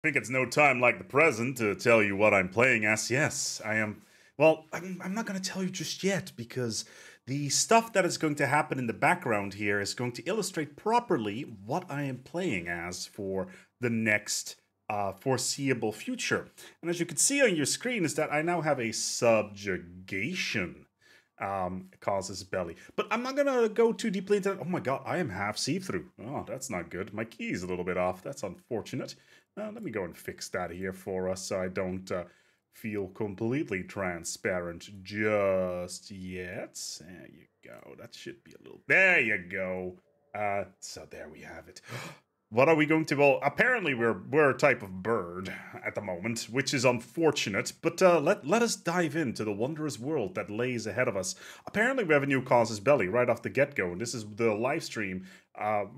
Think it's no time like the present to tell you what I'm playing as. Yes, I am. Well, I'm not going to tell you just yet because the stuff that is going to happen in the background here is going to illustrate properly what I am playing as for the next foreseeable future. And as you can see on your screen, is that I now have a subjugation causes belly. But I'm not gonna go too deeply into that. Oh my god, I am half see-through. Oh, that's not good. My key is a little bit off. That's unfortunate. Let me go and fix that here for us so I don't feel completely transparent just yet. There you go. That should be a little... There you go. So there we have it. What are we going to... Well, apparently we're a type of bird at the moment, which is unfortunate, but let us dive into the wondrous world that lays ahead of us. Apparently we have a new Causes Belly right off the get-go, and this is the live stream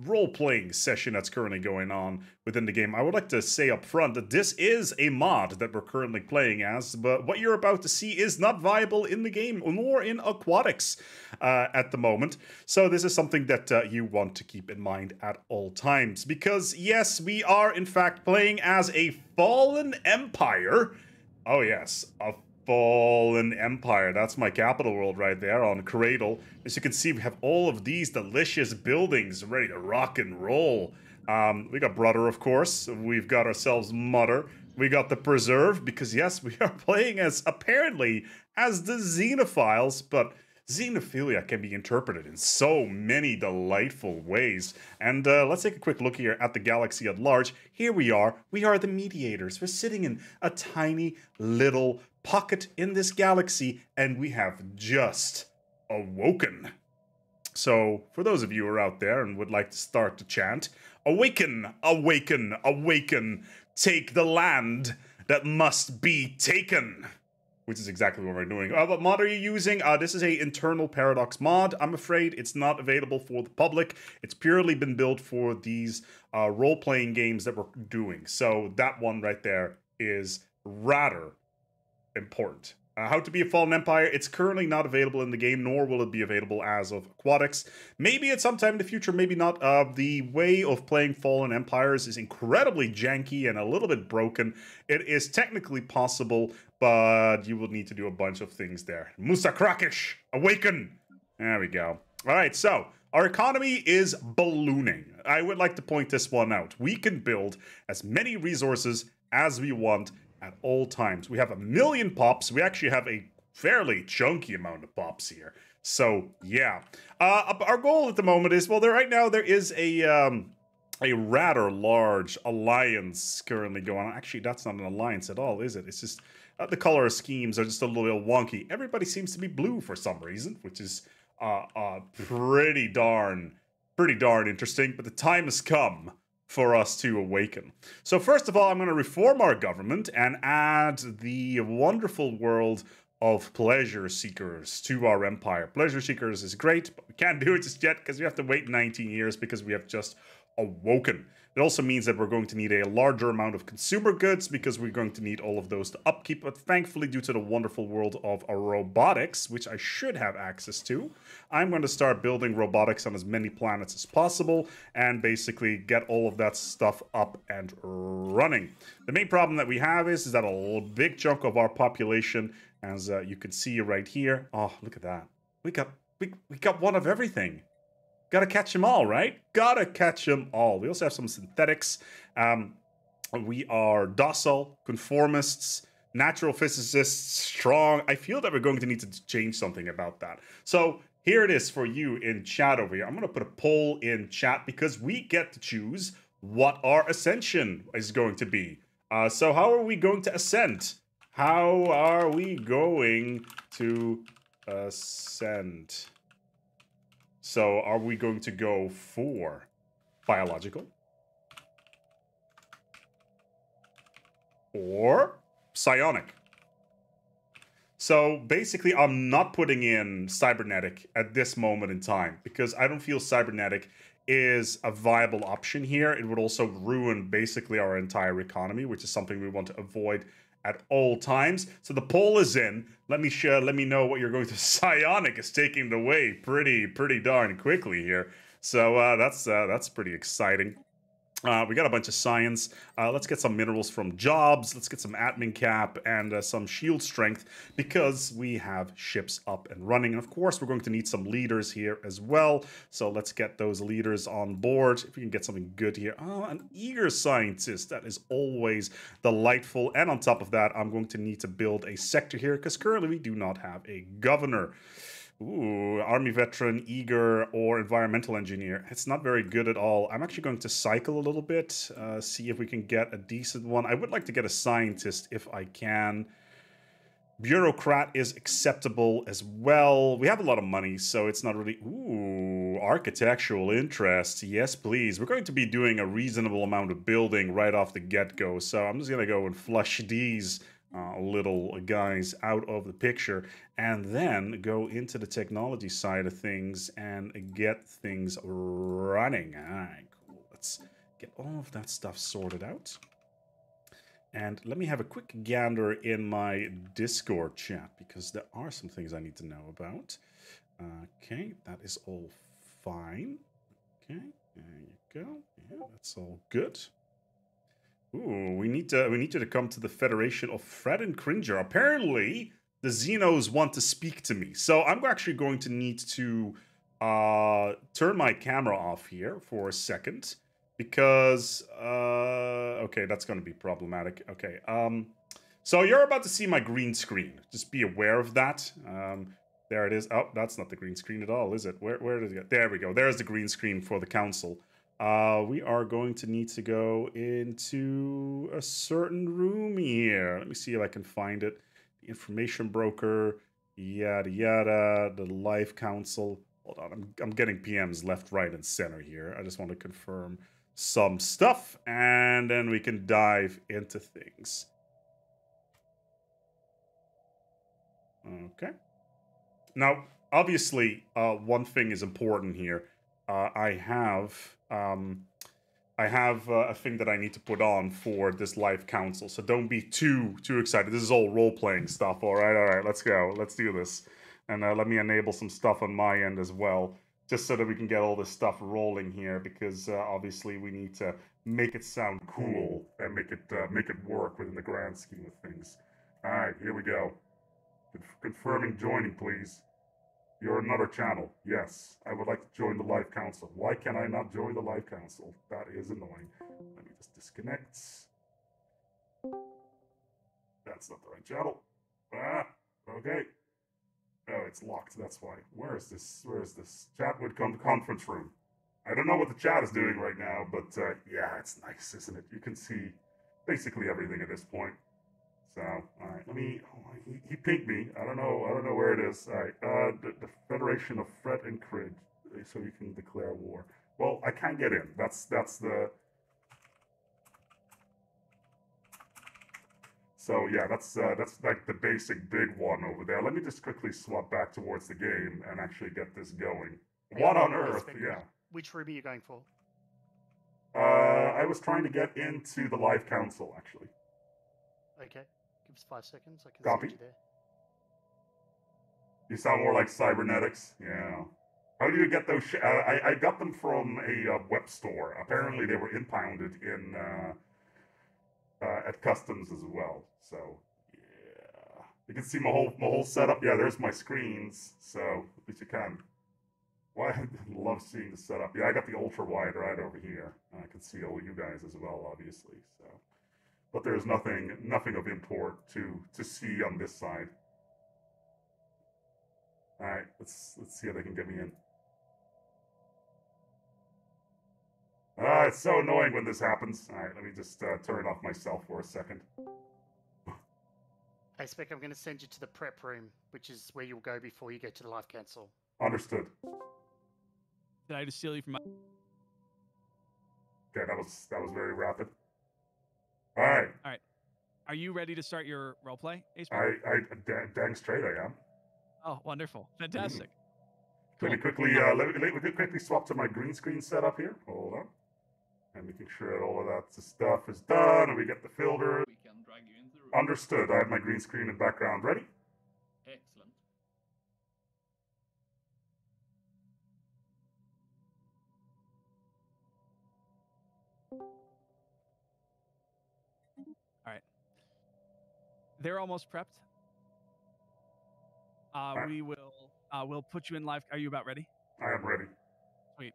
role-playing session that's currently going on within the game. I would like to say up front that this is a mod that we're currently playing as, but what you're about to see is not viable in the game, nor in Aquatics at the moment. So this is something that you want to keep in mind at all times, because yes, we are in fact playing as a fallen empire. Oh yes, a fallen empire. That's my capital world right there on Cradle. As you can see, we have all of these delicious buildings ready to rock and roll. We got Brother, of course. We've got ourselves Mother. We got the Preserve, because yes, we are playing as, apparently, as the Xenophiles, but xenophilia can be interpreted in so many delightful ways. And let's take a quick look here at the galaxy at large. Here we are the mediators. We're sitting in a tiny little pocket in this galaxy, and we have just awoken. So, for those of you who are out there and would like to start to chant, awaken, awaken, awaken, take the land that must be taken. Which is exactly what we're doing. What mod are you using? This is a internal Paradox mod. I'm afraid it's not available for the public. It's purely been built for these role-playing games that we're doing. So that one right there is rather important. How to be a Fallen Empire, it's currently not available in the game, nor will it be available as of Aquatics. Maybe at some time in the future, maybe not. The way of playing Fallen Empires is incredibly janky and a little bit broken. It is technically possible, but you will need to do a bunch of things there. Musa Krakish, awaken! There we go. All right, so our economy is ballooning. I would like to point this one out. We can build as many resources as we want at all times. We have 1 million pops. We actually have a fairly chunky amount of pops here. So, yeah. Our goal at the moment is, well, right now there is a rather large alliance currently going on. Actually, that's not an alliance at all, is it? It's just the color schemes are just a little wonky. Everybody seems to be blue for some reason, which is pretty darn interesting. But the time has come for us to awaken. So first of all, I'm going to reform our government and add the wonderful world of Pleasure Seekers to our empire. Pleasure Seekers is great, but we can't do it just yet because we have to wait 19 years because we have just awoken. It also means that we're going to need a larger amount of consumer goods because we're going to need all of those to upkeep, but thankfully due to the wonderful world of robotics, which I should have access to, I'm going to start building robotics on as many planets as possible and basically get all of that stuff up and running. The main problem that we have is that a big chunk of our population, as you can see right here, oh, look at that. We got one of everything. Gotta catch them all, right? Gotta catch them all. We also have some synthetics. We are docile, conformists, natural physicists, strong. I feel that we're going to need to change something about that. So here it is for you in chat over here. I'm going to put a poll in chat because we get to choose what our ascension is going to be. So how are we going to ascend? How are we going to ascend? So are we going to go for biological or psionic? So basically, I'm not putting in cybernetic at this moment in time because I don't feel cybernetic is a viable option here. It would also ruin basically our entire economy, which is something we want to avoid at all times. So the poll is in. Let me know what you're going to. Psionic is taking the way pretty darn quickly here. So that's pretty exciting. We got a bunch of science. Let's get some minerals from jobs. Let's get some admin cap and some shield strength because we have ships up and running. And of course, we're going to need some leaders here as well. So let's get those leaders on board. If we can get something good here. Oh, an eager scientist. That is always delightful. And on top of that, I'm going to need to build a sector here because currently we do not have a governor. Ooh, army veteran, eager, or environmental engineer. It's not very good at all. I'm actually going to cycle a little bit, see if we can get a decent one. I would like to get a scientist if I can. Bureaucrat is acceptable as well. We have a lot of money, so it's not really... Ooh, architectural interest. Yes, please. We're going to be doing a reasonable amount of building right off the get-go, so I'm just going to go and flush these little guys out of the picture and then go into the technology side of things and get things running. All right, cool. Let's get all of that stuff sorted out. And let me have a quick gander in my Discord chat because there are some things I need to know about. Okay, that is all fine. Okay, there you go. Yeah, that's all good. Ooh, we need you to come to the Federation of Fred and Cringer. Apparently, the Xenos want to speak to me. So I'm actually going to need to turn my camera off here for a second. Because, okay, that's going to be problematic. Okay, so you're about to see my green screen. Just be aware of that. There it is. Oh, that's not the green screen at all, is it? Where did it go? There we go. There's the green screen for the council. We are going to need to go into a certain room here. Let me see if I can find it. The information broker, yada yada, the life council. Hold on, I'm getting PMs left, right, and center here. I just want to confirm some stuff, and then we can dive into things. Okay. Now, obviously, one thing is important here. I have a thing that I need to put on for this live council, so don't be too excited. This is all role-playing stuff. All right, let's go. Let's do this. And let me enable some stuff on my end as well, just so that we can get all this stuff rolling here, because obviously we need to make it sound cool and make it work within the grand scheme of things. All right, here we go. Confirming joining, please. You're another channel. Yes, I would like to join the live council. Why can I not join the live council? That is annoying. Let me just disconnect. That's not the right channel. Ah, okay. Oh, it's locked. That's why. Where is this? Where is this? Chat would come to conference room. I don't know what the chat is doing right now, but yeah, it's nice, isn't it? You can see basically everything at this point. So, all right, let me. Oh, he pinged me. I don't know where it is. All right, the Federation of Fred and Crid, so you can declare war. Well, I can't get in. That's the. So yeah, that's like the basic big one over there. Let me just quickly swap back towards the game and actually get this going. What on earth? Yeah. Which room are you going for? I was trying to get into the live council actually. Okay, give us 5 seconds. I can Copy. send you there. You sound more like cybernetics. Yeah. How do you get those? I got them from a web store. Apparently, they were impounded in at customs as well. So yeah, you can see my whole setup. Yeah, there's my screens. So at least you can. Well, I love seeing the setup. Yeah, I got the ultra wide right over here. I can see all you guys as well, obviously. So, but there's nothing of import to see on this side. All right, let's see how they can get me in. It's so annoying when this happens. All right, let me just turn off myself for a second. Hey, Spec, I'm going to send you to the prep room, which is where you'll go before you go to the live council. Understood. Did I just steal you from my... Okay, that was very rapid. All right. All right. Are you ready to start your roleplay, Ace? Dang straight I am. Oh, wonderful. Fantastic. Cool. Let me quickly swap to my green screen setup here. Hold on. And making sure that all of that stuff is done, and we get the filter. We can drag you into the room. Understood. I have my green screen and background ready. Excellent. They're almost prepped. We will we'll put you in live. Are you about ready? I am ready. Sweet.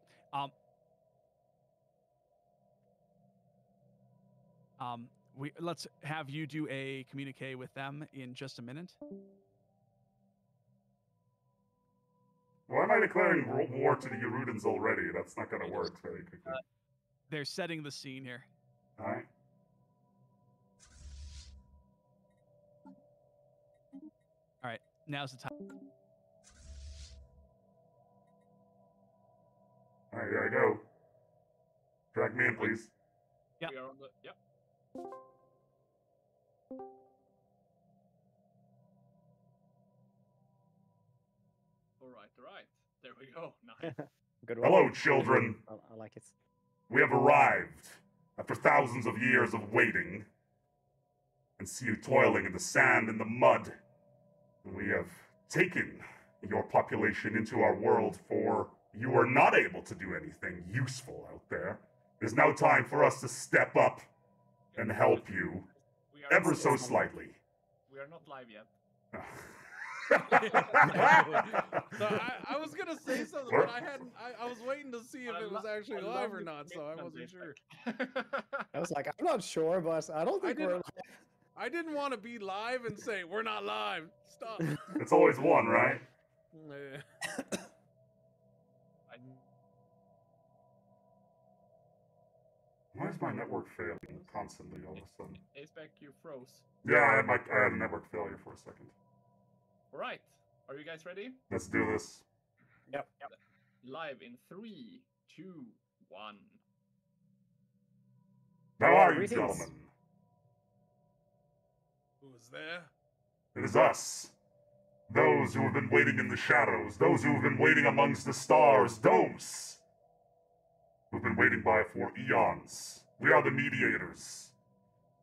Let's have you do a communique with them in just a minute. Why am I declaring world war to the Erudans already? That's not going to work very quickly. They're setting the scene here. All right. All right, now's the time. All right, here I go. Drag me in, please. Yep. We are on the. Yep. All right. There we go. Nice. Good one. Hello, children. I like it. We have arrived after thousands of years of waiting and see you toiling in the sand and the mud. We have taken your population into our world, for you are not able to do anything useful out there. It is now time for us to step up and help you We are ever not- so slightly. We are not live yet. So I was gonna say something, but I hadn't. I was waiting to see if it was actually live or not, so I wasn't sure. I was like, I'm not sure, but I don't think we're. didn't- I didn't want to be live and say we're not live. Stop. It's always one, right? Eh. Why is my network failing constantly all of a sudden? Aceback, you froze. Yeah, I had a network failure for a second. All right. Are you guys ready? Let's do this. Yep. Live in 3, 2, 1. How are you, Greetings. gentlemen? Who was there? It is us. Those who have been waiting in the shadows, those who have been waiting amongst the stars, those who've been waiting by for eons. We are the mediators.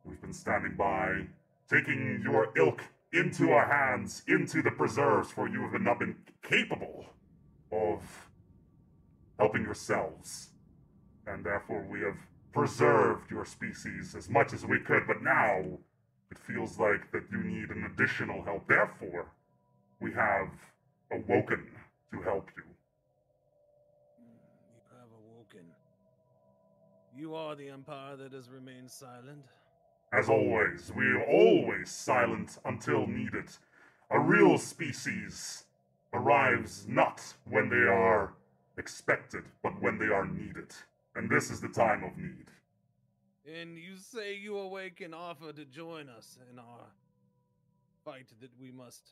We've been standing by, taking your ilk into our hands, into the preserves, for you have not been capable of helping yourselves. And therefore we have preserved your species as much as we could, but now it feels like that you need an additional help. Therefore, we have awoken to help you. You have awoken. You are the empire that has remained silent. As always, we are always silent until needed. A real species arrives not when they are expected, but when they are needed. And this is the time of need. And you say you awake and offer to join us in our fight that we must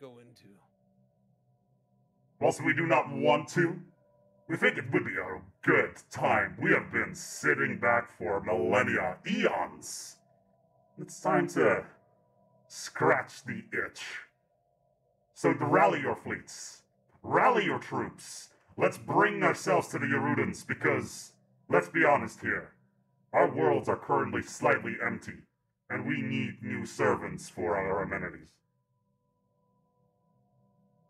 go into. Whilst we do not want to, we think it would be a good time. We have been sitting back for millennia, eons. It's time to scratch the itch. So to rally your fleets, rally your troops. Let's bring ourselves to the Erudans, because, let's be honest here, our worlds are currently slightly empty, and we need new servants for our amenities.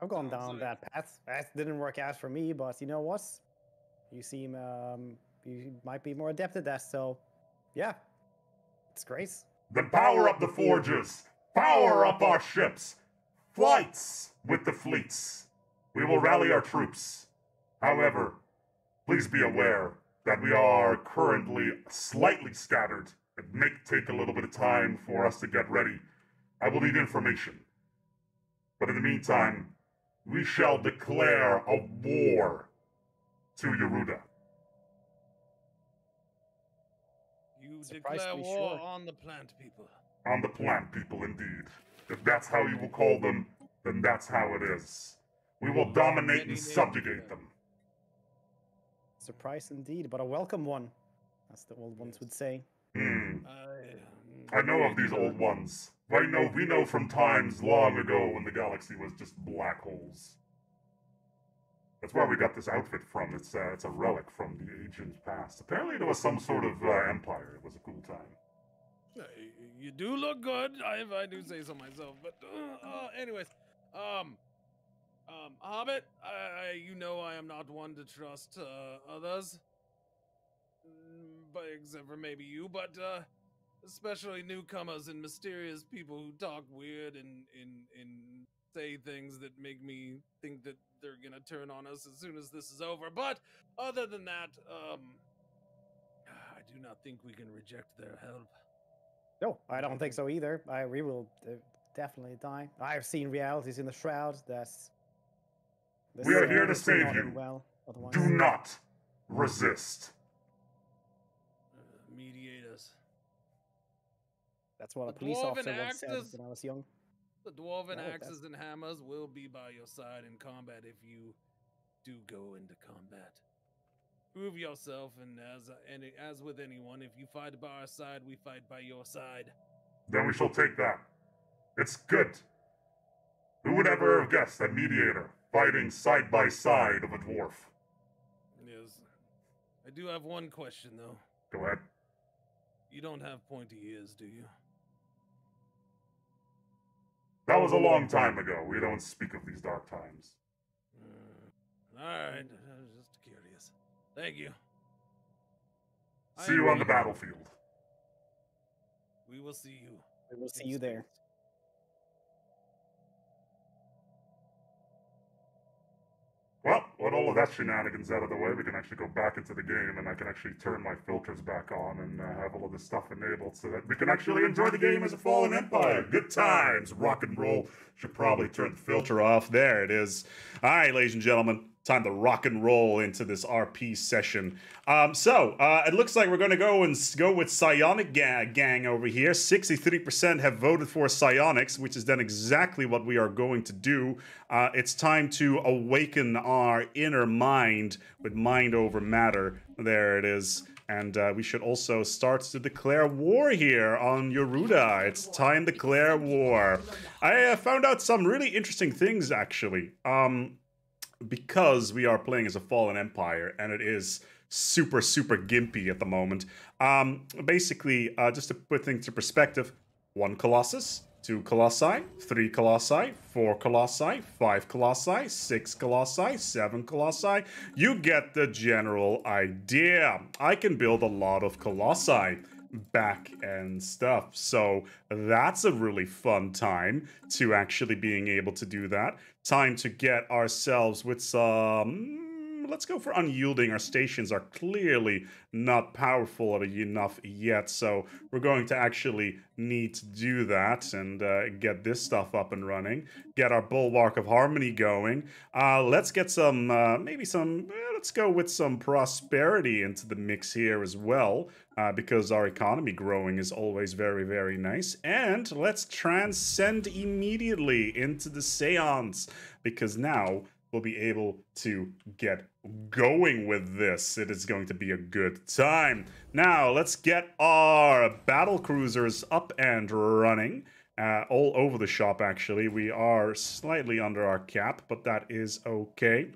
I've gone Sounds down like- that path. That didn't work out for me, but you know what? You seem you might be more adept at that. So, yeah, it's great. Then power up the forges! Power up our ships! Flights with the fleets! We will rally our troops. However, please be aware that we are currently slightly scattered. It may take a little bit of time for us to get ready. I will need information. But in the meantime, we shall declare a war to Yeruda. You Surprised declare to be war sure. on the plant people. On the plant people, indeed. If that's how you will call them, then that's how it is. We will dominate Many and names subjugate for them. Surprise indeed, but a welcome one, as the old ones would say. I know of these old ones. We know from times long ago when the galaxy was just black holes. That's where we got this outfit from. It's a relic from the ancient past. Apparently there was some sort of empire. It was a cool time. You do look good, if I do say so myself. But anyways, Hobbit, you know I am not one to trust others, but except for maybe you. But especially newcomers and mysterious people who talk weird and say things that make me think that they're gonna turn on us as soon as this is over. But other than that, I do not think we can reject their help. No, I don't think so either. We will definitely die. I've seen realities in the shroud. We are here to this will save not end you. Well, otherwise. Do not resist. Mediate us. That's what a The police dwarven officer once said axes- when I was young. The dwarven No, that's- axes and hammers will be by your side in combat if you do go into combat. Prove yourself, and as with anyone, if you fight by our side, we fight by your side. Then we shall take that. It's good. Who would ever have guessed that mediator fighting side by side of a dwarf? Yes. I do have one question, though. Go ahead. You don't have pointy ears, do you? That was a long time ago. We don't speak of these dark times. All right. I was just curious. Thank you. See you on the battlefield. We will see you. We will in see you there. space. Well, with all of that shenanigans out of the way, we can actually go back into the game, and I can actually turn my filters back on and have all of this stuff enabled so that we can actually enjoy the game as a Fallen Empire. Good times, rock and roll. Should probably turn the filter off. There it is. All right, ladies and gentlemen, time to rock and roll into this RP session. It looks like we're going to go with Psionic Gang over here. 63% have voted for Psionics, which is then exactly what we are going to do. It's time to awaken our inner mind with mind over matter. There it is. And we should also start to declare war here on Yoruda. It's time to declare war. I found out some really interesting things, actually. Because we are playing as a Fallen Empire, and it is super, super gimpy at the moment. Basically, just to put things into perspective, 1 Colossus, 2 Colossi, 3 Colossi, 4 Colossi, 5 Colossi, 6 Colossi, 7 Colossi. You get the general idea. I can build a lot of Colossi back and stuff. So that's a really fun time to actually being able to do that. Time to get ourselves with some... Let's go for unyielding. Our stations are clearly not powerful enough yet, so we're going to actually need to do that and get this stuff up and running. Get our Bulwark of Harmony going. Let's get some, let's go with some prosperity into the mix here as well, because our economy growing is always very, very nice. And let's transcend immediately into the Seance, because now we'll be able to get going with this. It is going to be a good time. Now, let's get our battle cruisers up and running. All over the shop, actually. We are slightly under our cap, but that is okay.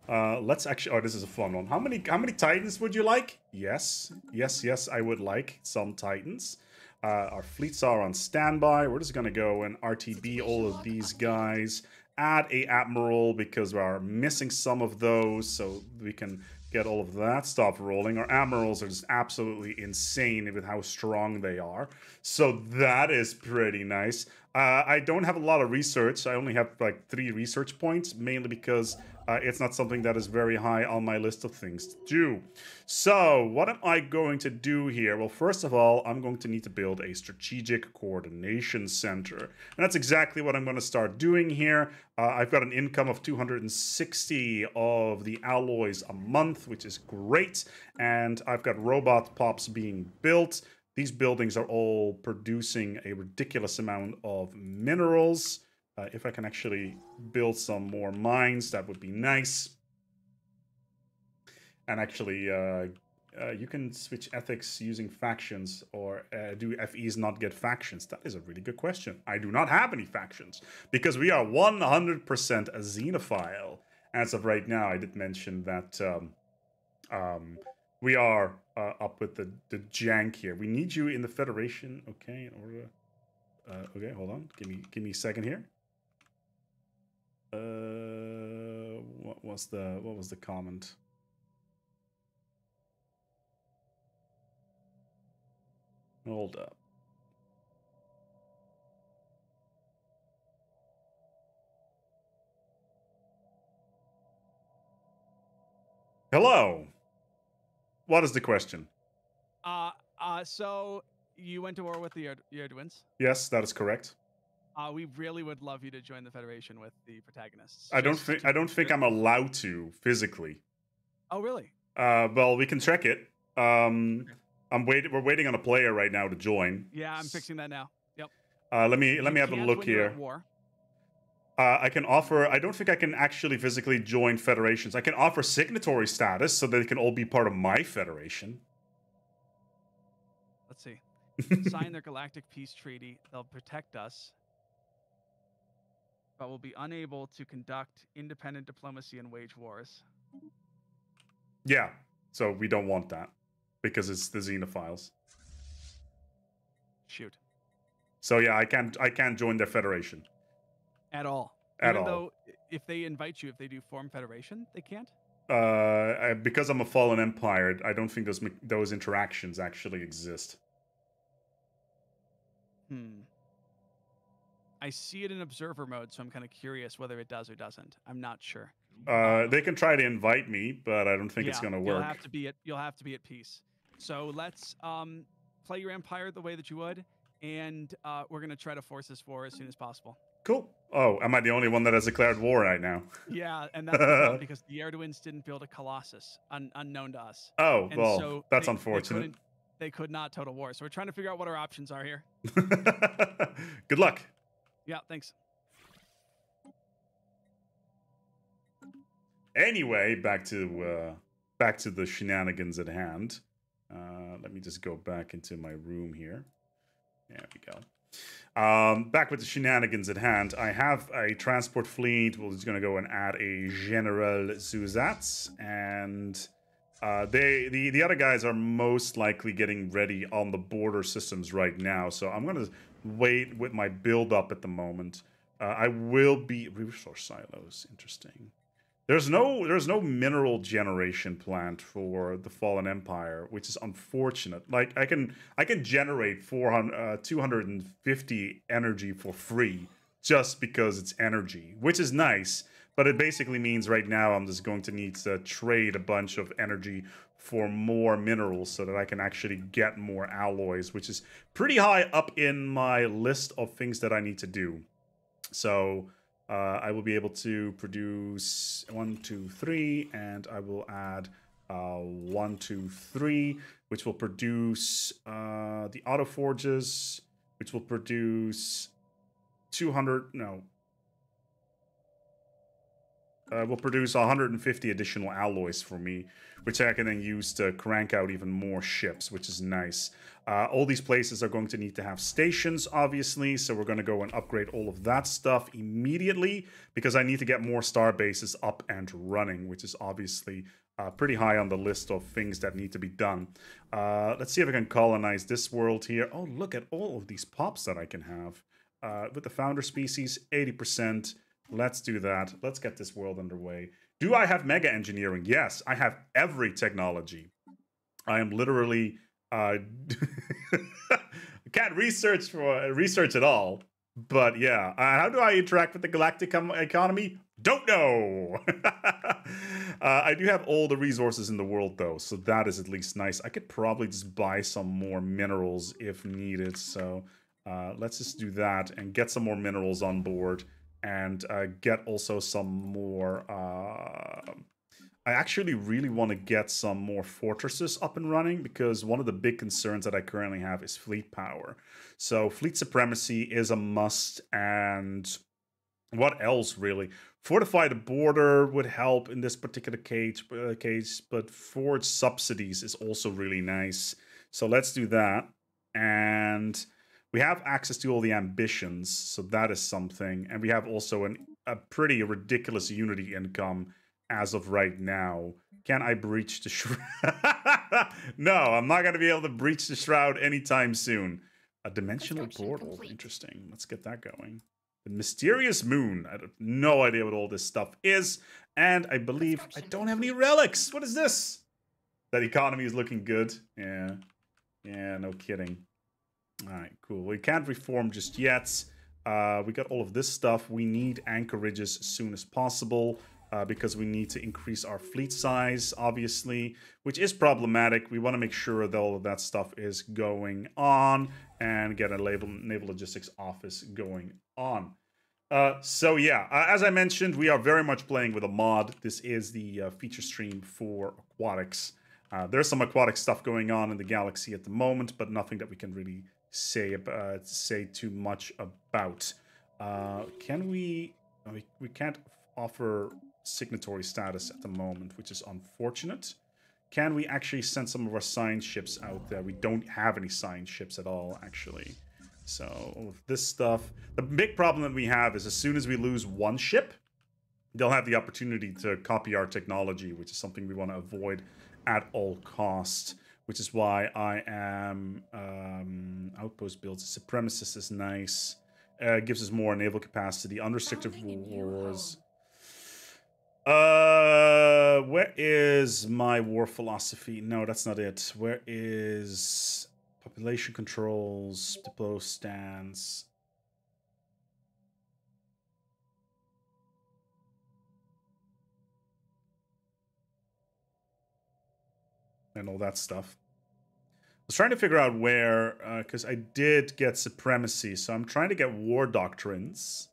Let's actually... Oh, this is a fun one. How many Titans would you like? Yes. Yes, I would like some Titans. Our fleets are on standby. We're just going to go and RTB all of these guys. Add a Admiral because we are missing some of those, so we can get all of that stuff rolling. Our Admirals are just absolutely insane with how strong they are. So that is pretty nice. I don't have a lot of research. I only have like 3 research points, mainly because it's not something that is very high on my list of things to do. So what am I going to do here? Well, first of all, I'm going to need to build a strategic coordination center. And that's exactly what I'm going to start doing here. I've got an income of 260 of the alloys a month, which is great. And I've got robot pops being built. These buildings are all producing a ridiculous amount of minerals. If I can actually build some more mines, that would be nice. And actually, you can switch ethics using factions, or do FEs not get factions? That is a really good question. I do not have any factions, because we are 100% a xenophile. As of right now, I did mention that we are up with the jank here. We need you in the Federation, okay? In order, okay, hold on. Give me a second here. What was the comment? Hold up. Hello. What is the question? So you went to war with the Erdwins. Yes, that is correct. We really would love you to join the Federation with the protagonists. I don't just think to I don't think consider- I'm allowed to physically. Oh, really? Well, we can check it. We're waiting on a player right now to join. Yeah, I'm fixing that now. Yep. Let me You have a can't look when you're at here. war. I can offer. I don't think I can actually physically join federations. I can offer signatory status so they can all be part of my federation. Let's see. Sign their galactic peace treaty. They'll protect us, but will be unable to conduct independent diplomacy and wage wars. Yeah, so we don't want that because it's the Xenophiles. Shoot. So yeah, I can't join their federation. At all. At Even all. though if they invite you, if they do form federation, they can't. Because I'm a fallen empire, I don't think those interactions actually exist. I see it in observer mode, so I'm kind of curious whether it does or doesn't. I'm not sure. They can try to invite me, but I don't think it's gonna work. You'll have to be at peace. So let's play your empire the way that you would, and we're gonna try to force this war as soon as possible. Cool. Oh, am I the only one that has declared war right now? Yeah, and that's the problem, because the Erdwins didn't build a Colossus, unknown to us. Oh, And well, so that's they unfortunate. They could not total war. So we're trying to figure out what our options are here. Good luck. Yeah, thanks. Anyway, back to the shenanigans at hand. Let me just go back into my room here. There we go. Back with the shenanigans at hand. I have a transport fleet. We're just going to go and add a General Zuzats. And the other guys are most likely getting ready on the border systems right now. So I'm going to wait with my build up at the moment. I will be... Resource silos. Interesting. There's no mineral generation plant for the Fallen Empire, which is unfortunate. Like I can generate 250 energy for free just because it's energy, which is nice. But it basically means right now I'm just going to need to trade a bunch of energy for more minerals so that I can actually get more alloys, which is pretty high up in my list of things that I need to do. So. I will be able to produce 1, 2, 3, and I will add 1, 2, 3, which will produce the auto forges, which will produce 200. No, will produce 150 additional alloys for me, which I can then use to crank out even more ships, which is nice. All these places are going to need to have stations, obviously, so we're going to go and upgrade all of that stuff immediately, because I need to get more star bases up and running, which is obviously pretty high on the list of things that need to be done. Let's see if I can colonize this world here. Oh, look at all of these pops that I can have. With the founder species, 80%. Let's do that. Let's get this world underway. Do I have mega engineering? Yes, I have every technology. I am literally... can't research at all, but yeah. How do I interact with the galactic economy? Don't know. I do have all the resources in the world though, so that is at least nice. I could probably just buy some more minerals if needed. So let's just do that and get some more minerals on board, and get also some more. I actually really want to get some more fortresses up and running, because one of the big concerns that I currently have is fleet power. So fleet supremacy is a must, and what else really? Fortify the border would help in this particular case, but forge subsidies is also really nice. So let's do that. And we have access to all the ambitions, so that is something. And we have also a pretty ridiculous unity income as of right now. Can I breach the shroud? No, I'm not going to be able to breach the shroud anytime soon. A dimensional portal. Complete. Interesting. Let's get that going. The mysterious moon. I have no idea what all this stuff is. And I believe I don't have any relics. What is this? That economy is looking good. Yeah. Yeah, no kidding. All right, cool. We can't reform just yet. We got all of this stuff. We need anchorages as soon as possible because we need to increase our fleet size, obviously, which is problematic. We want to make sure that all of that stuff is going on and get a naval logistics office going on. So yeah, as I mentioned, we are very much playing with a mod. This is the feature stream for aquatics. There's some aquatic stuff going on in the galaxy at the moment, but nothing that we can really say too much about. Can we can't offer signatory status at the moment, which is unfortunate. Can we actually send some of our science ships out there? We don't have any science ships at all, actually. So all of this stuff. The big problem that we have is as soon as we lose one ship, they'll have the opportunity to copy our technology, which is something we want to avoid at all costs. Which is why I am outpost builds. Supremacist is nice. Gives us more naval capacity. Unrestricted wars. Where is my war philosophy? No, that's not it. Where is population controls? Depot stance. And all that stuff. I was trying to figure out where, because I did get supremacy, so I'm trying to get war doctrines.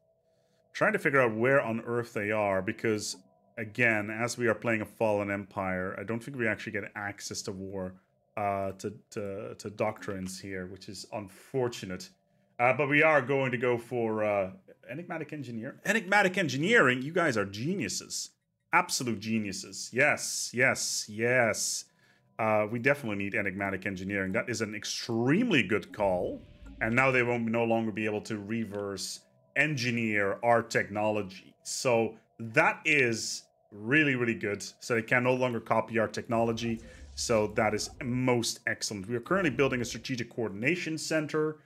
Trying to figure out where on Earth they are, because, again, as we are playing a fallen empire, I don't think we actually get access to war, to doctrines here, which is unfortunate. But we are going to go for enigmatic engineer. Enigmatic engineering, you guys are geniuses. Absolute geniuses. Yes, yes, yes. We definitely need enigmatic engineering. That is an extremely good call. And now they won't no longer be able to reverse engineer our technology. So that is really, really good. So they can no longer copy our technology. So that is most excellent. We are currently building a strategic coordination center.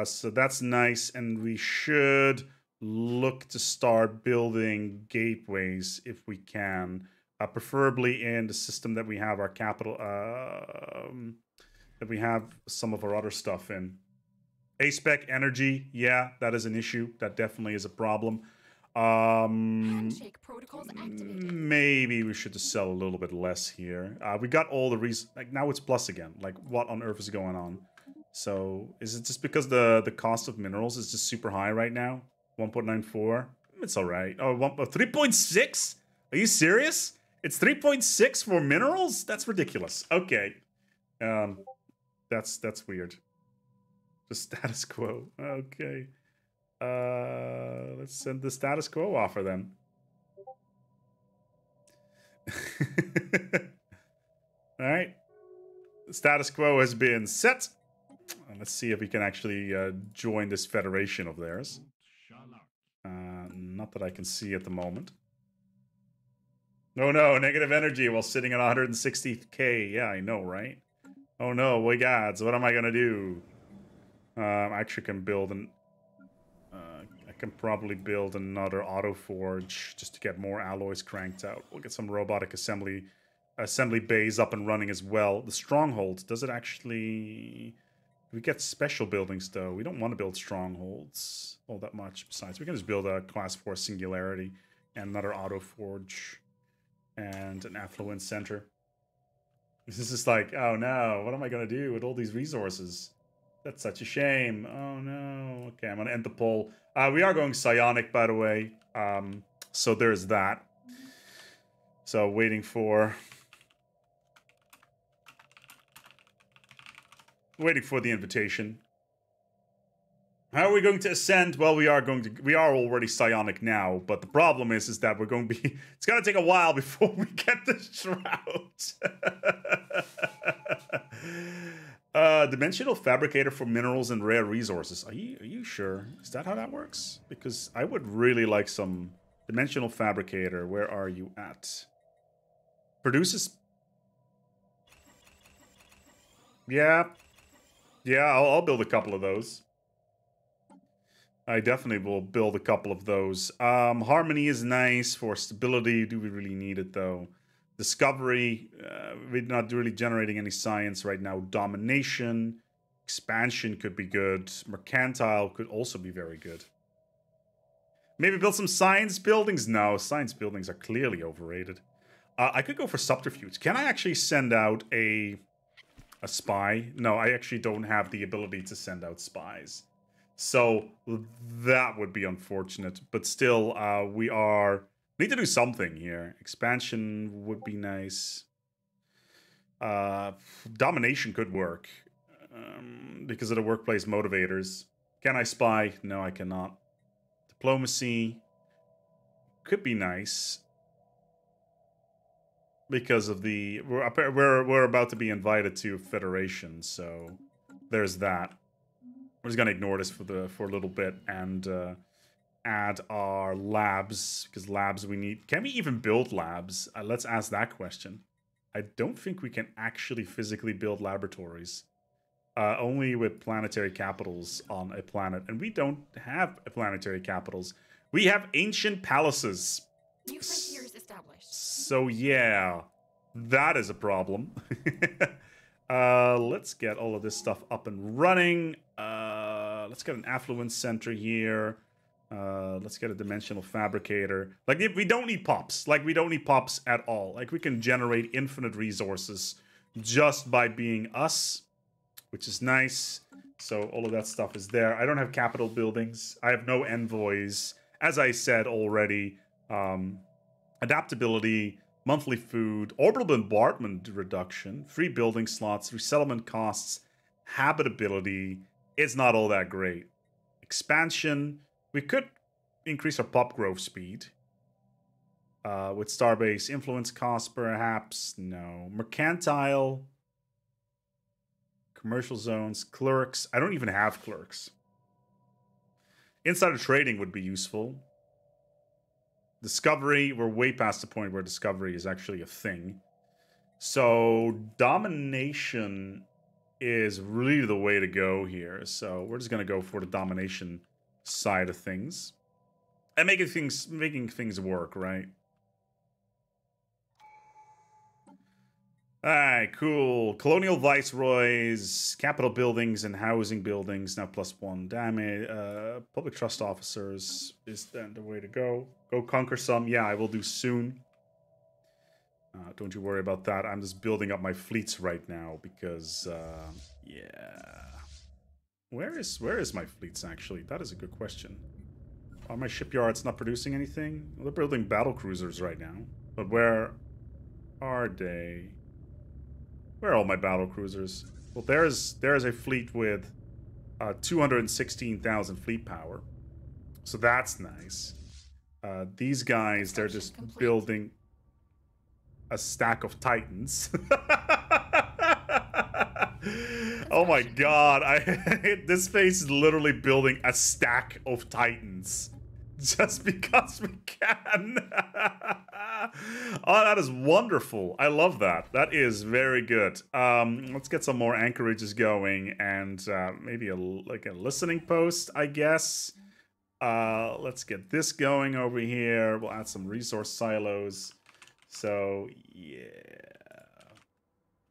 So that's nice. And we should look to start building gateways if we can. Preferably in the system that we have our capital, that we have some of our other stuff in. A-spec energy, yeah, that is an issue. That definitely is a problem. Handshake protocols activated. Maybe we should just sell a little bit less here. We got all the reasons. Like now it's plus again. Like what on earth is going on? So is it just because the cost of minerals is just super high right now? 1.94. It's all right. Oh, 3.6. Are you serious? It's 3.6 for minerals? That's ridiculous. Okay. That's weird. The status quo. Okay. Let's send the status quo offer then. All right. The status quo has been set. Let's see if we can actually join this federation of theirs. Not that I can see at the moment. Oh no, negative energy while sitting at 160k. Yeah, I know, right? Oh no, my gods, what am I gonna do? I actually can build an... I can probably build another auto forge just to get more alloys cranked out. We'll get some robotic assembly bays up and running as well. The strongholds, does it actually... We get special buildings though. We don't want to build strongholds all that much. Besides, we can just build a class 4 singularity and another auto forge. And an affluent center. This is just like, oh no, what am I going to do with all these resources? That's such a shame. Oh no. Okay, I'm going to end the poll. We are going psionic, by the way. So there's that. So waiting for the invitation. How are we going to ascend? Well, we are already psionic now, but the problem is that we're going to be, it's going to take a while before we get the shroud. Dimensional fabricator for minerals and rare resources. Are you sure? Is that how that works? Because I would really like some dimensional fabricator. Where are you at? Produces. Yeah. Yeah, I'll build a couple of those. I definitely will build a couple of those. Harmony is nice for stability. Do we really need it, though? Discovery, we're not really generating any science right now. Domination, Expansion could be good. Mercantile could also be very good. Maybe build some science buildings? No, science buildings are clearly overrated. I could go for subterfuge. Can I actually send out a spy? No, I actually don't have the ability to send out spies. So that would be unfortunate. But still, we need to do something here. Expansion would be nice. Domination could work. Because of the workplace motivators. Can I spy? No, I cannot. Diplomacy could be nice. Because of the... We're about to be invited to Federation, so there's that. We're just going to ignore this for a little bit and add our labs, because labs we need... Can we even build labs? Let's ask that question. I don't think we can actually physically build laboratories. Only with planetary capitals on a planet. And we don't have planetary capitals. We have ancient palaces. New frontiers established. So yeah, that is a problem. Let's get all of this stuff up and running. Let's get an affluence center here. Let's get a dimensional fabricator. Like, we don't need pops. Like, we don't need pops at all. Like, we can generate infinite resources just by being us, which is nice. So all of that stuff is there. I don't have capital buildings. I have no envoys. As I said already, adaptability, monthly food, orbital bombardment reduction, free building slots, resettlement costs, habitability. It's not all that great. Expansion. We could increase our pop growth speed. With Starbase influence costs, perhaps. No. Mercantile. Commercial zones, clerks. I don't even have clerks. Insider trading would be useful. Discovery, we're way past the point where discovery is actually a thing. So domination is really the way to go here. So we're just going to go for the domination side of things. And making things work, right? Alright, cool. Colonial viceroys, capital buildings, and housing buildings. Now +1 damage. Public trust officers is then the way to go. Go conquer some. Yeah, I will do soon. Don't you worry about that. I'm just building up my fleets right now because, yeah. Where is my fleets, actually? That is a good question. Are my shipyards not producing anything? Well, they're building battle cruisers right now. But where are they? Where are all my battle cruisers? Well, there's a fleet with 216,000 fleet power. So that's nice. These guys, they're just building a stack of Titans. Oh my god, this face is literally building a stack of Titans. Just because we can. Oh, that is wonderful. I love that. That is very good. Let's get some more anchorages going and maybe a listening post, I guess. Let's get this going over here. We'll add some resource silos. So, yeah.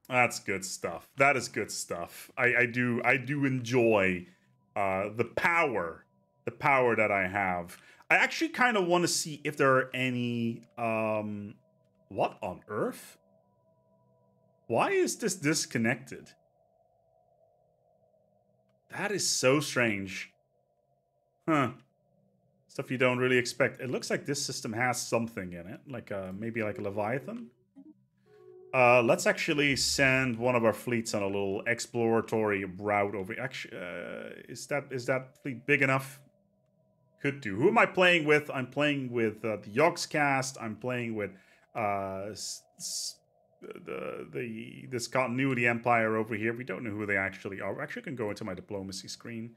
That's good stuff. That is good stuff. I do enjoy the power that I have. I actually kind of want to see if there are any... what on earth? Why is this disconnected? That is so strange. Huh. Stuff you don't really expect. It looks like this system has something in it. Like maybe like a Leviathan. Let's actually send one of our fleets on a little exploratory route over... Actually, is that fleet big enough? Could do. Who am I playing with? I'm playing with the Yogscast. I'm playing with this Continuity Empire over here. We don't know who they actually are. We actually can go into my diplomacy screen.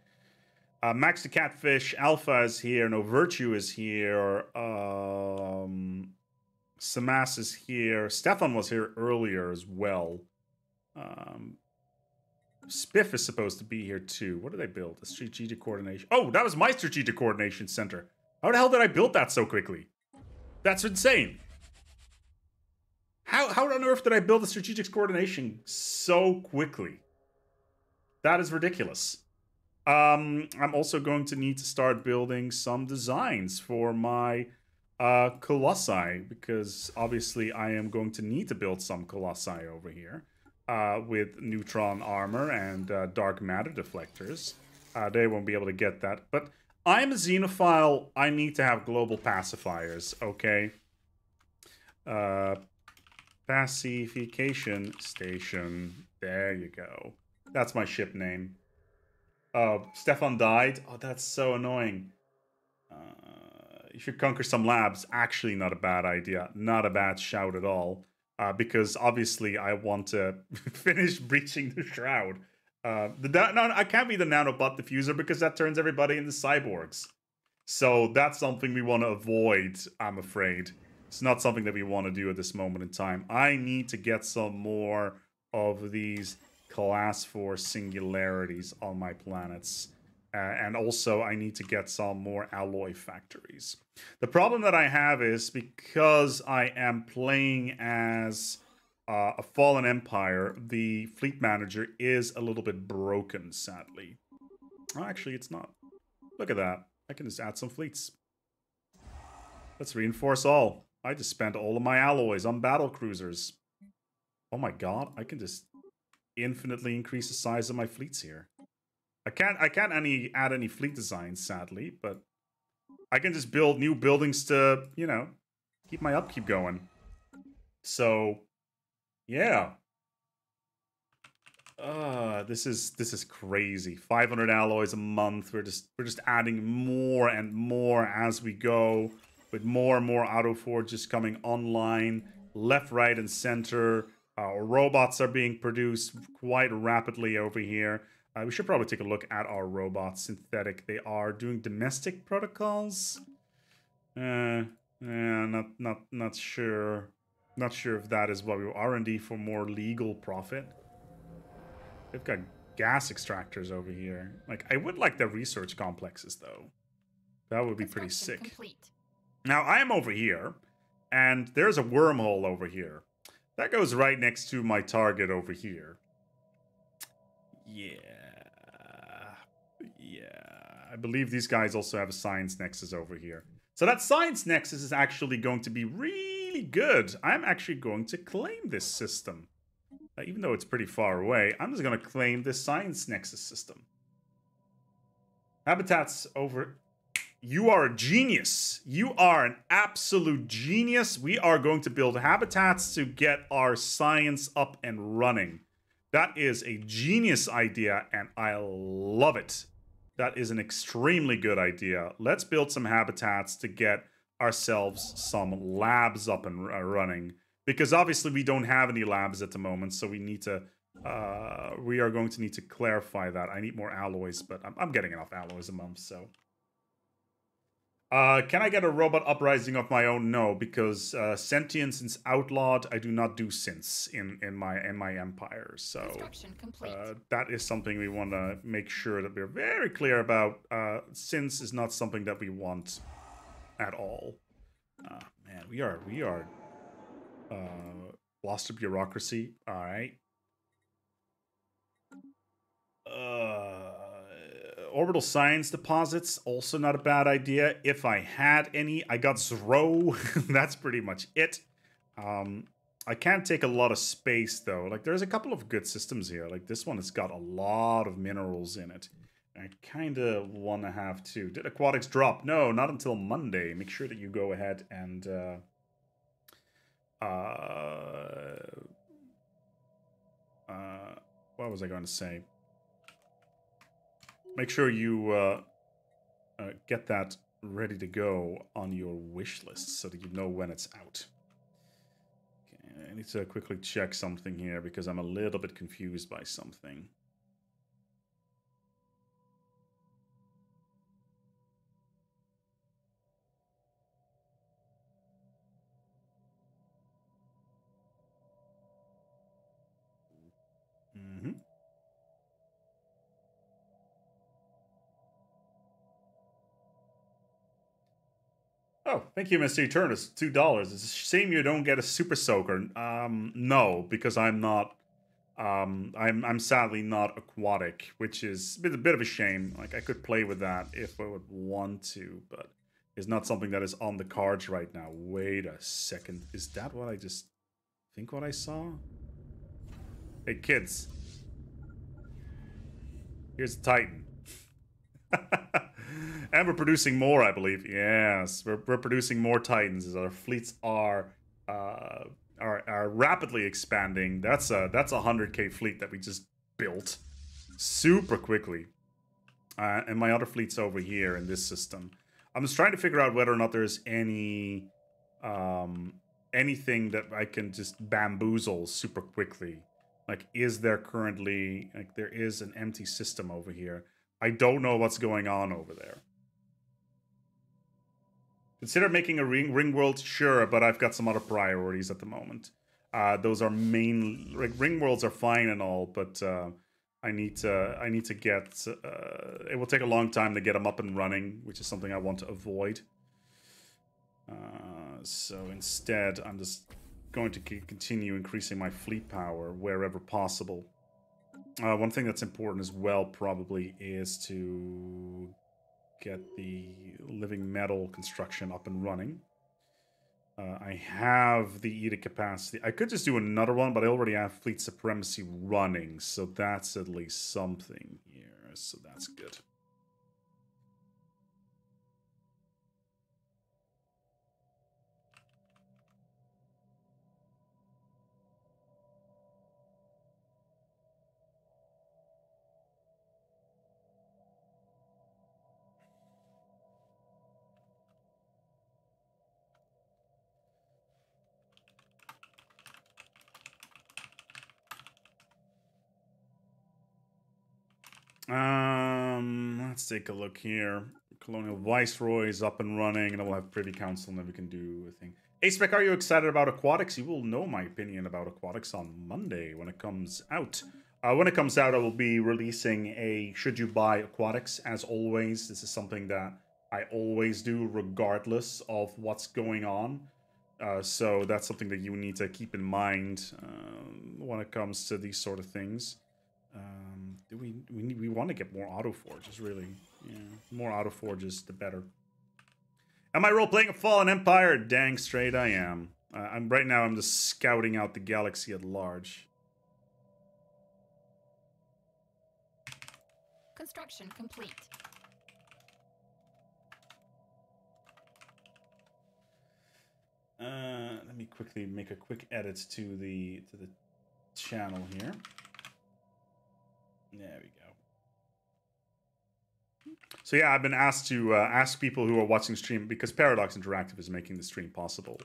Max the Catfish. Alpha is here. No, Virtue is here. Samas is here. Stefan was here earlier as well. Spiff is supposed to be here too. What did I build? A strategic coordination. Oh, that was my strategic coordination center. How the hell did I build that so quickly? That's insane. How on earth did I build a strategic coordination so quickly? That is ridiculous. I'm also going to need to start building some designs for my Colossi, because obviously I am going to need to build some Colossi over here with neutron armor and dark matter deflectors. They won't be able to get that. But I'm a xenophile. I need to have global pacifiers, okay? Pacification Station. There you go. That's my ship name. Stefan died. Oh, that's so annoying. You should conquer some labs. Actually, not a bad idea. Not a bad shout at all. Because obviously I want to finish breaching the shroud. No, I can't be the nanobot diffuser because that turns everybody into cyborgs. So that's something we want to avoid, I'm afraid. It's not something that we want to do at this moment in time. I need to get some more of these Class 4 singularities on my planets. And also, I need to get some more alloy factories. The problem that I have is because I am playing as a fallen empire, the fleet manager is a little bit broken, sadly. Oh, actually, it's not. Look at that. I can just add some fleets. Let's reinforce all. I just spent all of my alloys on battle cruisers. Oh my god, I can just infinitely increase the size of my fleets here. I can't add any fleet designs, sadly, but I can just build new buildings to, you know, keep my upkeep going. So, yeah. This is crazy. 500 alloys a month. We're just adding more and more as we go, with more and more auto forges coming online, left, right, and center. Robots are being produced quite rapidly over here. We should probably take a look at our robots. Synthetic. They are doing domestic protocols. Not sure. Not sure if that is what we R&D for more legal profit. They've got gas extractors over here. Like, I would like the research complexes though. That would be pretty sick. Complete. Now I am over here, and there's a wormhole over here. That goes right next to my target over here. Yeah. I believe these guys also have a science nexus over here. So that science nexus is actually going to be really good. I'm actually going to claim this system. Even though it's pretty far away, I'm just going to claim this science nexus system. Habitats over... You are a genius. You are an absolute genius. We are going to build habitats to get our science up and running. That is a genius idea, and I love it. That is an extremely good idea. Let's build some habitats to get ourselves some labs up and running. Because obviously we don't have any labs at the moment, so we need to... we are going to need to clarify that. I need more alloys, but I'm getting enough alloys a month, so... can I get a robot uprising of my own? No, because sentience is outlawed. I do not do synths in my empire. So Construction complete. that is something we want to make sure that we're very clear about. Synths is not something that we want at all. Man, we are lost to bureaucracy. All right. Orbital science deposits, also not a bad idea. If I had any, I got zero. That's pretty much it. I can't take a lot of space, though. Like, there's a couple of good systems here. Like, this one has got a lot of minerals in it. I kind of want to have to... Did aquatics drop? No, not until Monday. Make sure that you go ahead and... what was I going to say? Make sure you get that ready to go on your wish list so that you know when it's out. Okay, I need to quickly check something here because I'm a little bit confused by something. Oh, thank you, Mr. Eternus. $2. It's a shame you don't get a super soaker. No, because I'm not I'm sadly not aquatic, which is a bit of a shame. Like, I could play with that if I would want to, but it's not something that is on the cards right now. Wait a second. Is that what I just think what I saw? Hey, kids. Here's a Titan. And we're producing more, I believe. Yes, we're producing more Titans as our fleets are rapidly expanding. That's a 100k fleet that we just built super quickly. And my other fleet's over here in this system. I'm just trying to figure out whether or not there's any anything that I can just bamboozle super quickly. Like, is there currently, like, there is an empty system over here. I don't know what's going on over there. Consider making a ring world, sure, but I've got some other priorities at the moment. Those are main, like, ring worlds are fine and all, but I need to get. It will take a long time to get them up and running, which is something I want to avoid. So instead, I'm just going to continue increasing my fleet power wherever possible. One thing that's important as well probably is to get the living metal construction up and running. I have the edict capacity. I could just do another one, but I already have fleet supremacy running, so that's at least something here. So that's good. Let's take a look here. Colonial Viceroy is up and running, and then we'll have Privy Council, and then we can do a thing. Aspec, are you excited about Aquatics? You will know my opinion about Aquatics on Monday when it comes out. When it comes out, I will be releasing a Should You Buy Aquatics, as always. This is something that I always do, regardless of what's going on. So that's something that you need to keep in mind when it comes to these sort of things. Do we want to get more auto forges, really? Yeah, more auto forges, the better. Am I role-playing a Fallen Empire? Dang straight I am. Right now I'm just scouting out the galaxy at large. Construction complete. Let me quickly make a quick edit to the channel here. There we go. So yeah, I've been asked to ask people who are watching the stream, because Paradox Interactive is making the stream possible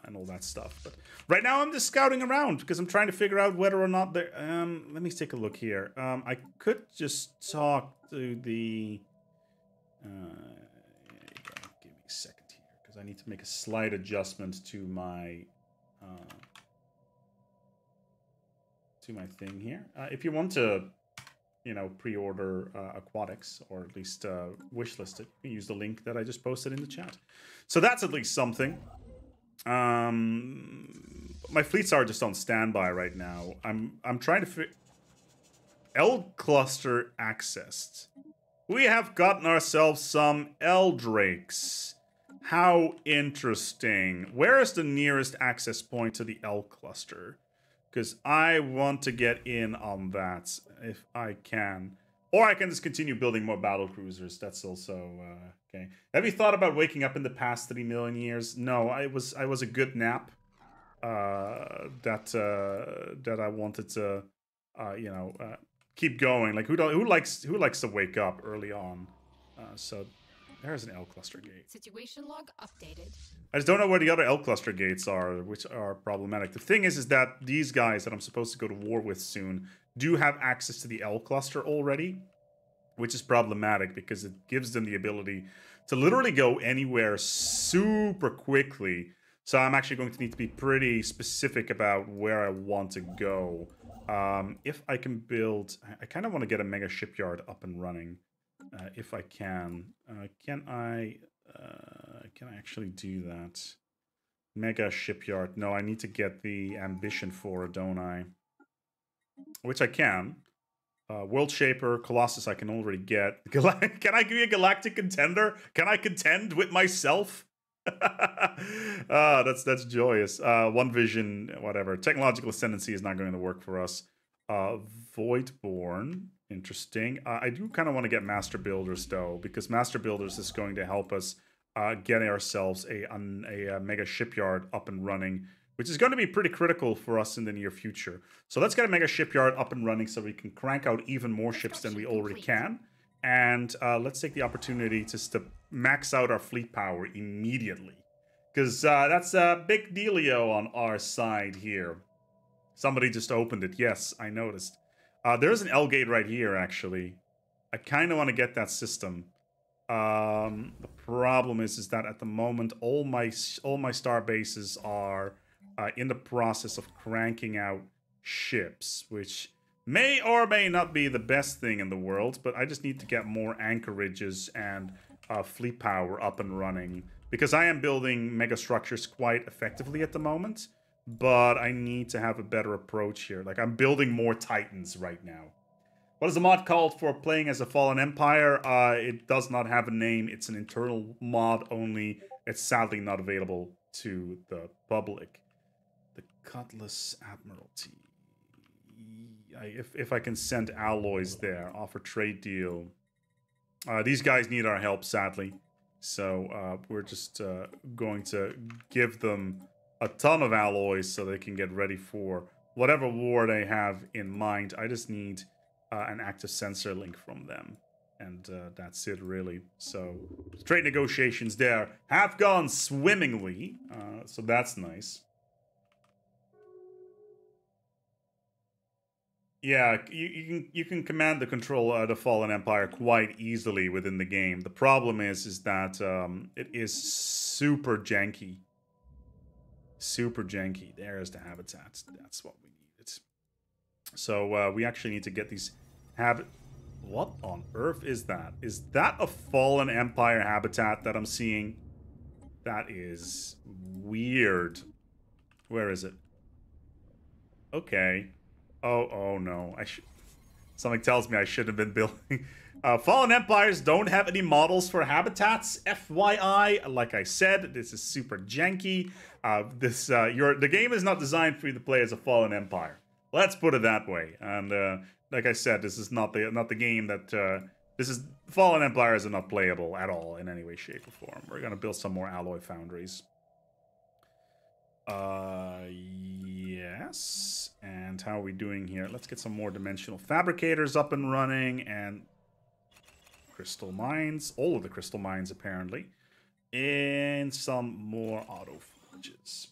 and all that stuff. But right now I'm just scouting around because I'm trying to figure out whether or not there. Let me take a look here. I could just talk to the. There you go. Give me a second here because I need to make a slight adjustment to my thing here. If you want to, you know, pre-order Aquatics, or at least wishlist it, you can use the link that I just posted in the chat. So that's at least something. My fleets are just on standby right now. I'm trying to L cluster accessed. We have gotten ourselves some Eldrakes. How interesting. Where is the nearest access point to the L cluster? Because I want to get in on that if I can. Or I can just continue building more battle cruisers. That's also okay. Have you thought about waking up in the past 3 million years? No, I was a good nap. That I wanted to you know, keep going. Like who likes to wake up early on? So there's an L cluster gate. Situation log updated. I just don't know where the other L cluster gates are, which are problematic. The thing is that these guys that I'm supposed to go to war with soon do have access to the L cluster already, which is problematic because it gives them the ability to literally go anywhere super quickly. So I'm actually going to need to be pretty specific about where I want to go. If I can build, I kind of want to get a mega shipyard up and running. If I can. Can I actually do that? Mega shipyard. No, I need to get the ambition for it, don't I? which I can. World Shaper, Colossus I can already get. Can I be a galactic contender? Can I contend with myself? That's joyous. One Vision, whatever. Technological Ascendancy is not going to work for us. Voidborn, interesting. I do kind of want to get Master Builders though, because Master Builders is going to help us get ourselves a mega shipyard up and running, which is going to be pretty critical for us in the near future. So let's get a mega shipyard up and running so we can crank out even more ships than we already can. And let's take the opportunity to max out our fleet power immediately. Because that's a big dealio on our side here. Somebody just opened it. Yes, I noticed. There's an L gate right here, actually. I kind of want to get that system. The problem is that at the moment, all my star bases are in the process of cranking out ships, which may or may not be the best thing in the world, but I just need to get more anchorages and fleet power up and running, because I am building mega structures quite effectively at the moment, but I need to have a better approach here. Like, I'm building more Titans right now. What is the mod called for playing as a Fallen Empire? It does not have a name. It's an internal mod only. It's sadly not available to the public. The Cutlass Admiralty. If I can send alloys there, offer trade deal. These guys need our help, sadly. So we're just going to give them a ton of alloys so they can get ready for whatever war they have in mind. I just need an active sensor link from them. And that's it, really. So trade negotiations there have gone swimmingly. So that's nice. Yeah, you can command the control the Fallen Empire quite easily within the game. The problem is that it is super janky. Super janky. There's the habitat. That's what we needed. So we actually need to get these What on earth is that? Is that a Fallen Empire habitat that I'm seeing? That is weird. Where is it? Okay. Oh no. Something tells me I should have been building. Fallen Empires don't have any models for habitats. FYI, like I said, this is super janky. The game is not designed for you to play as a Fallen Empire. Let's put it that way. And like I said, this is not the game that Fallen Empires are not playable at all in any way, shape, or form. We're gonna build some more alloy foundries. Yes. And how are we doing here? Let's get some more dimensional fabricators up and running, and crystal mines. All of the crystal mines, apparently. And some more auto forges.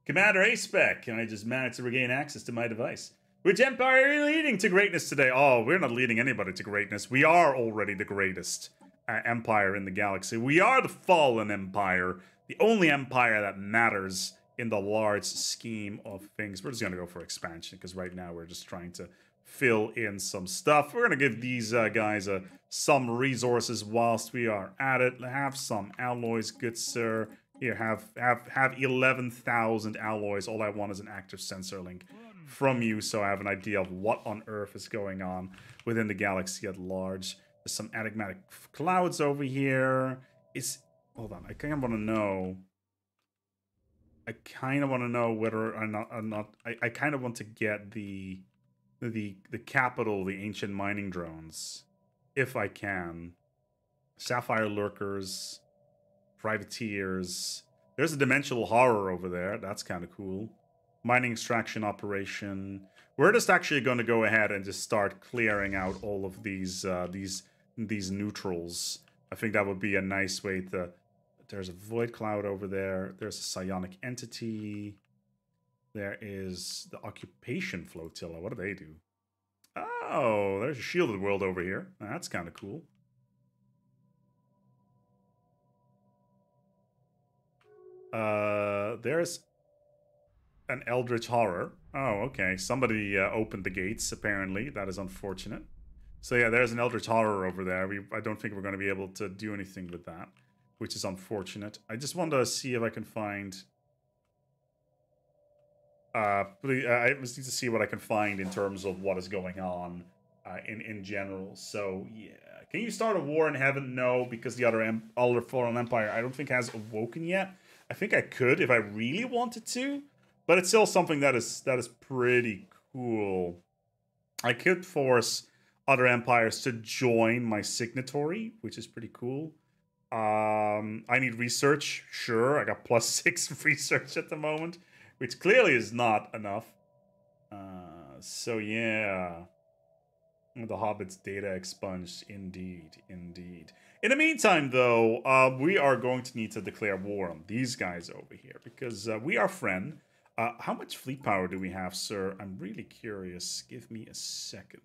Commander A-Spec, and I just managed to regain access to my device. Which empire are you leading to greatness today? Oh, we're not leading anybody to greatness. We are already the greatest empire in the galaxy. We are the Fallen Empire. The only empire that matters in the large scheme of things. We're just going to go for expansion, because right now we're just trying to fill in some stuff. We're going to give these guys some resources whilst we are at it. Have some alloys, good sir. Here, have 11,000 alloys. All I want is an active sensor link from you, so I have an idea of what on earth is going on within the galaxy at large. There's some enigmatic clouds over here. Hold on, I kind of want to know. I kind of want to know whether or not I kind of want to get the capital, the ancient mining drones, if I can. Sapphire lurkers, privateers. There's a dimensional horror over there. That's kind of cool. Mining extraction operation. We're just actually going to go ahead and just start clearing out all of these neutrals. I think that would be a nice way to. There's a void cloud over there. There's a psionic entity. There is the occupation flotilla. What do they do? Oh, there's a shielded world over here. That's kind of cool. There's an eldritch horror. Oh, okay. Somebody opened the gates, apparently. That is unfortunate. So yeah, there's an eldritch horror over there. I don't think we're going to be able to do anything with that, which is unfortunate. I just want to see if I can find I just need to see what I can find in terms of what is going on in general. So yeah, can you start a war in heaven? No, because the other fallen empire I don't think has awoken yet. I think I could if I really wanted to, but it's still something that is pretty cool. I could force other empires to join my signatory, which is pretty cool. I need research. Sure, I got +6 research at the moment, which clearly is not enough. So yeah. The Hobbit's data expunged. Indeed. In the meantime, though, we are going to need to declare war on these guys over here, because we are friend. How much fleet power do we have, sir? I'm really curious. Give me a second.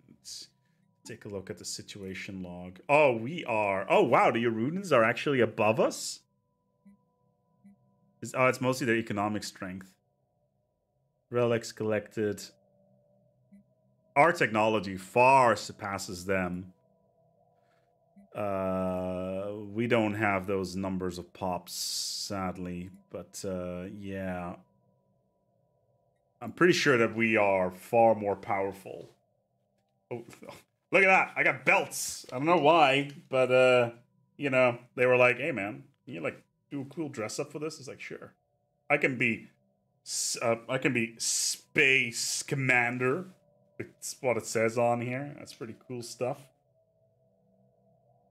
Take a look at the situation log. Oh, we are... Oh, wow, the Erudans are actually above us? It's mostly their economic strength. Relics collected. Our technology far surpasses them. We don't have those numbers of pops, sadly. But, yeah. I'm pretty sure that we are far more powerful. Oh, look at that. I got belts. I don't know why, but, you know, they were like, hey, man, can you, like, do a cool dress up for this? It's like, sure. I can be Space Commander. It's what it says on here. That's pretty cool stuff.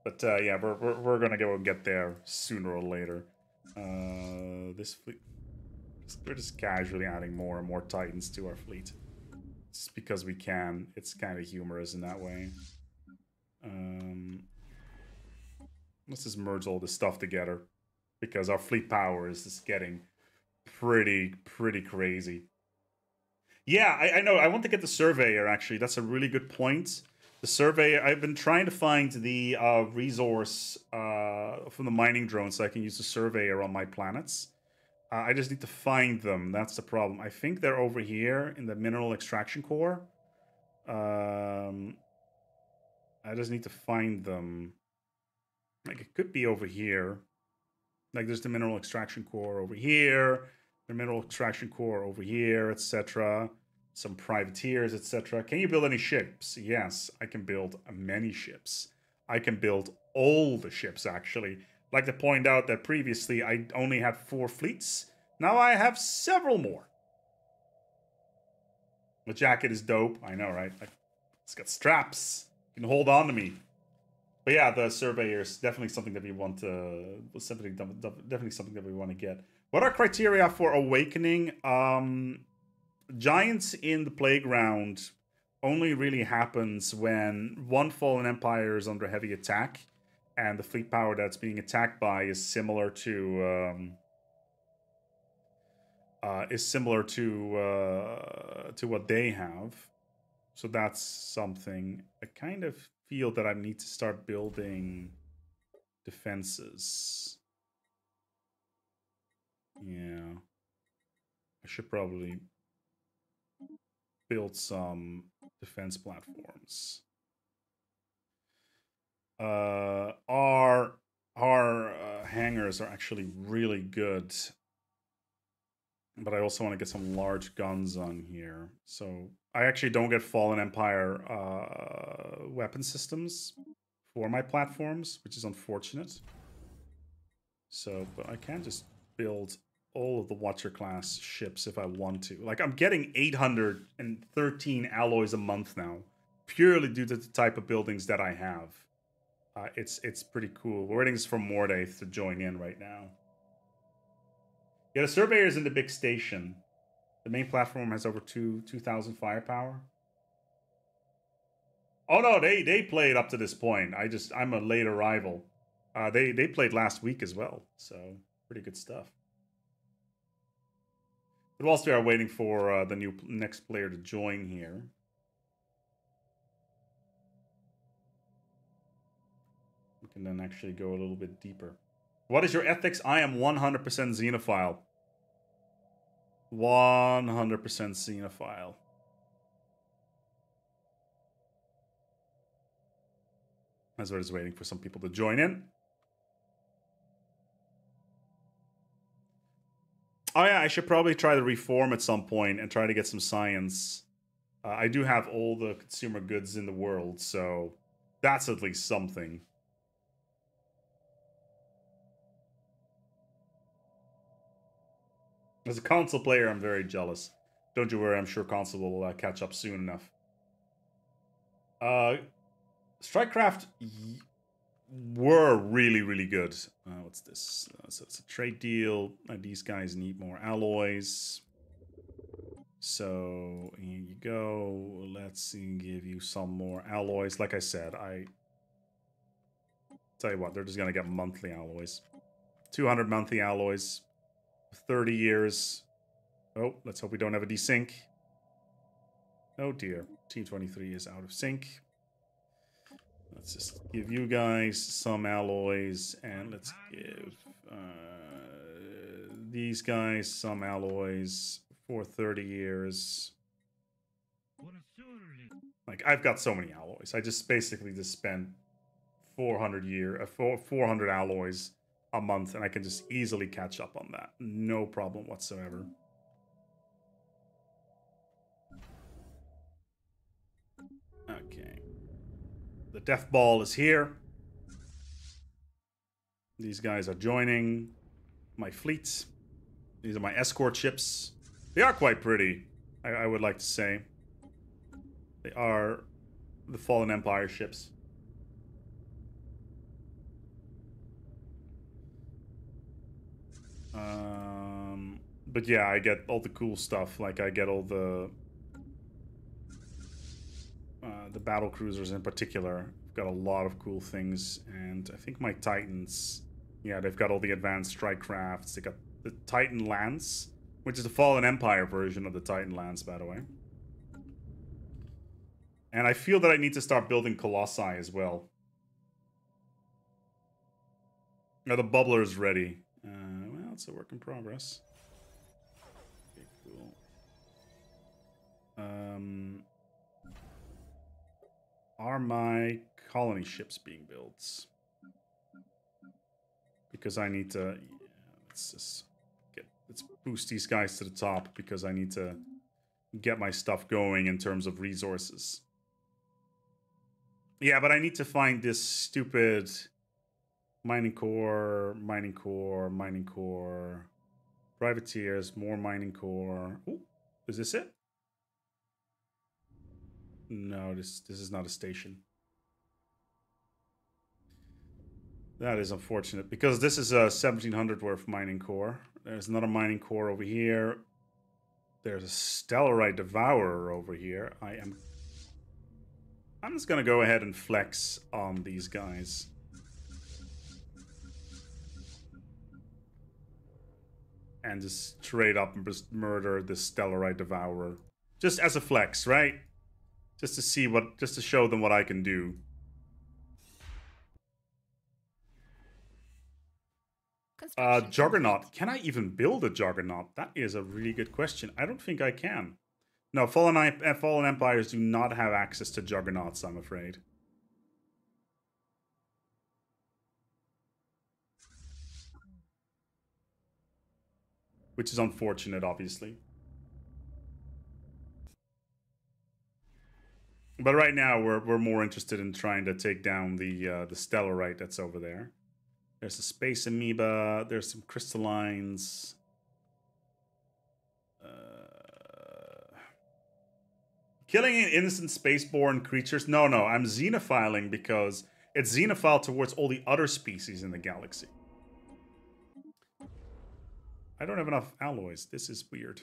But, yeah, we're gonna go and get there sooner or later. This fleet... We're just casually adding more and more Titans to our fleet. Just because we can. It's kind of humorous in that way. Let's just merge all this stuff together. Because our fleet power is just getting pretty crazy. Yeah, I know. I want to get the Surveyor, actually. That's a really good point. The Surveyor... I've been trying to find the resource from the mining drone so I can use the Surveyor on my planets. I just need to find them. That's the problem. I think they're over here in the mineral extraction core. I just need to find them. Like, it could be over here. Like, there's the mineral extraction core over here. The mineral extraction core over here, etc. Some privateers, etc. Can you build any ships? Yes, I can build many ships. I can build all the ships, actually. Like to point out that previously I only had 4 fleets. Now I have several more. The jacket is dope. I know, right? Like, it's got straps. You can hold on to me. But yeah, the Surveyor is definitely something that we want to... Definitely something that we want to get. What are criteria for awakening? Giants in the playground only really happens when one fallen empire is under heavy attack. And the fleet power that's being attacked by is similar to what they have. So that's something. I kind of feel that I need to start building defenses. Yeah. I should probably build some defense platforms. Our hangars are actually really good, but I also want to get some large guns on here. So I actually don't get Fallen Empire weapon systems for my platforms, which is unfortunate. So, but I can just build all of the Watcher class ships if I want to. Like, I'm getting 813 alloys a month now, purely due to the type of buildings that I have. It's pretty cool. We're waiting for Mordaith to join in right now. Yeah, the Surveyor's in the big station. The main platform has over 2,000 firepower. Oh no, they played up to this point. I'm a late arrival. They played last week as well, so pretty good stuff. But whilst we are waiting for the next player to join here. We can then actually go a little bit deeper. What is your ethics? I am 100% xenophile. 100% xenophile. As we're just waiting for some people to join in. Oh yeah, I should probably try to reform at some point and try to get some science. I do have all the consumer goods in the world, so that's at least something. As a console player, I'm very jealous. Don't you worry, I'm sure console will catch up soon enough. Strikecraft were really, really good. What's this? So it's a trade deal. These guys need more alloys. So here you go. Let's give you some more alloys. Like I said, I tell you what, they're just gonna get monthly alloys. 200 monthly alloys, 30 years. Oh, let's hope we don't have a desync. Oh dear, Team 23 is out of sync. Let's just give you guys some alloys, and let's give these guys some alloys for 30 years. Like, I've got so many alloys. I just basically just spent 400 alloys a month, and I can just easily catch up on that. No problem whatsoever. Okay. The Death Ball is here. These guys are joining my fleet. These are my escort ships. They are quite pretty, I would like to say. They are the Fallen Empire ships. But yeah, I get all the cool stuff. Like, I get all the battle cruisers in particular. I've got a lot of cool things, and I think my Titans, yeah, they've got all the advanced strike crafts. They got the Titan Lance, which is the Fallen Empire version of the Titan Lance, by the way. And I feel that I need to start building Colossi as well. Now the bubbler is ready. Well, it's a work in progress. Okay, cool. Are my colony ships being built? Because I need to... Yeah, let's boost these guys to the top, because I need to get my stuff going in terms of resources. Yeah, but I need to find this stupid mining core, privateers, more mining core. Ooh, is this it? No, this is not a station. That is unfortunate, because this is a 1700 worth mining core. There's another mining core over here. There's a Stellarite Devourer over here. I'm just gonna go ahead and flex on these guys. And just straight up and just murder the Stellarite Devourer. Just as a flex, right? Just to see what, just to show them what I can do. Juggernaut. Can I even build a Juggernaut? That is a really good question. I don't think I can. No, Fallen Empires do not have access to Juggernauts, I'm afraid. Which is unfortunate, obviously. But right now, we're more interested in trying to take down the Stellarite that's over there. There's a Space Amoeba. There's some Crystallines. Killing innocent spaceborne creatures? No, I'm xenophiling because it's xenophile towards all the other species in the galaxy. I don't have enough alloys. This is weird.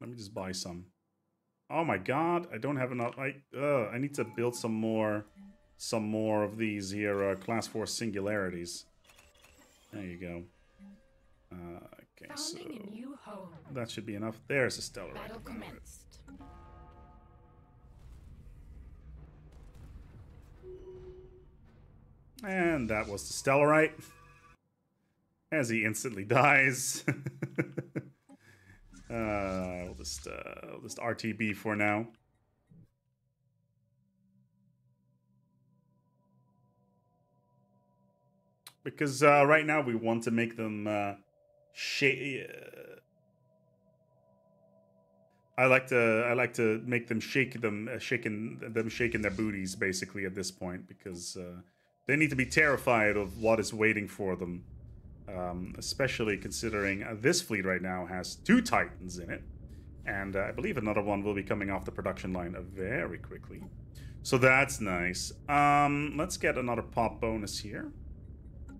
Let me just buy some. Oh my god, I don't have enough. I need to build some more of these here class 4 singularities. There you go. Okay, so that should be enough. There's a Stellarite. Battle commenced. And that was the Stellarite. As he instantly dies. We'll just RTB for now. Because right now we want to make them I like to make them shaking their booties basically at this point, because they need to be terrified of what is waiting for them. Especially considering this fleet right now has 2 Titans in it, and I believe another one will be coming off the production line very quickly. So that's nice. Let's get another pop bonus here.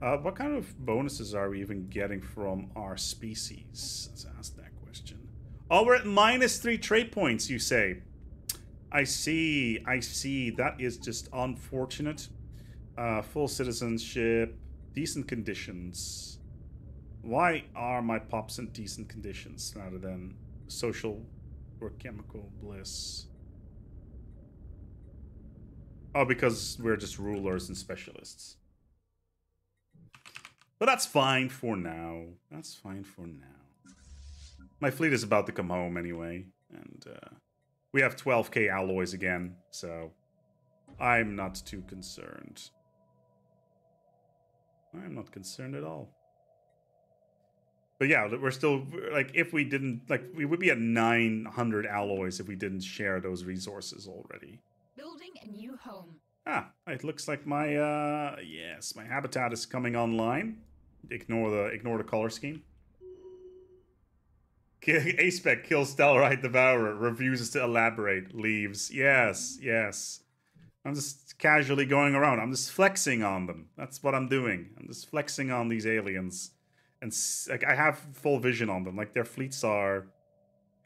What kind of bonuses are we even getting from our species? Let's ask that question. Oh, we're at -3 trait points, you say? I see. That is just unfortunate. Full citizenship, decent conditions. Why are my pops in decent conditions rather than social or chemical bliss? Oh, because we're just rulers and specialists. But that's fine for now. That's fine for now. My fleet is about to come home anyway, and we have 12k alloys again, so I'm not too concerned. I'm not concerned at all. But yeah, we're still, like, if we didn't, like, we would be at 900 alloys if we didn't share those resources already. Building a new home. Ah, it looks like my, yes, my habitat is coming online. Ignore the color scheme. A-Spec kills Stellarite Devourer, refuses to elaborate, leaves. Yes, yes. I'm just casually going around. I'm just flexing on them. That's what I'm doing. I'm just flexing on these aliens. And like, I have full vision on them. Like, their fleets are...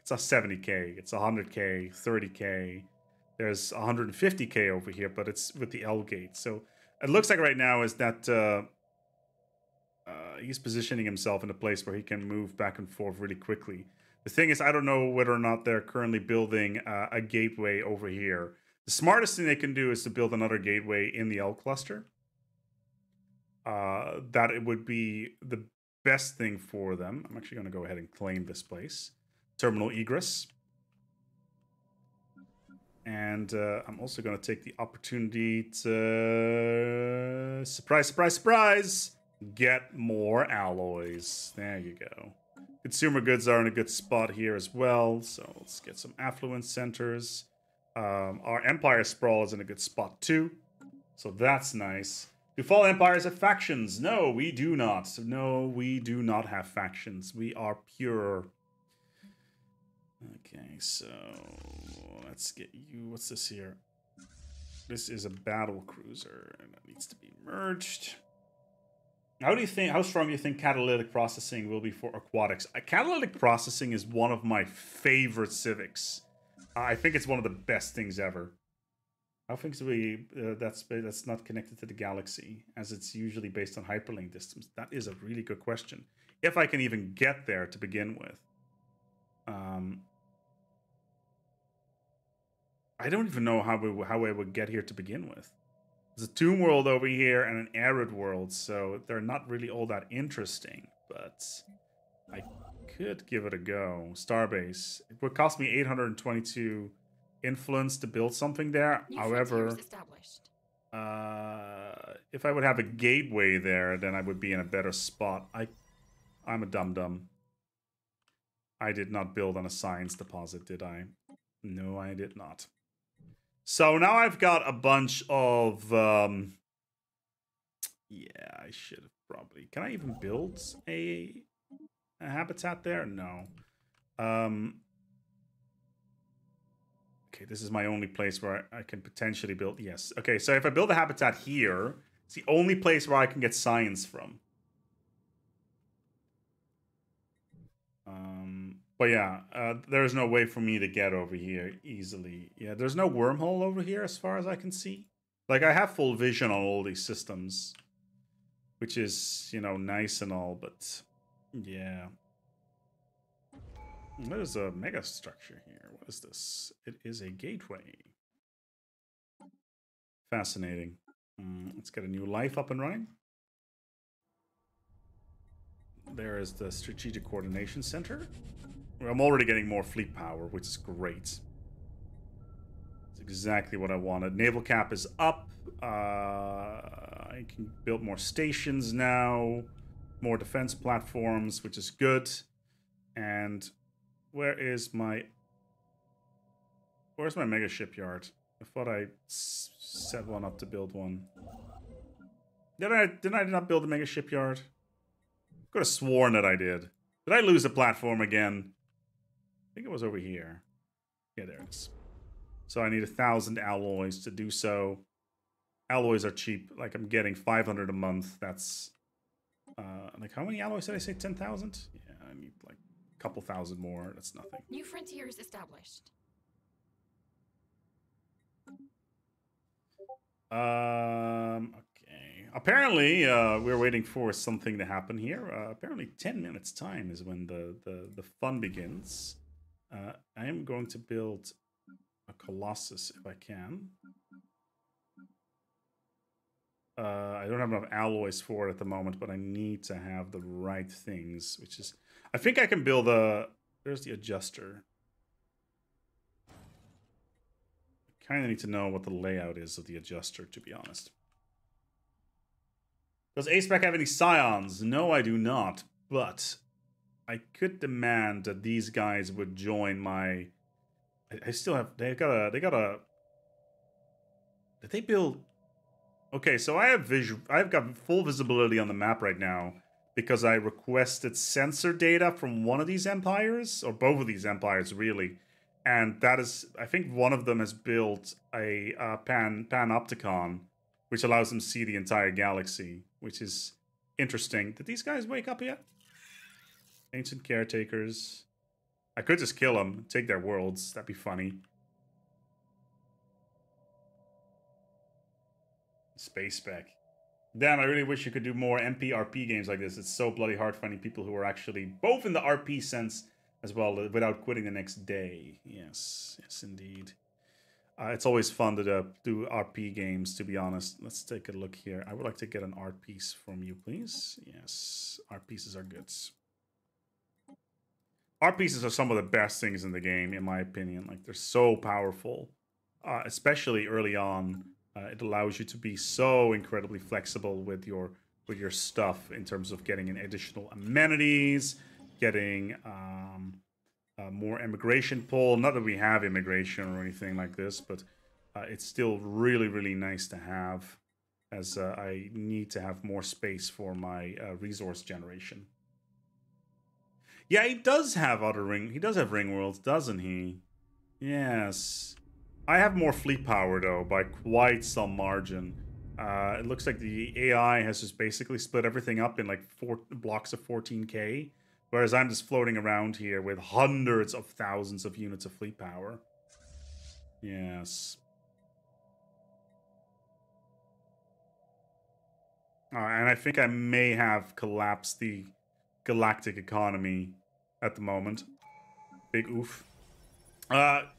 It's a 70k, it's 100k, 30k. There's 150k over here, but it's with the L gate. So it looks like right now is that he's positioning himself in a place where he can move back and forth really quickly. The thing is, I don't know whether or not they're currently building a gateway over here. The smartest thing they can do is to build another gateway in the L cluster. That it would be the best thing for them. I'm actually going to go ahead and claim this place. Terminal egress. And I'm also going to take the opportunity to... Surprise, surprise, surprise! Get more alloys. There you go. Consumer goods are in a good spot here as well. So let's get some affluent centers. Our Empire Sprawl is in a good spot too. So that's nice. Do Fall Empires have factions? No, we do not. No, we do not have factions. We are pure. Okay, so let's get you. What's this here? This is a battle cruiser, and it needs to be merged. How strong do you think catalytic processing will be for aquatics? Catalytic processing is one of my favorite civics. I think it's one of the best things ever. How things do we that's not connected to the galaxy, as it's usually based on hyperlink distance? That is a really good question. If I can even get there to begin with. I don't even know how I would get here to begin with. There's a tomb world over here and an arid world, so they're not really all that interesting, but I could give it a go. Starbase. It would cost me 822 influence to build something there. New However, frontiers established. if I would have a gateway there, then I would be in a better spot. I'm a dum-dum. I did not build on a science deposit, did I? No, I did not. So now I've got a bunch of... yeah, I should have probably... Can I even build a habitat there? No. Okay, this is my only place where I can potentially build... Yes. Okay, so if I build a habitat here, it's the only place where I can get science from. But yeah, there's no way for me to get over here easily. Yeah, there's no wormhole over here as far as I can see. Like, I have full vision on all these systems, which is, you know, nice and all, but yeah. There's a mega structure here. What is this? It is a gateway. Fascinating. Let's get a new life up and running. There is the Strategic Coordination Center. I'm already getting more fleet power, which is great. It's exactly what I wanted. Naval cap is up. I can build more stations now. more defense platforms, which is good. And where's my mega shipyard? I thought I set one up to build one. Did I not build a mega shipyard? Could have sworn that I did. Did I lose the platform again? I think it was over here. Yeah, there it is. So I need 1,000 alloys to do so. Alloys are cheap. Like, I'm getting 500 a month. That's like, how many alloys did I say? 10,000? Yeah, I need like a couple thousand more. That's nothing. New frontiers established. Okay. Apparently, we're waiting for something to happen here. Apparently, 10 minutes time is when the fun begins. I am going to build a Colossus if I can. I don't have enough alloys for it at the moment, but I need to have the right things, which is... I think I can build a... There's the adjuster. I kind of need to know what the layout is of the adjuster, to be honest. Does ACEPAC have any scions? No, I do not, but I could demand that these guys would join my... I still have... They got a... Did they build... Okay, so I've got full visibility on the map right now because I requested sensor data from one of these empires, or both of these empires, really. And that is, I think one of them has built a panopticon, which allows them to see the entire galaxy, which is interesting. Did these guys wake up yet? Ancient caretakers. I could just kill them, take their worlds. That'd be funny. Space spec. Damn, I really wish you could do more MP-RP games like this. It's so bloody hard finding people who are actually both in the RP sense as well, without quitting the next day. Yes, yes, indeed. It's always fun to do RP games, to be honest. Let's take a look here. I would like to get an art piece from you, please. Yes, art pieces are good. Art pieces are some of the best things in the game, in my opinion. Like, they're so powerful, especially early on. It allows you to be so incredibly flexible with your stuff in terms of getting in additional amenities, getting more immigration pull. Not that we have immigration or anything like this, but it's still really, really nice to have, as I need to have more space for my resource generation. Yeah, he does have He does have ring worlds, doesn't he? Yes. I have more fleet power, though, by quite some margin. It looks like the AI has just basically split everything up in like 4 blocks of 14k, whereas I'm just floating around here with hundreds of thousands of units of fleet power. Yes. And I think I may have collapsed the galactic economy at the moment. Big oof.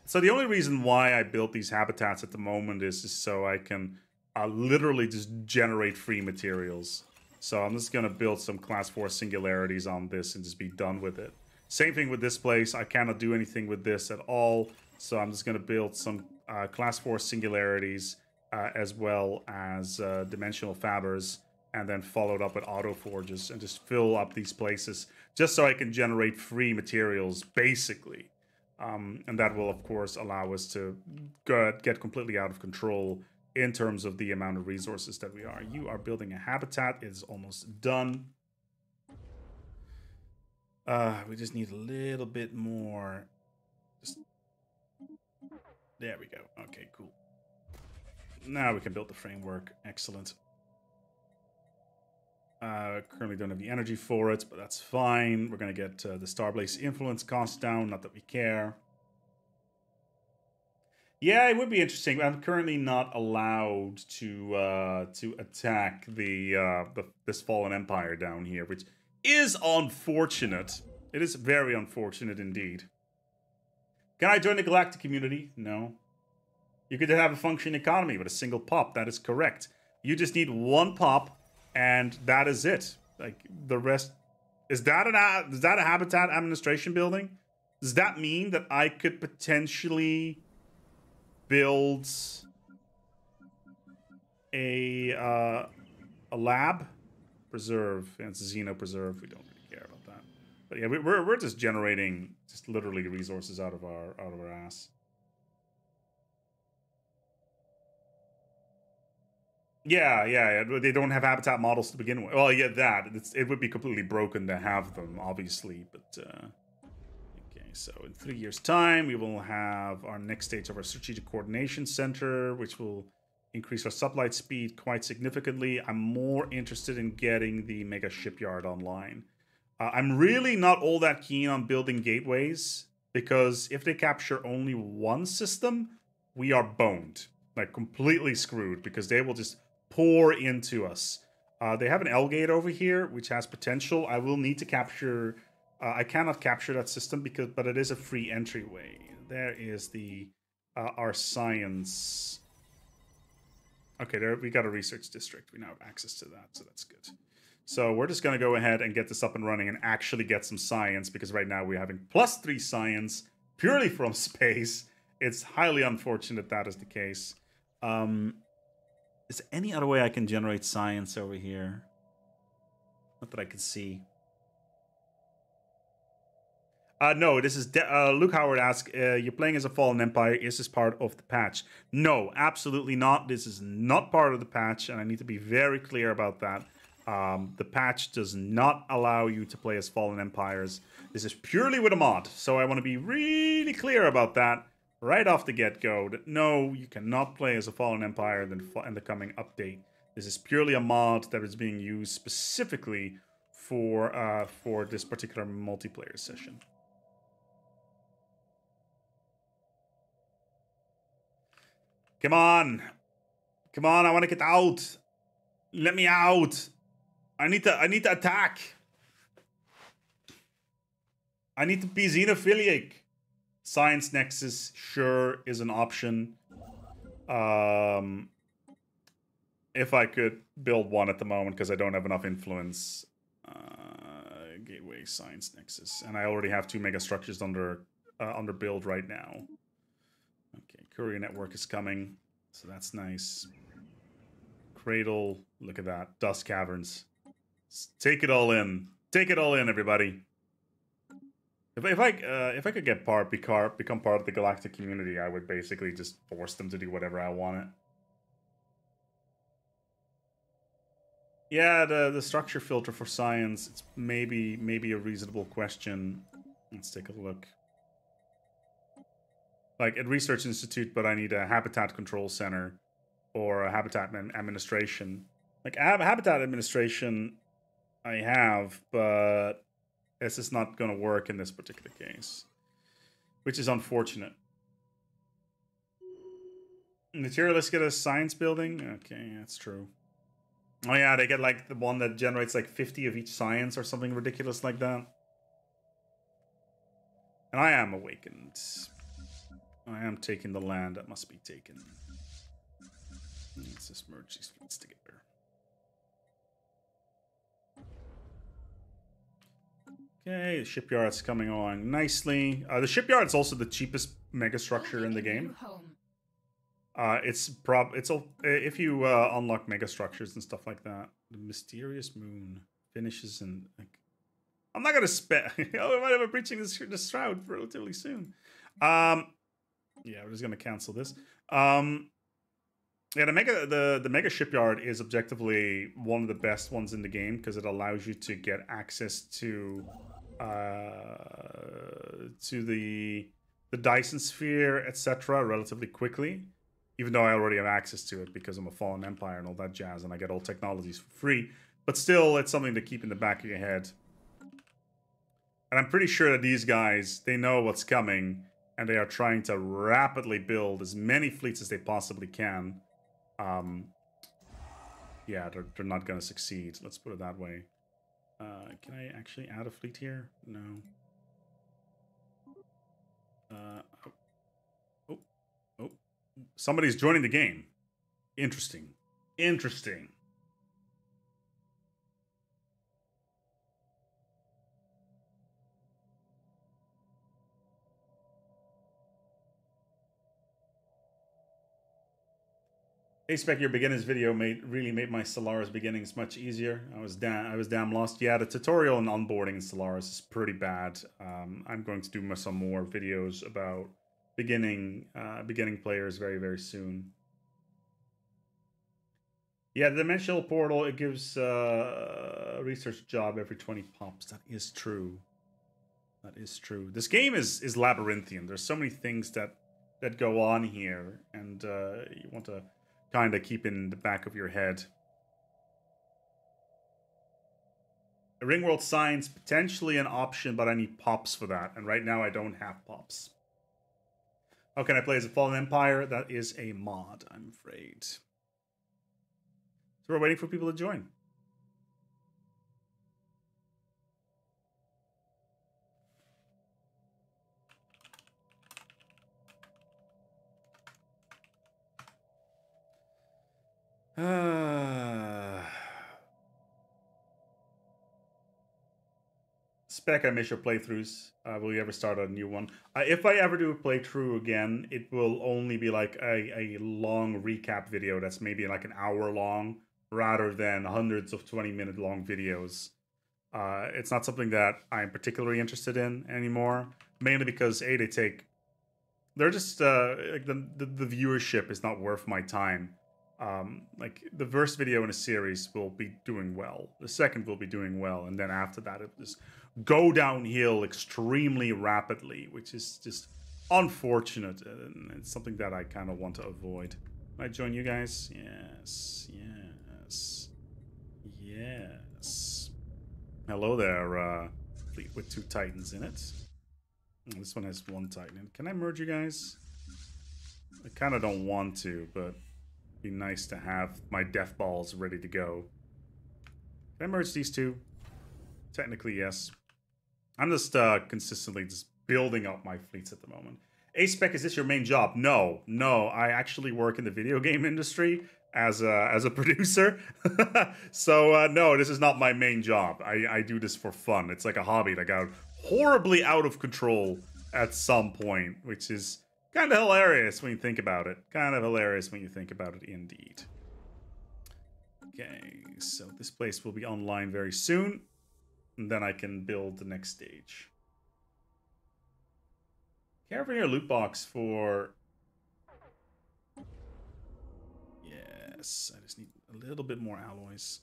So the only reason why I built these habitats at the moment is just so I can literally just generate free materials. So I'm just going to build some class 4 singularities on this and just be done with it. Same thing with this place. I cannot do anything with this at all. So I'm just going to build some class 4 singularities as well as dimensional fabbers, and then followed up with auto forges and just fill up these places just so I can generate free materials, basically. And that will, of course, allow us to get completely out of control in terms of the amount of resources that we are. You are building a habitat. It is almost done. We just need a little bit more. There we go. Okay, cool. Now we can build the framework. Excellent. Currently don't have the energy for it, but that's fine. We're going to get the Starblaze influence cost down, not that we care. Yeah, it would be interesting. I'm currently not allowed to attack this fallen empire down here, which is unfortunate. It is very unfortunate indeed. Can I join the galactic community? No. You could have a functioning economy with a single pop. That is correct. You just need one pop, and that is it. Like, the rest... Is that a habitat administration building? Does that mean that I could potentially build a lab Preserve, and it's Xeno Preserve. We don't really care about that. But yeah, we're just generating just literally resources out of our ass. Yeah. They don't have habitat models to begin with. Well, yeah, it would be completely broken to have them, obviously. But okay, so in 3 years' time, we will have our next stage of our strategic coordination center, which will increase our sublight speed quite significantly. I'm more interested in getting the mega shipyard online. I'm really not all that keen on building gateways, because if they capture only one system, we are boned. Like, completely screwed, because they will just pour into us. They have an L gate over here, which has potential. I will need to capture... I cannot capture that system, but it is a free entryway. There is our science... Okay, there we got a research district. We now have access to that, so that's good. So we're just going to go ahead and get this up and running and actually get some science, because right now we're having +3 science purely from space. It's highly unfortunate that is the case. Is there any other way I can generate science over here? Not that I can see. No, this is Luke Howard asks, you're playing as a Fallen Empire. Is this part of the patch? No, absolutely not. This is not part of the patch, and I need to be very clear about that. The patch does not allow you to play as Fallen Empires. This is purely with a mod, so I want to be really clear about that right off the get-go. That no, you cannot play as a Fallen Empire in the coming update. This is purely a mod that is being used specifically for this particular multiplayer session. Come on. Come on, I want to get out. Let me out. I need to attack. I need to be xenophilic. Science Nexus sure is an option. If I could build one at the moment, because I don't have enough influence. Gateway Science Nexus. And I already have 2 mega structures under build right now. Okay, Courier Network is coming, so that's nice. Cradle, look at that. Dust Caverns. Take it all in. Take it all in, everybody. If I could get become part of the galactic community, I would basically just force them to do whatever I wanted. Yeah, the structure filter for science, it's maybe a reasonable question. Let's take a look. Like at Research Institute, but I need a habitat control center or a habitat administration. Like habitat administration I have, but this is not going to work in this particular case, which is unfortunate. Materialists get a science building? Okay, that's true. Oh yeah, they get like the one that generates like 50 of each science or something ridiculous like that. And I am awakened. I am taking the land that must be taken. Let's just merge these fleets together. Okay, the shipyard's coming along nicely. The shipyard's also the cheapest mega structure in the game. If you unlock mega structures and stuff like that. The Mysterious Moon finishes in like. I'm not gonna spend. Oh, I might have a breaching the shroud relatively soon. Yeah, we're just gonna cancel this. Yeah, the mega shipyard is objectively one of the best ones in the game because it allows you to get access to the Dyson Sphere, etc., relatively quickly. Even though I already have access to it because I'm a Fallen Empire and all that jazz, and I get all technologies for free. But still, it's something to keep in the back of your head. And I'm pretty sure that these guys, they know what's coming, and they are trying to rapidly build as many fleets as they possibly can. Yeah, they're not going to succeed. Let's put it that way. Can I actually add a fleet here? No. Oh. Somebody's joining the game. Interesting. Interesting. A-Spec, your beginners video really made my Stellaris beginnings much easier. I was damn lost. Yeah, the tutorial and onboarding in Stellaris is pretty bad. I'm going to do some more videos about beginning players very, very soon. Yeah, the Dimensional Portal, it gives a research job every 20 pops. That is true. That is true. This game is labyrinthian. There's so many things that go on here, and you want to kind of keep in the back of your head. Ringworld Science, potentially an option, but I need pops for that. And right now I don't have pops. How can I play as a Fallen Empire? That is a mod, I'm afraid. So we're waiting for people to join. Spec, I miss your playthroughs. Will you ever start a new one? If I ever do a playthrough again, it will only be like a long recap video that's maybe like an hour long, rather than hundreds of 20-minute long videos. It's not something that I'm particularly interested in anymore, mainly because they're just like the viewership is not worth my time. Like the first video in a series will be doing well, the second will be doing well, and then after that it will just go downhill extremely rapidly, which is just unfortunate, and it's something that I kind of want to avoid. Can I join you guys? Yes, yes, yes. Hello there, fleet with 2 Titans in it. This one has 1 Titan. Can I merge you guys? I kind of don't want to, but be nice to have my death balls ready to go. Can I merge these 2? Technically, yes. I'm just consistently just building up my fleets at the moment. A-Spec, is this your main job? No, no. I actually work in the video game industry as a producer. So, no, this is not my main job. I do this for fun. It's like a hobby that got horribly out of control at some point, which is kind of hilarious when you think about it. Kind of hilarious when you think about it, indeed. Okay, so this place will be online very soon. And then I can build the next stage. Care for your loot box for... Yes, I just need a little bit more alloys.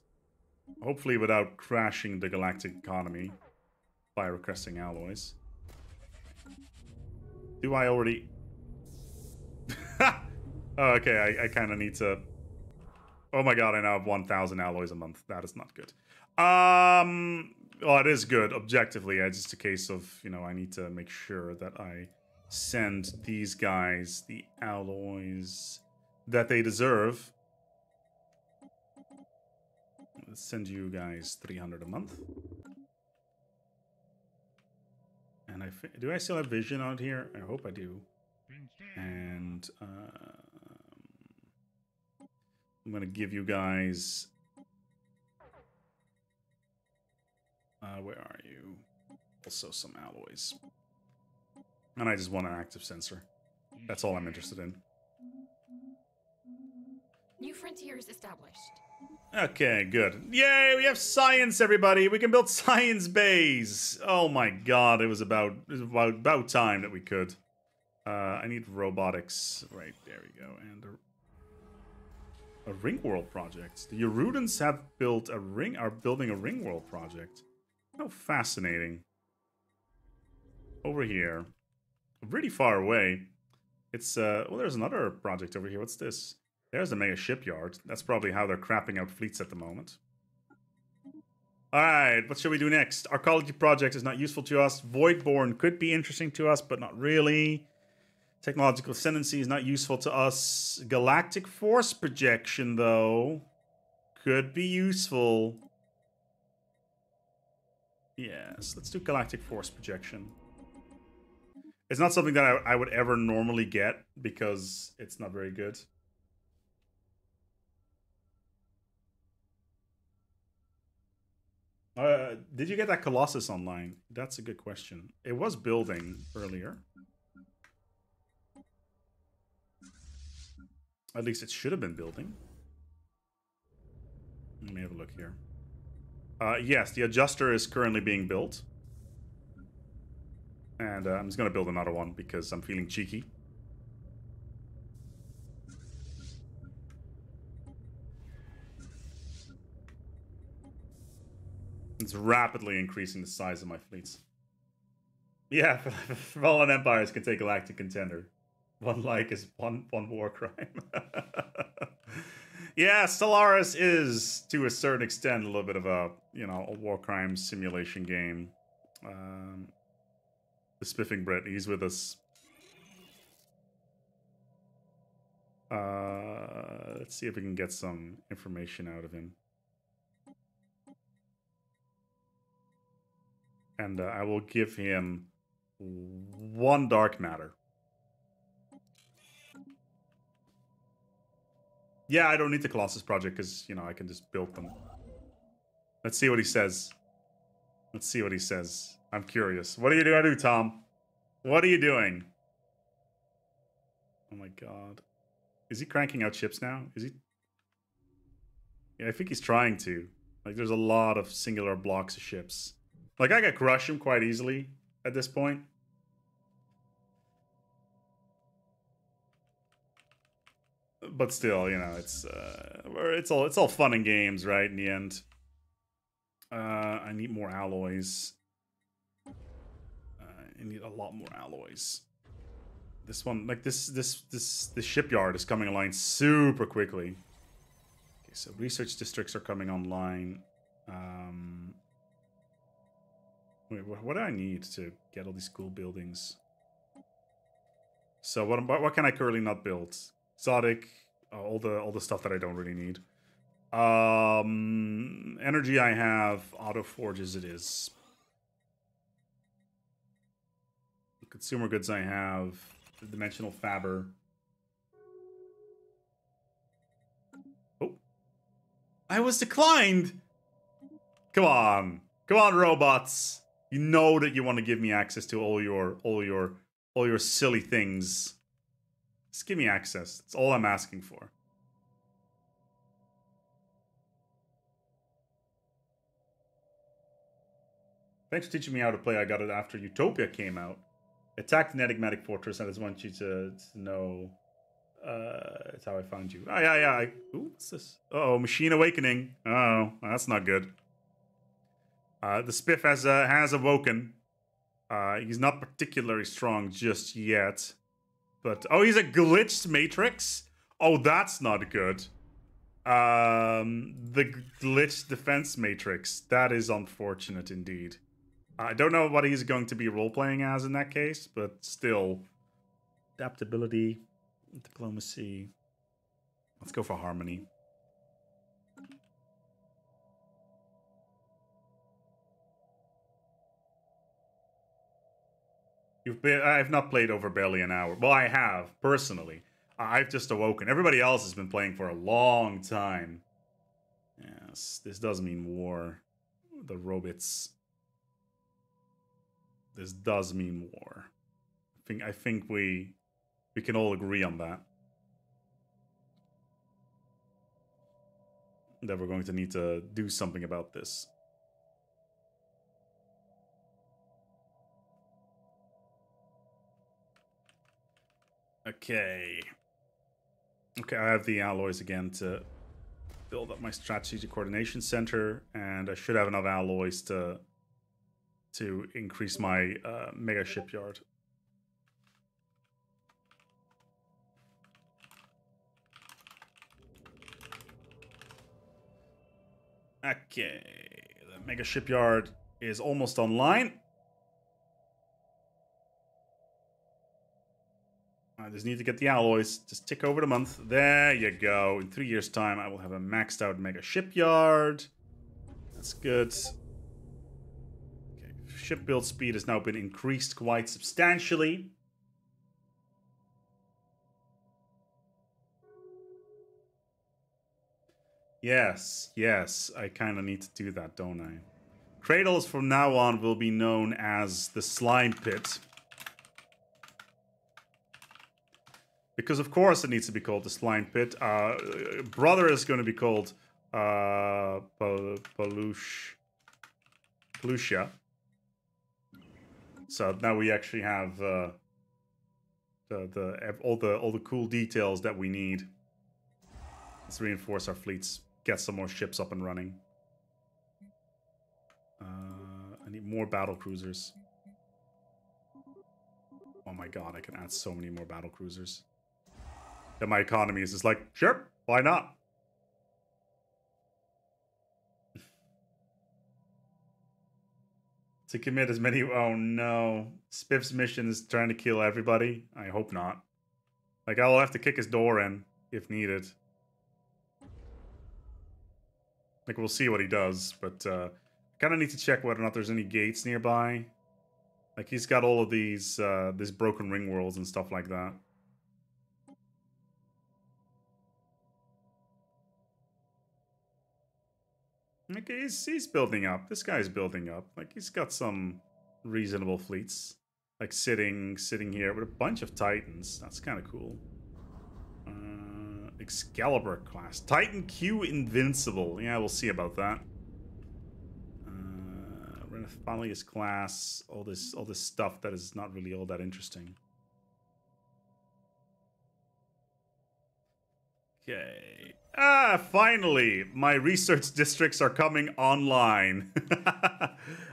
Hopefully without crashing the galactic economy by requesting alloys. Do I already... Oh, okay, I kind of need to... Oh my god, I now have 1,000 alloys a month. That is not good. Well, it is good, objectively. It's just a case of, you know, I need to make sure that I send these guys the alloys that they deserve. Let's send you guys 300 a month. And do I still have vision out here? I hope I do. And I'm going to give you guys... where are you? Also some alloys. And I just want an active sensor. That's all I'm interested in. New frontiers established. Okay, good. Yay, we have science, everybody! We can build science bays! Oh my god, it was about time that we could. I need robotics. Right, there we go. And a ring world project. The Erudans have built are building a ring world project. How fascinating. Over here. Really far away. It's, well, there's another project over here. What's this? There's a mega shipyard. That's probably how they're crapping out fleets at the moment. Alright, what should we do next? Arcology project is not useful to us. Voidborn could be interesting to us, but not really. Technological ascendancy is not useful to us. Galactic force projection, though, could be useful. Yes, let's do galactic force projection. It's not something that I would ever normally get because it's not very good. Did you get that Colossus online? That's a good question. It was building earlier. At least it should have been building. Let me have a look here. Yes, the adjuster is currently being built. And I'm just going to build another one because I'm feeling cheeky. It's rapidly increasing the size of my fleets. Yeah, Fallen Empires can take Galactic Contender. One like is one war crime. Yeah, Stellaris is, to a certain extent, a little bit of a, you know, a war crime simulation game. The Spiffing Brit, he's with us. Let's see if we can get some information out of him. And I will give him 1 dark matter. Yeah, I don't need the Colossus project because, you know, I can just build them. Let's see what he says. Let's see what he says. I'm curious. What are you doing, Tom? What are you doing? Oh my god. Is he cranking out ships now? Is he? Yeah, I think he's trying to. Like, there's a lot of singular blocks of ships. Like, I could crush him quite easily at this point. But still, you know, it's all fun and games, right? In the end, I need more alloys. I need a lot more alloys. This one, like this shipyard is coming online super quickly. Okay, so research districts are coming online. Wait, what do I need to get all these cool buildings? So what can I currently not build? Exotic, all the stuff that I don't really need. Energy I have, auto forges it is. Consumer goods I have, the dimensional fabber. Oh, I was declined. Come on, robots. You know that you want to give me access to all your silly things. Just give me access. That's all I'm asking for. Thanks for teaching me how to play. I got it after Utopia came out. Attack the enigmatic fortress. I just want you to know. It's how I found you. Oh, yeah. Ooh, what's this? Uh-oh, Machine Awakening. Oh, that's not good. The Spiff has awoken. He's not particularly strong just yet. But, oh, he's a glitched matrix? Oh, that's not good. The glitched defense matrix. That is unfortunate indeed. I don't know what he's going to be role-playing as in that case, but still. Adaptability, diplomacy. Let's go for harmony. I've not played over barely an hour. Well, I have, personally. I've just awoken. Everybody else has been playing for a long time. Yes, this does mean war. The robots. This does mean war. I think we can all agree on that. That we're going to need to do something about this. Okay. Okay, I have the alloys again to build up my strategic coordination center, and I should have enough alloys to increase my mega shipyard. Okay, the mega shipyard is almost online. I just need to get the alloys. Just tick over the month. There you go. In 3 years' time, I will have a maxed out mega shipyard. That's good. Okay, ship build speed has now been increased quite substantially. Yes, I kind of need to do that, don't I? Cradles from now on will be known as the Slime Pit. Because of course it needs to be called the Slime Pit. Brother is going to be called Pelusia. So now we actually have all the cool details that we need. Let's reinforce our fleets. Get some more ships up and running. I need more battle cruisers. Oh my god, I can add so many more battle cruisers. And my economy is just like, sure, why not? To commit as many... Oh no. Spiff's mission is trying to kill everybody? I hope not. Like, I'll have to kick his door in if needed. Like, we'll see what he does, but kind of need to check whether or not there's any gates nearby. Like, he's got all of these broken ring worlds and stuff like that. Okay, he's building up. This guy's building up. Like, he's got some reasonable fleets. Like, sitting here with a bunch of Titans. That's kind of cool. Excalibur class. Titan Q Invincible. Yeah, we'll see about that. Renethalius class. All this stuff that is not really all that interesting. Okay. Finally, my research districts are coming online.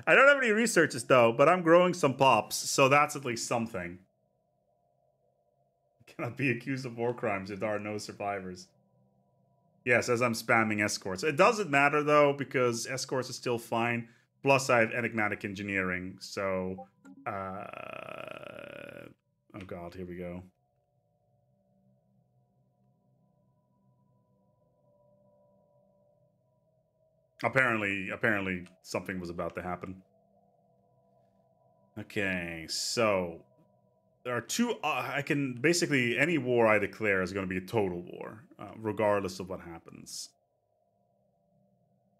I don't have any researches though, but I'm growing some pops, so that's at least something. Cannot be accused of war crimes if there are no survivors. Yes, as I'm spamming escorts. It doesn't matter though, because escorts is still fine. Plus I have enigmatic engineering, so... oh god, here we go. Apparently something was about to happen. Okay, so there are two. I can basically any war I declare is going to be a total war, regardless of what happens.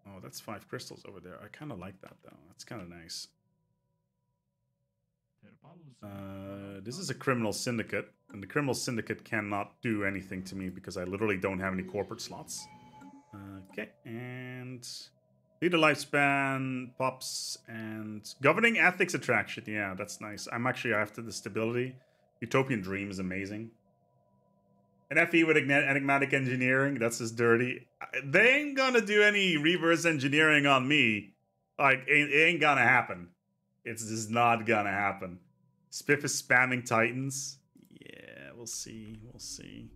Oh, that's 5 crystals over there. I kind of like that though. That's kind of nice. This is a criminal syndicate, and the criminal syndicate cannot do anything to me because I literally don't have any corporate slots. Okay, and leader lifespan, pops, and governing ethics attraction. Yeah, that's nice. I'm actually after the stability. Utopian Dream is amazing. An FE with enigmatic engineering, that's just dirty. They ain't gonna do any reverse engineering on me. Like, it ain't gonna happen. It's just not gonna happen. Spiff is spamming Titans. Yeah, we'll see. We'll see.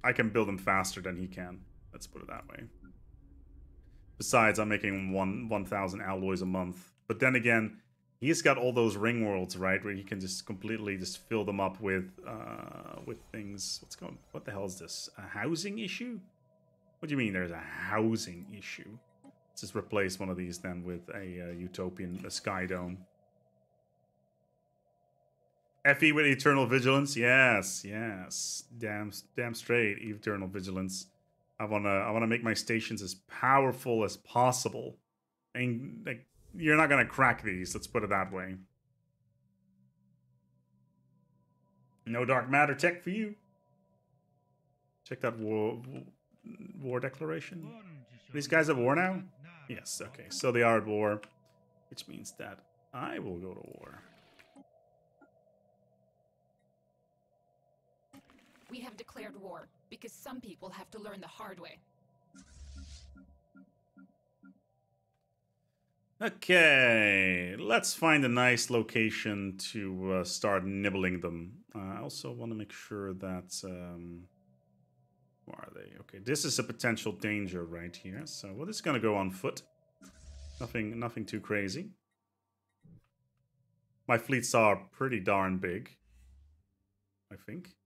I can build him faster than he can. Let's put it that way. Besides, I'm making 1,000 alloys a month. But then again, he's got all those ring worlds, right? Where he can just completely just fill them up with things. What the hell is this? A housing issue? What do you mean there's a housing issue? Let's just replace one of these then with a Utopian, a Sky Dome. FE with Eternal Vigilance, yes, yes, damn straight, Eternal Vigilance. I wanna make my stations as powerful as possible, and like you're not gonna crack these. Let's put it that way. No dark matter tech for you. Check that war declaration. These guys at war now? Yes. Okay, so they are at war, which means that I will go to war. We have declared war because some people have to learn the hard way. Okay, let's find a nice location to start nibbling them. I also want to make sure that... where are they? Okay, this is a potential danger right here. So we're just going to go on foot. Nothing too crazy. My fleets are pretty darn big, I think.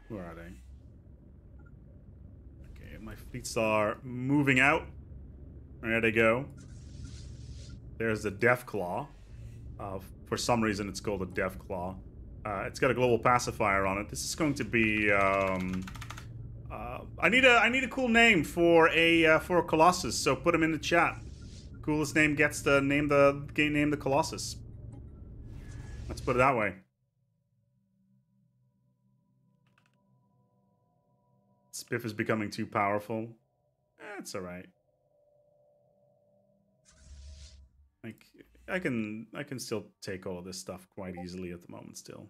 Where are they? Okay, my fleets are moving out. There they go. There's the Deathclaw. For some reason, it's called a Deathclaw. It's got a global pacifier on it. This is going to be. I need a cool name for a Colossus. So put them in the chat. Coolest name gets to name the Colossus. Let's put it that way. Spiff is becoming too powerful. It's alright. Like, I can still take all of this stuff quite easily at the moment still.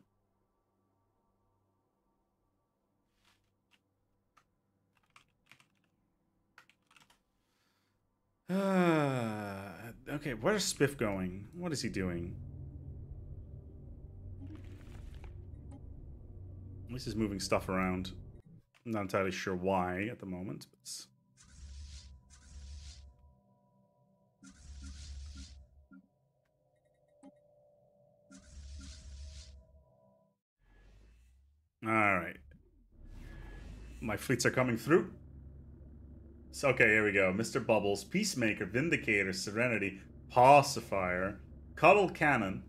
Okay, where's Spiff going? What is he doing? At least he's moving stuff around. I'm not entirely sure why at the moment, but... Alright. My fleets are coming through. So, okay, here we go. Mr. Bubbles, Peacemaker, Vindicator, Serenity, Pacifier, Cuddle Cannon,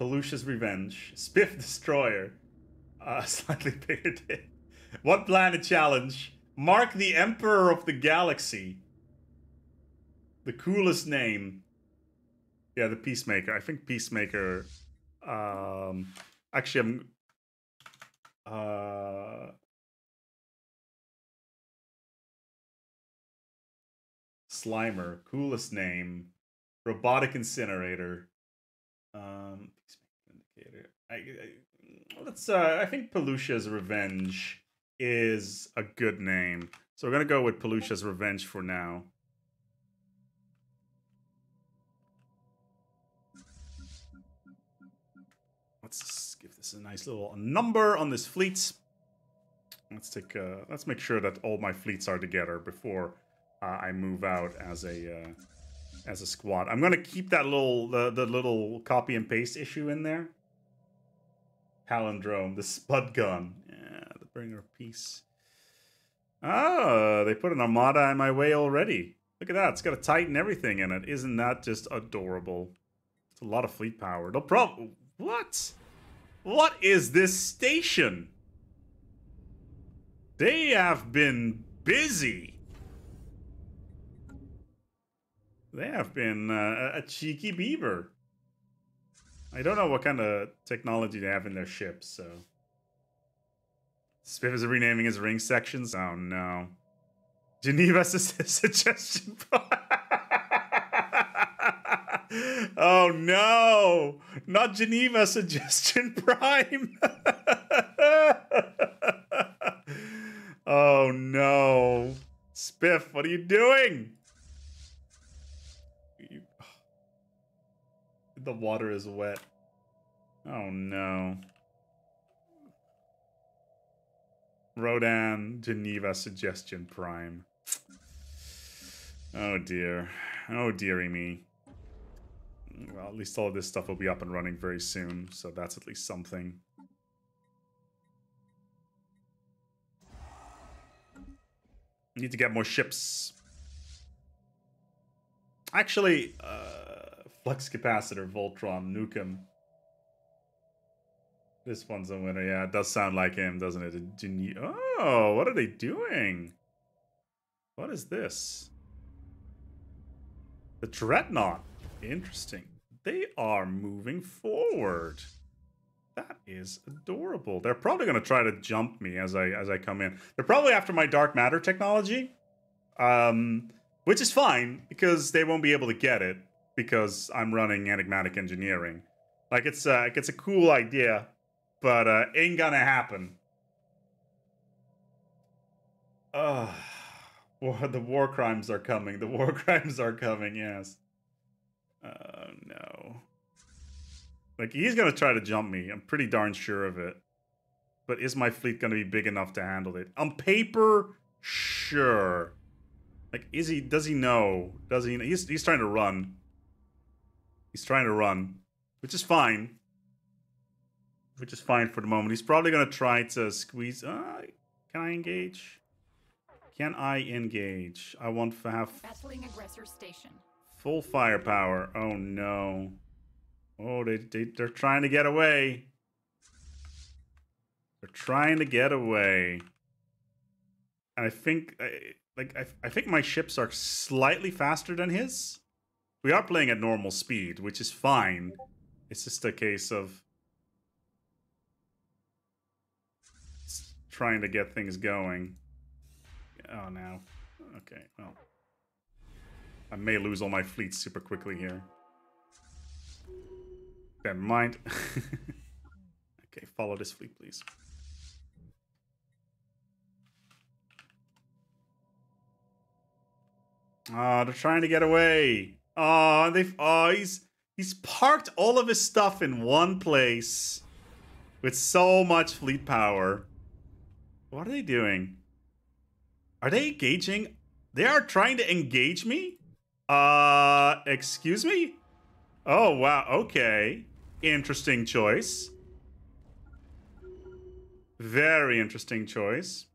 Pelusia's Revenge, Spiff Destroyer, Slightly Bigger Dick. What Planet Challenge? Mark the Emperor of the Galaxy. The coolest name. Yeah, the Peacemaker. I think Peacemaker... actually, Slimer, coolest name. Robotic Incinerator. Indicator. I think Pelusia's Revenge is a good name. So we're gonna go with Pelusia's Revenge for now. Let's give this a nice little number on this fleet. Let's make sure that all my fleets are together before I move out as a squad. I'm gonna keep that the little copy and paste issue in there. Palindrome, the Spud Gun, yeah, the Bringer of Peace. Ah, they put an Armada in my way already. Look at that, it's got a Titan and everything in it. Isn't that just adorable? It's a lot of fleet power. No problem. What? What is this station? They have been busy. They have been a cheeky beaver. I don't know what kind of technology they have in their ships, so... Spiff is renaming his ring sections? Oh no. Geneva's a suggestion. Oh no! Not Geneva Suggestion Prime! Oh no. Spiff, what are you doing? The water is wet. Oh no. Rodan, Geneva Suggestion Prime. Oh dear. Oh dearie me. Well, at least all of this stuff will be up and running very soon, so that's at least something. Need to get more ships. Actually, Flux Capacitor, Voltron, Nukem. This one's a winner. Yeah, it does sound like him, doesn't it? Oh, what are they doing? What is this? The Dreadnought. Interesting. They are moving forward. That is adorable. They're probably going to try to jump me as I come in. They're probably after my dark matter technology, which is fine because they won't be able to get it because I'm running enigmatic engineering. Like it's a cool idea, but ain't gonna happen. Well, the war crimes are coming. The war crimes are coming. Yes. Oh no. Like, he's going to try to jump me. I'm pretty darn sure of it. But is my fleet going to be big enough to handle it? On paper, sure. Like, does he know? Does he know? He's trying to run. He's trying to run. Which is fine. Which is fine for the moment. He's probably going to try to squeeze... can I engage? Can I engage? I want to have... Battling aggressor station. Full firepower. Oh, no. Oh, they're trying to get away. They're trying to get away. And I think, I think my ships are slightly faster than his. We are playing at normal speed, which is fine. It's just a case of trying to get things going. Oh, now. Okay, well. I may lose all my fleets super quickly here. Never mind. Okay, follow this fleet, please. Oh, they're trying to get away. Oh, he's parked all of his stuff in one place with so much fleet power. What are they doing? Are they engaging? They are trying to engage me? Excuse me? Oh, wow. Okay. Interesting choice. Very interesting choice.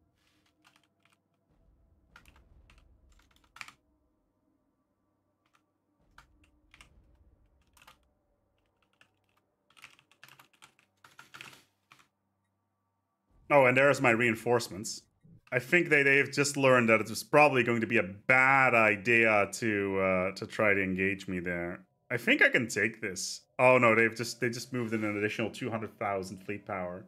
Oh, and there's my reinforcements. I think they've just learned that it was probably going to be a bad idea to try to engage me there. I think I can take this. Oh no, they just moved in an additional 200,000 fleet power.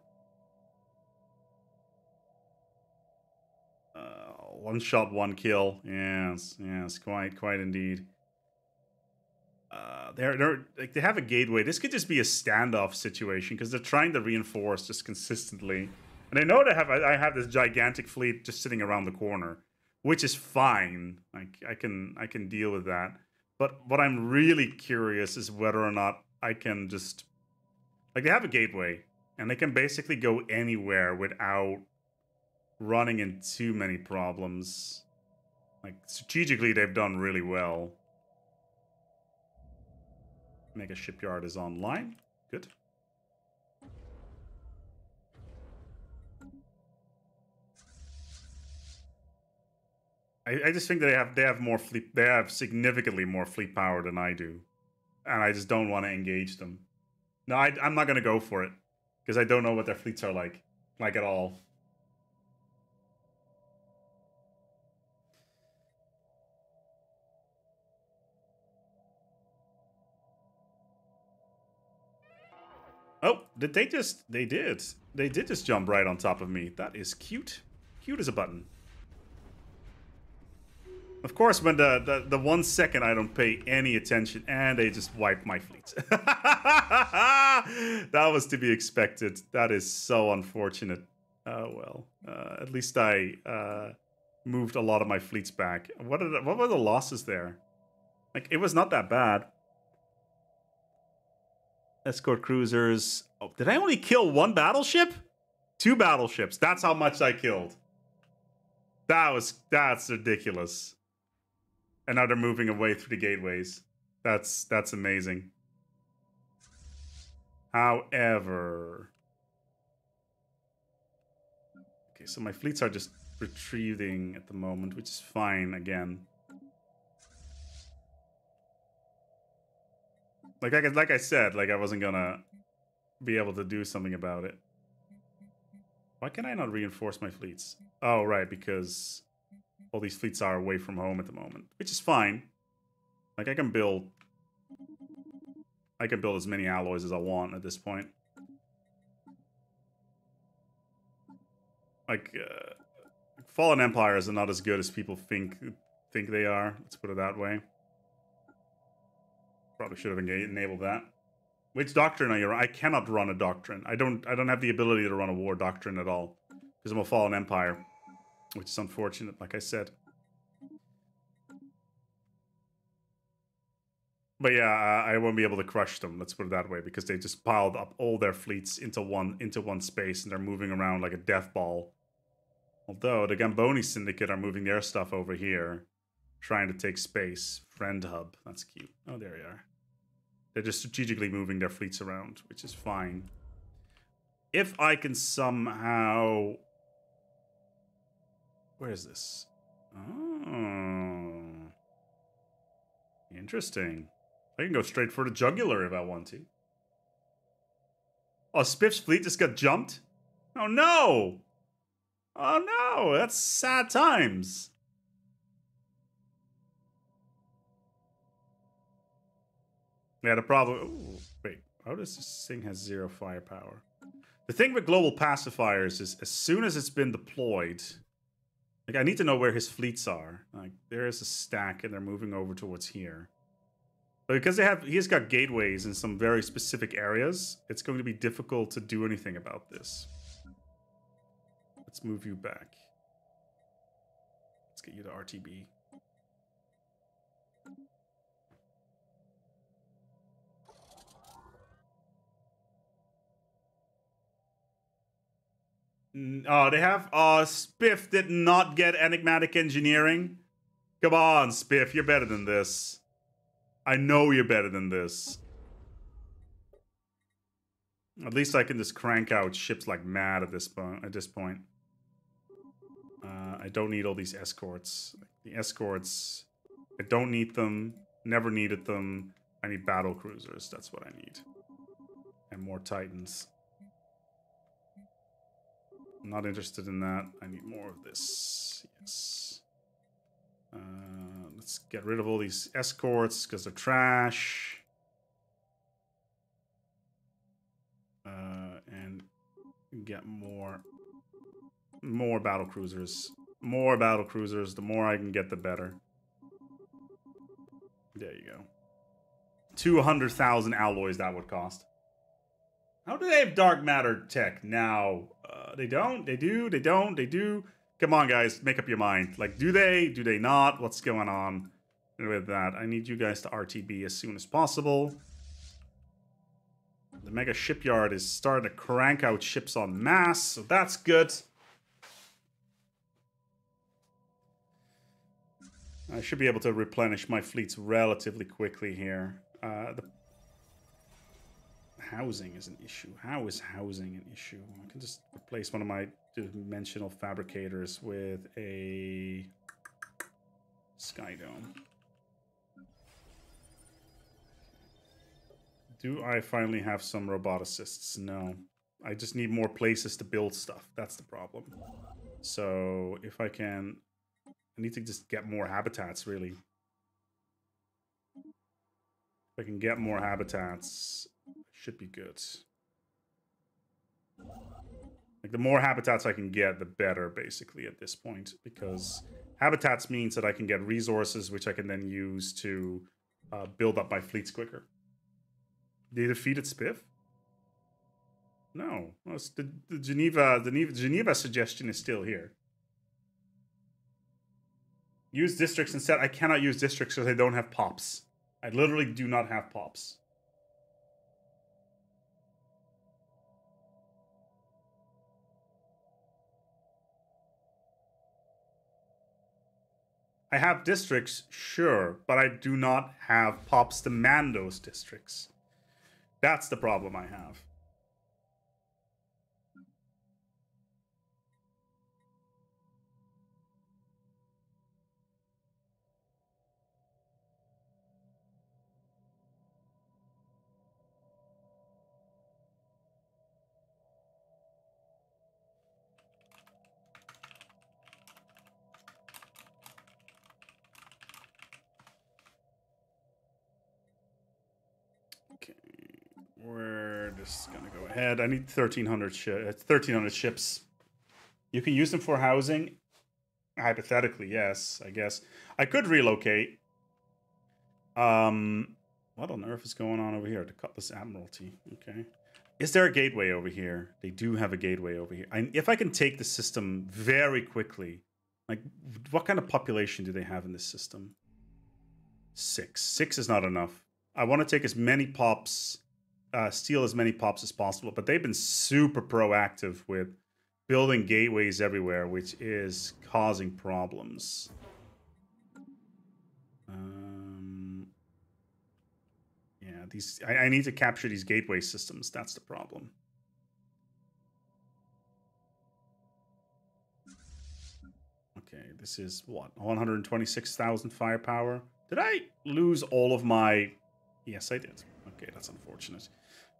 One shot, one kill. Yes, quite indeed. They have a gateway. This could just be a standoff situation because they're trying to reinforce just consistently. And I know I have this gigantic fleet just sitting around the corner, which is fine. Like I can deal with that. But what I'm really curious is whether or not I can just, like, they have a gateway and they can basically go anywhere without running into too many problems. Like strategically, they've done really well. Mega Shipyard is online. Good. I just think they have more fleet. They have significantly more fleet power than I do, and I just don't want to engage them. No, I'm not gonna go for it because I don't know what their fleets are like at all. Oh, did they just? They did. They did just jump right on top of me. That is cute. Cute as a button. Of course, when the 1 second I don't pay any attention and they just wipe my fleets. That was to be expected. That is so unfortunate. Oh well. At least I moved a lot of my fleets back. What were the losses there? Like, it was not that bad. Escort cruisers. Oh, did I only kill 1 battleship? 2 battleships. That's how much I killed. That's ridiculous. And now they're moving away through the gateways. That's amazing. However, okay, so my fleets are just retreating at the moment, which is fine again. Like I said, like I wasn't gonna be able to do something about it. Why can I not reinforce my fleets? Oh, right, because all these fleets are away from home at the moment, which is fine. Like I can build as many alloys as I want at this point. Like Fallen Empires are not as good as people think they are. Let's put it that way. Probably should have enabled that. Which doctrine are you running? I cannot run a doctrine. I don't have the ability to run a war doctrine at all because I'm a Fallen Empire, which is unfortunate, like I said. But yeah, I won't be able to crush them. Let's put it that way, because they just piled up all their fleets into one space, and they're moving around like a death ball. Although the Gamboni Syndicate are moving their stuff over here, trying to take space. Friend hub, that's cute. Oh, there you are. They're just strategically moving their fleets around, which is fine. If I can somehow... Where is this? Oh. Interesting. I can go straight for the jugular if I want to. Oh, Spiff's fleet just got jumped? Oh no! Oh no, that's sad times. Yeah, the problem... Ooh, wait, how does this thing have 0 firepower? The The thing with global pacifiers is as soon as it's been deployed, like I need to know where his fleets are. Like there is a stack and they're moving over towards here. But because he's got gateways in some very specific areas, it's going to be difficult to do anything about this. Let's move you back. Let's get you to RTB. Oh, they have... Spiff did not get enigmatic engineering. Come on, Spiff, you're better than this. I know you're better than this. At least I can just crank out ships like mad at this point. I don't need all these escorts. The escorts, I don't need them. Never needed them. I need battle cruisers. That's what I need. And more Titans. I'm not interested in that. I need more of this. Yes. Let's get rid of all these escorts because they're trash. And get more battle cruisers. More battle cruisers. The more I can get, the better. There you go. 200,000 alloys that would cost. How do they have dark matter tech now? They don't. They do. They don't. They do. Come on, guys. Make up your mind. Like, do they? Do they not? What's going on with that? I need you guys to RTB as soon as possible. The mega shipyard is starting to crank out ships en masse, so that's good. I should be able to replenish my fleets relatively quickly here. The housing is an issue. How is housing an issue? I can just replace one of my dimensional fabricators with a Skydome. Do I finally have some roboticists? No. I just need more places to build stuff. That's the problem. So if I can... I need to just get more habitats, really. If I can get more habitats, it should be good. Like, the more habitats I can get, the better, basically, at this point. Because habitats means that I can get resources, which I can then use to build up my fleets quicker. They defeated Spiff? No. Well, the Geneva suggestion is still here. Use districts instead. I cannot use districts because I don't have pops. I literally do not have pops. I have districts, sure, but I do not have pops to man those districts. That's the problem I have. We're just gonna go ahead. I need 1,300 ships. You can use them for housing. Hypothetically, yes, I guess. I could relocate. What on earth is going on over here? The Cutlass Admiralty. Okay. Is there a gateway over here? They do have a gateway over here. If I can take the system very quickly, like, what kind of population do they have in this system? 6. 6 is not enough. I want to take as many pops, steal as many pops as possible, but they've been super proactive with building gateways everywhere, which is causing problems. Yeah, I need to capture these gateway systems. That's the problem. Okay, this is what? 126,000 firepower. Did I lose all of my... Yes, I did. Okay, that's unfortunate.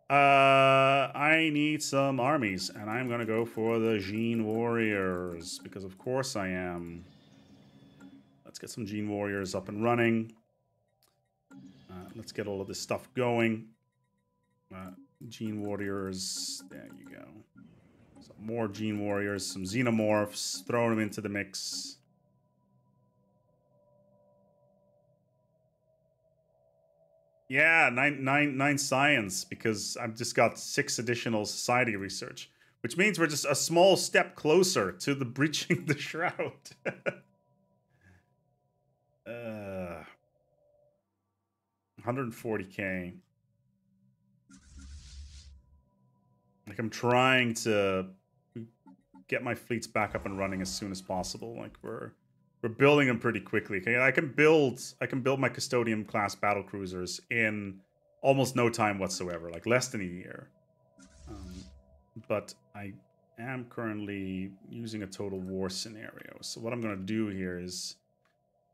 I need some armies, and I'm going to go for the Gene Warriors, because of course I am. Let's get some Gene Warriors up and running. Let's get all of this stuff going. Gene Warriors. There you go. Some more Gene Warriors, some Xenomorphs. Throw them into the mix. Yeah, nine science, because I've just got 6 additional society research, which means we're just a small step closer to the breaching the shroud. 140k. Like, I'm trying to get my fleets back up and running as soon as possible. Like, we're building them pretty quickly. Okay, I can build my custodian class battle cruisers in almost no time whatsoever, like less than a year. But I am currently using a total war scenario. So what I'm going to do here is,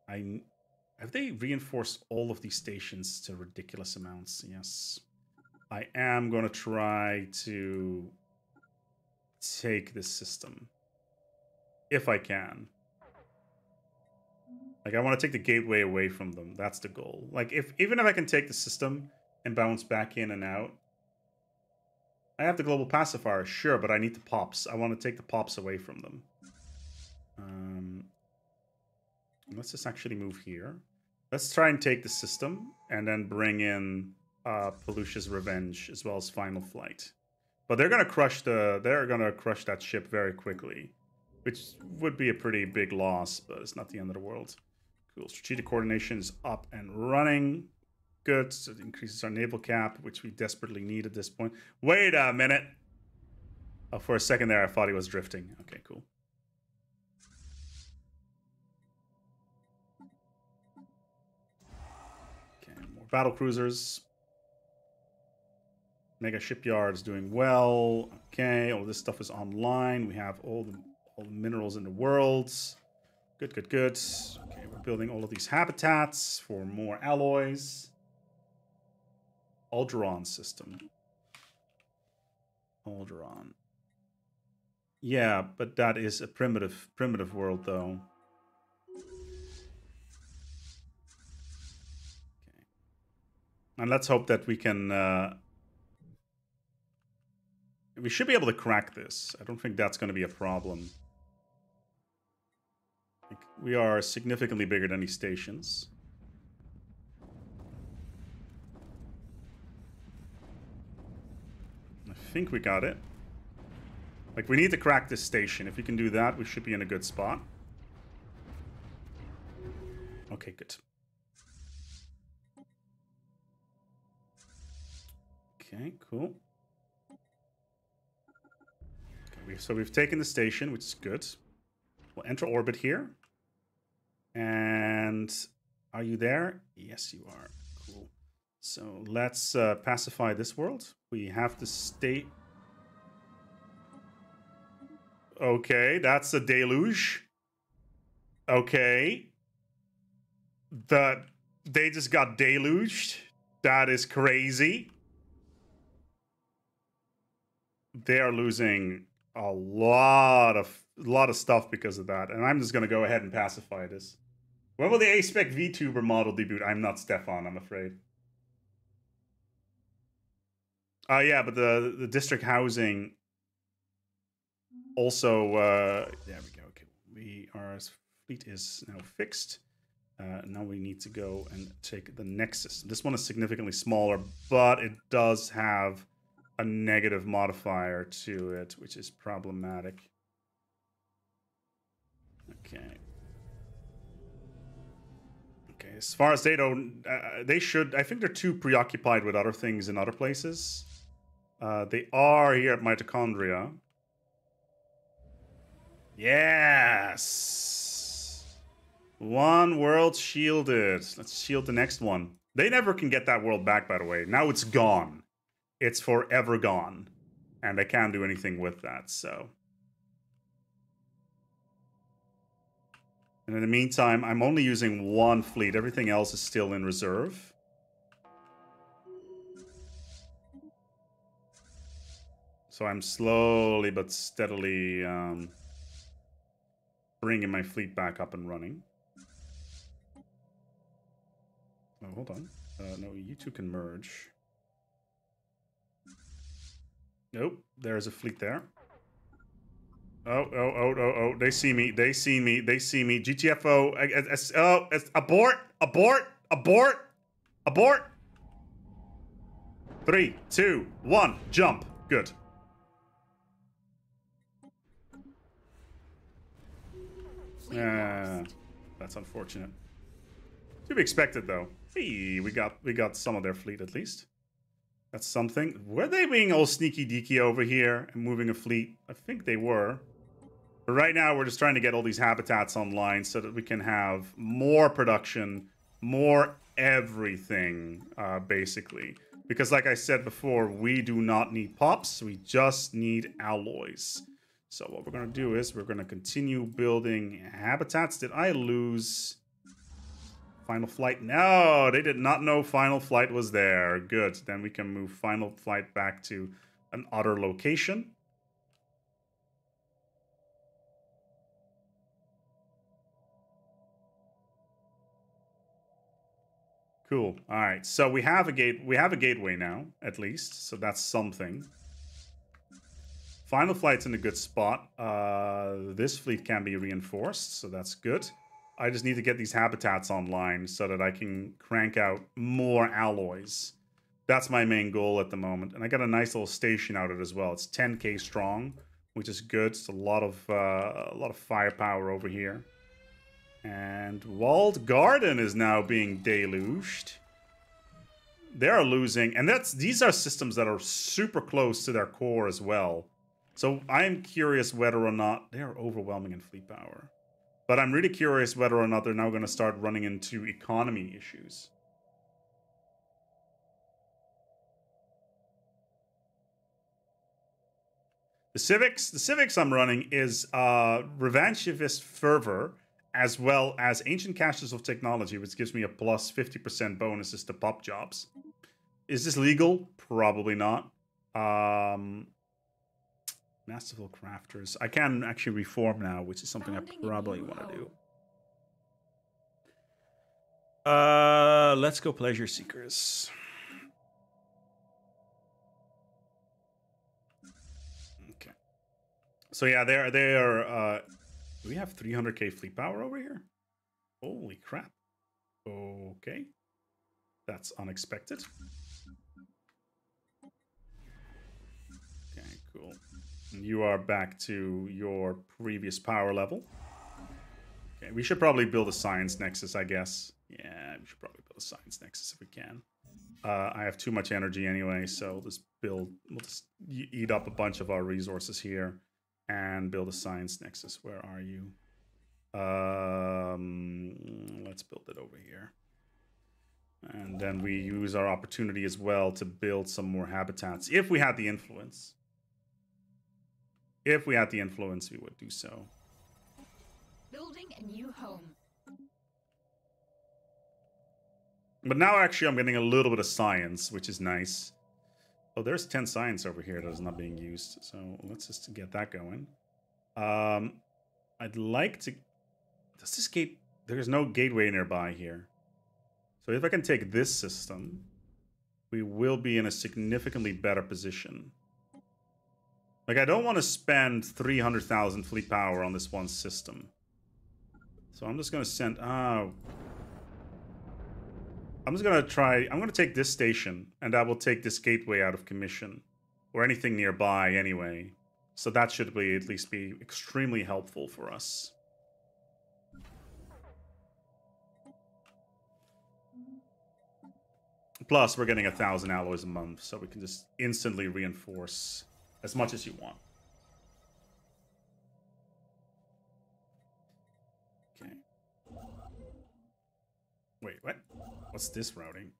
have they reinforced all of these stations to ridiculous amounts? Yes. I am going to try to take this system if I can. Like, I want to take the gateway away from them. That's the goal. Like, even if I can take the system and bounce back in and out. I have the global pacifier, sure, but I need the pops. I want to take the pops away from them. Let's just actually move here. Let's try and take the system and then bring in Pelusia's Revenge as well as Final Flight. But they're gonna crush that ship very quickly, which would be a pretty big loss, but it's not the end of the world. Cool. Strategic coordination is up and running. Good. So it increases our naval cap, which we desperately need at this point. Wait a minute. Oh, for a second there, I thought he was drifting. Okay, cool. Okay, more battle cruisers. Mega shipyard is doing well. Okay, all this stuff is online. We have all the minerals in the world. Good, good, good. Okay, we're building all of these habitats for more alloys. Alderaan system. Alderaan. Yeah, but that is a primitive world, though. Okay. And let's hope that we can... we should be able to crack this. I don't think that's going to be a problem. Like, we are significantly bigger than these stations. I think we got it. Like, we need to crack this station. If we can do that, we should be in a good spot. Okay, good. Okay, cool. Okay, so we've taken the station, which is good. We'll enter orbit here. And are you there? Yes, you are. Cool. So let's pacify this world. We have to stay... Okay, that's a deluge. Okay. They just got deluged. That is crazy. They are losing a lot of stuff because of that. And I'm just going to go ahead and pacify this. When will the A-Spec VTuber model debut? I'm not Stefan, I'm afraid. Yeah, but the district housing also... there we go. Okay, our fleet is now fixed. Now we need to go and take the Nexus. This one is significantly smaller, but it does have a negative modifier to it, which is problematic. Okay. Okay, as far as they don't... they should... I think they're too preoccupied with other things in other places. They are here at Mitochondria. Yes! One world shielded. Let's shield the next one. They never can get that world back, by the way. Now it's gone. It's forever gone. And they can't do anything with that, so... And in the meantime, I'm only using one fleet. Everything else is still in reserve. So I'm slowly but steadily bringing my fleet back up and running. Oh, hold on. No, you two can merge. Nope, there's a fleet there. Oh, they see me, they see me, they see me. GTFO, abort, abort, abort, abort. 3, 2, 1, jump. Good. That's unfortunate. To be expected, though. Hey, we got some of their fleet at least. That's something. Were they being all sneaky deaky over here and moving a fleet? I think they were. But right now, we're just trying to get all these habitats online so that we can have more production, more everything, basically. Because like I said before, we do not need pops. We just need alloys. So what we're going to do is we're going to continue building habitats. Did I lose Final Flight? No, they did not know Final Flight was there. Good. Then we can move Final Flight back to an other location. Cool. All right. So we have a gateway now, at least. So that's something. Final Flight's in a good spot. This fleet can be reinforced, so that's good. I just need to get these habitats online so that I can crank out more alloys. That's my main goal at the moment. And I got a nice little station out of it as well. It's 10k strong, which is good. It's a lot of firepower over here. And Walled Garden is now being deluged. They are losing, and these are systems that are super close to their core as well. So I'm curious whether or not they are overwhelming in fleet power. But I'm really curious whether or not they're now going to start running into economy issues. The civics I'm running is Revanchivist Fervor, as well as Ancient Caches of Technology, which gives me a plus 50% bonuses to pop jobs. Is this legal? Probably not. Masterful Crafters. I can actually reform now, which is something I probably want to do. Let's go Pleasure Seekers. Okay. So yeah, they are do we have 300k fleet power over here? Holy crap. Okay. That's unexpected. Okay, cool. And you are back to your previous power level. Okay, we should probably build a science nexus, I guess. Yeah, we should probably build a science nexus if we can. I have too much energy anyway, so we'll just eat up a bunch of our resources here. And build a science nexus. Where are you? Let's build it over here. And then we use our opportunity as well to build some more habitats. If we had the influence. If we had the influence, we would do so. Building a new home. But now actually I'm getting a little bit of science, which is nice. Oh, there's 10 science over here that is not being used. So let's just get that going. I'd like to... Does this gate... There's no gateway nearby here. So if I can take this system, we will be in a significantly better position. Like, I don't want to spend 300,000 fleet power on this one system. So I'm just going to send... Oh... I'm just going to try... I'm going to take this station, and that will take this gateway out of commission. Or anything nearby, anyway. So that should be at least be extremely helpful for us. Plus, we're getting 1,000 alloys a month, so we can just instantly reinforce as much as you want. Okay. Wait, what? What's this routing?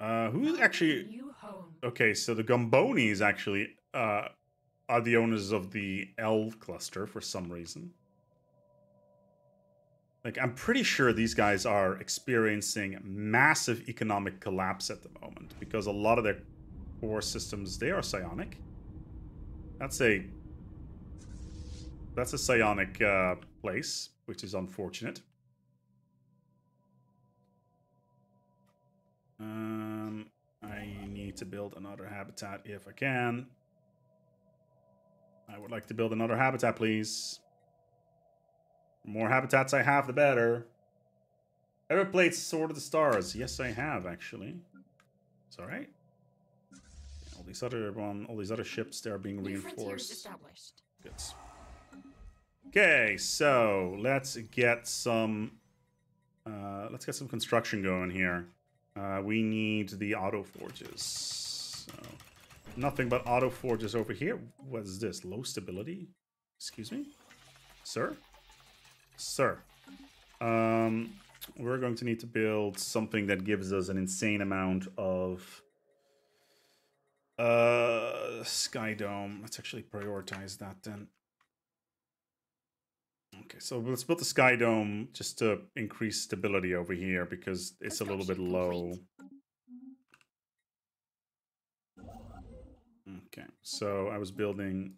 Who actually... Okay, so the Gombonis actually are the owners of the L cluster for some reason. Like, I'm pretty sure these guys are experiencing massive economic collapse at the moment because a lot of their core systems, they are psionic. That's a psionic place, which is unfortunate. I need need to build another habitat if I can. I would like to build another habitat, please. The more habitats I have, the better. Ever played Sword of the Stars? Yes, I have, actually. It's alright. All these other ships, they're being New frontiers reinforced. established. Good. Okay, so let's get some construction going here. We need the auto forges. So, nothing but auto forges over here. What is this? Low stability? Excuse me? Sir? Sir. We're going to need to build something that gives us an insane amount of Sky Dome. Let's actually prioritize that then. Okay, so let's build the Sky Dome just to increase stability over here because it's a little bit low. Okay, so I was building...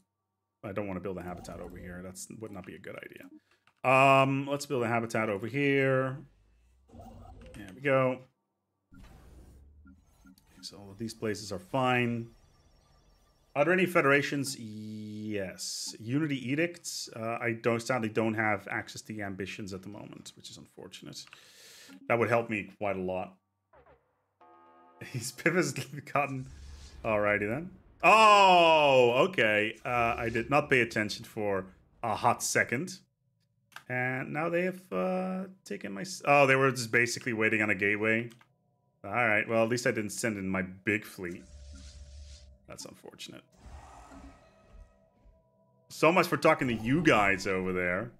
I don't want to build a habitat over here. That would not be a good idea. Let's build a habitat over here. There we go. Okay, so all of these places are fine. Are there any federations? Yes. Unity edicts. I sadly don't have access to the ambitions at the moment, which is unfortunate. That would help me quite a lot. He's Piva's gotten. Alrighty then. Oh, okay. I did not pay attention for a hot second. And now they have taken my... Oh, they were just basically waiting on a gateway. Alright, well, at least I didn't send in my big fleet. That's unfortunate. So much for talking to you guys over there.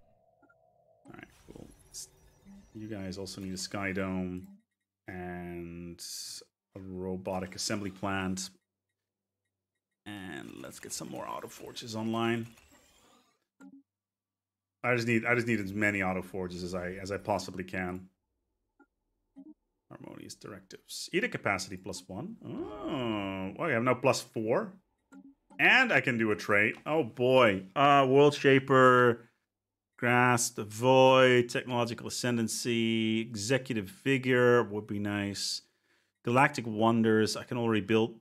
Alright, cool. You guys also need a Sky Dome and a robotic assembly plant. And let's get some more auto forges online. I just need as many auto forges as I possibly can. Harmonious directives. Edict capacity +1. Oh, I have now +4. And I can do a trait. Oh boy. World Shaper, Grasp the Void, Technological Ascendancy, Executive Vigor would be nice. Galactic Wonders. I can already build.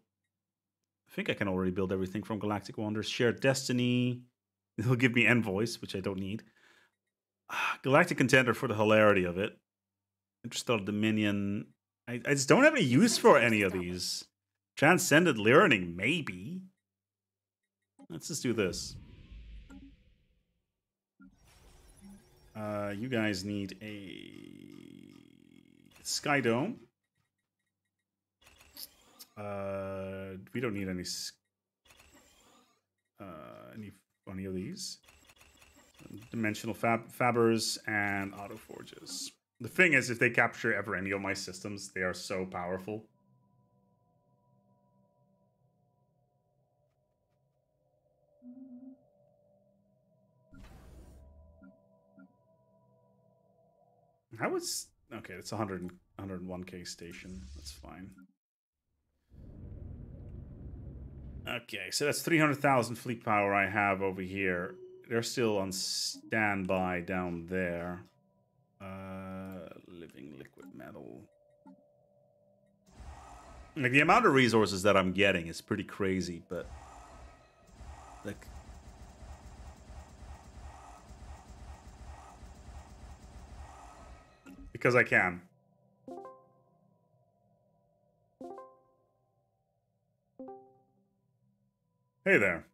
I think I can already build everything from Galactic Wonders. Shared Destiny. It'll give me Envoys, which I don't need. Galactic Contender for the hilarity of it. Interstellar Dominion. I just don't have any use for any of these. Transcendent Learning, maybe. Let's just do this. You guys need a Sky Dome. We don't need any of these. Dimensional fabbers and auto forges. The thing is, if they capture ever any of my systems, they are so powerful. How was... Okay, it's 101k station. That's fine. Okay, so that's 300,000 fleet power I have over here. They're still on standby down there. Living liquid metal. Like, the amount of resources that I'm getting is pretty crazy, but... Like... Because I can. Hey there.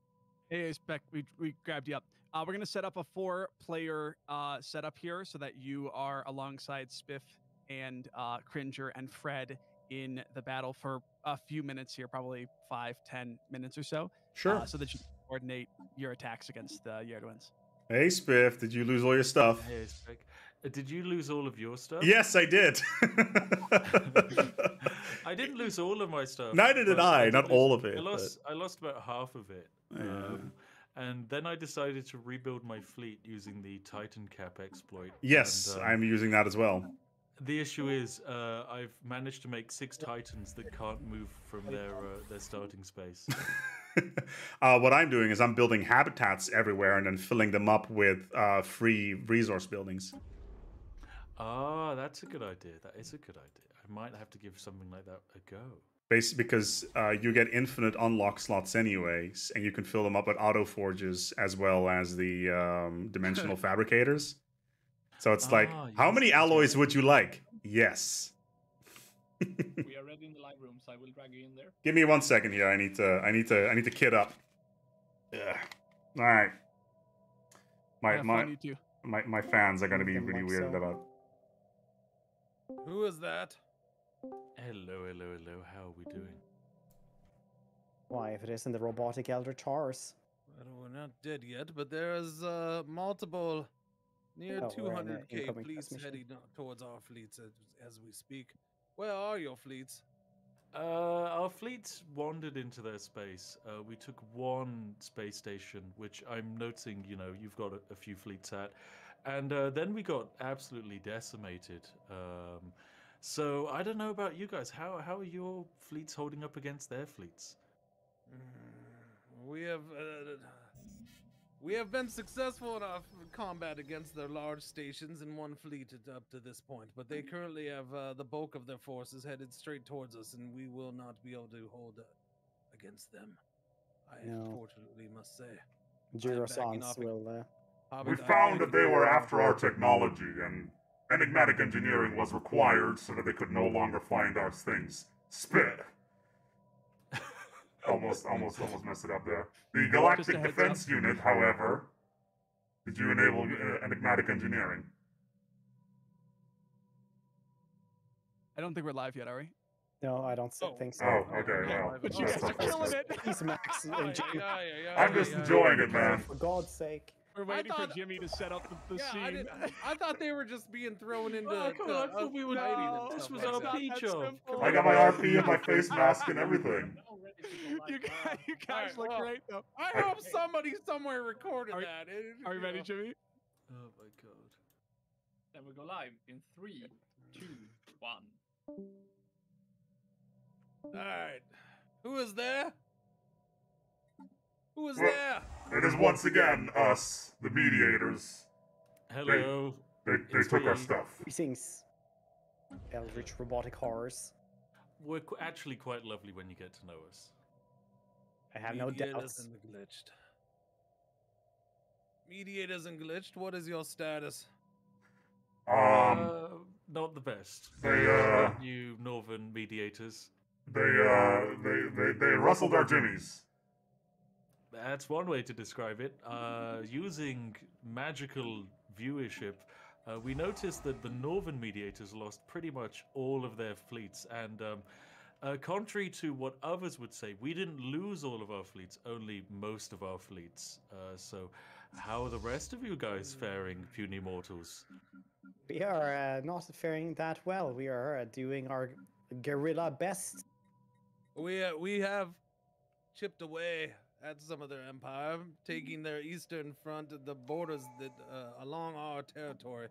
Hey, Spec, we grabbed you up. We're going to set up a 4-player setup here so that you are alongside Spiff and Cringer and Fred in the battle for a few minutes here, probably 5-10 minutes or so. Sure. So that you can coordinate your attacks against the Yerdwins. Hey, Spiff, did you lose all your stuff? Hey, Spec. Did you lose all of your stuff? Yes, I did. I didn't lose all of my stuff. Neither did I. Not all of it. I lost about half of it. Yeah. And then I decided to rebuild my fleet using the Titan Cap exploit. Yes, and, I'm using that as well. The issue is I've managed to make 6 Titans that can't move from their starting space. What I'm doing is I'm building habitats everywhere and then filling them up with free resource buildings. Ah, that's a good idea. That is a good idea. I might have to give something like that a go. because you get infinite unlock slots anyways, and you can fill them up with auto forges as well as the dimensional fabricators. So it's like, how yes, many that's alloys right. would you like? Yes. We are ready in the live room, so I will drag you in there. Give me 1 second here. I need to kit up. Ugh. All right. Have fun, you two. My fans are gonna be Them really like weirded so. about. Who is that? Hello, hello, hello. How are we doing? Why, if it isn't the robotic Elder Tars? Well, we're not dead yet, but there's multiple near Oh, we're in a 200k incoming fleets transmission. heading towards our fleets as we speak. Where are your fleets? Our fleets wandered into their space. We took one space station, which I'm noting, you've got a few fleets at. And then we got absolutely decimated. So I don't know about you guys. How are your fleets holding up against their fleets? We have been successful in our combat against their large stations and one fleet up to this point, but they currently have the bulk of their forces headed straight towards us, and we will not be able to hold against them. I No. unfortunately must say. Girosans off will. We found that they were after our technology, and enigmatic engineering was required so that they could no longer find our things. Spit. Almost messed it up there. The Galactic heads Defense Unit, however, did you enable enigmatic engineering? I don't think we're live yet, are we? No, I don't think so. Oh, okay, well. But you that's guys are not killing good. it. Please, Max and Jimmy, I'm just enjoying it, man. for God's sake. We're waiting thought- for Jimmy to set up the scene. I thought they were just being thrown into. Oh, come on, I thought we were- fighting and No, this stuff was like our that. peak job. Come I on. got my RP and my face mask and everything. Now ready to go You live. guys, you guys Alright, look well, great though. I hope somebody somewhere recorded Are- that. Are you ready, Jimmy? Oh my god. Then we go live in 3, 2, 1. All right. Who is there? Who is Well- there? It is once again us, the mediators. Hello. They It's took our me. stuff. Greetings, Eldritch robotic horrors. We're actually quite lovely when you get to know us. I have no Mediators doubts. and glitched. Mediators and glitched. What is your status? Not the best. They You northern mediators. they rustled our jimmies. That's one way to describe it. Using magical viewership, we noticed that the northern mediators lost pretty much all of their fleets, and contrary to what others would say, we didn't lose all of our fleets, only most of our fleets. So, how are the rest of you guys faring, puny mortals? We are not faring that well. We are doing our guerrilla best. We have chipped away at some of their empire, taking their eastern front, the borders that along our territory.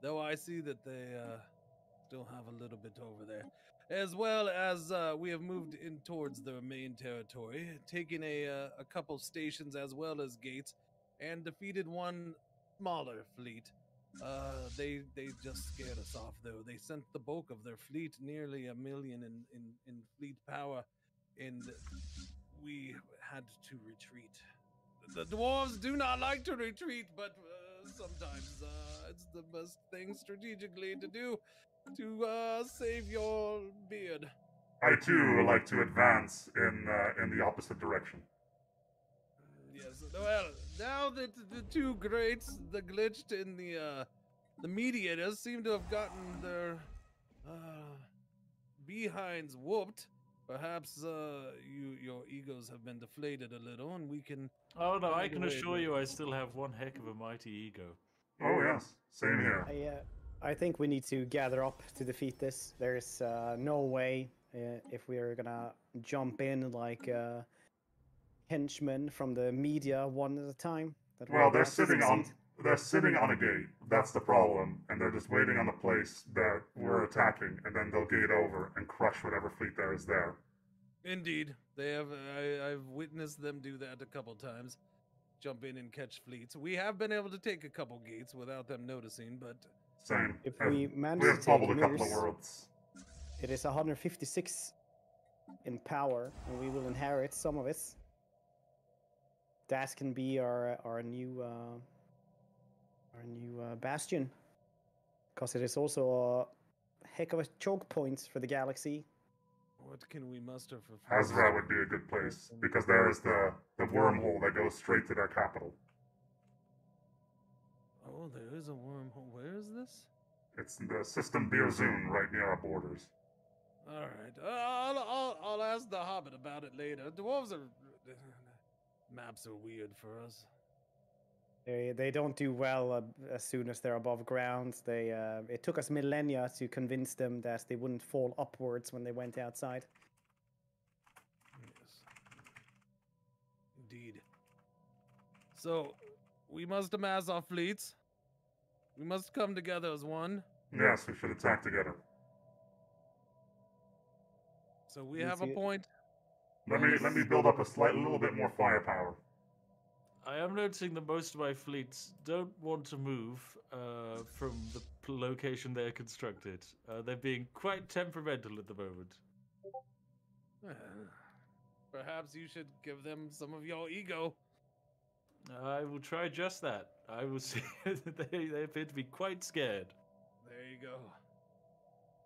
Though I see that they still have a little bit over there, as well as we have moved in towards their main territory, taking a couple stations as well as gates, and defeated one smaller fleet. They just scared us off though. They sent the bulk of their fleet, nearly 1 million in fleet power, and we had to retreat. The dwarves do not like to retreat, but sometimes it's the best thing strategically to do to save your beard. I too like to advance in the opposite direction. Yes. Well, now that the two greats, the glitched and the mediators, seem to have gotten their behinds whooped, perhaps your egos have been deflated a little, and we can. Oh no, I Find a can way assure to- you I still have one heck of a mighty ego. Oh yes, same here. I think we need to gather up to defeat this. There's no way if we are gonna jump in like henchmen from the media one at a time. That Well, will they're not sitting succeed. on a gate. That's the problem, and they're just waiting on the place that we're attacking, and then they'll gate over and crush whatever fleet there is there. Indeed, they have. I've witnessed them do that a couple times. Jump in and catch fleets. We have been able to take a couple gates without them noticing, but Same. If And we manage we to have take bubbled a couple of Mirs, worlds. it is 156 in power, and we will inherit some of it. That can be our new bastion, because it is also a heck of a choke point for the galaxy. What can we muster for? Hazra would be a good place, because there is the wormhole that goes straight to their capital. Oh, there is a wormhole. Where is this? It's in the System Birzun, right near our borders. All right. I'll ask the Hobbit about it later. Dwarves are maps are weird for us. They don't do well as soon as they're above ground. It took us millennia to convince them that they wouldn't fall upwards when they went outside. Yes. Indeed. So, we must amass our fleets. We must come together as one. Yes, we should attack together. So we have a point. Let me build up a little bit more firepower. I am noticing that most of my fleets don't want to move from the location they're constructed. They're being quite temperamental at the moment. Perhaps you should give them some of your ego. I will try just that. I will see. They appear to be quite scared. There you go.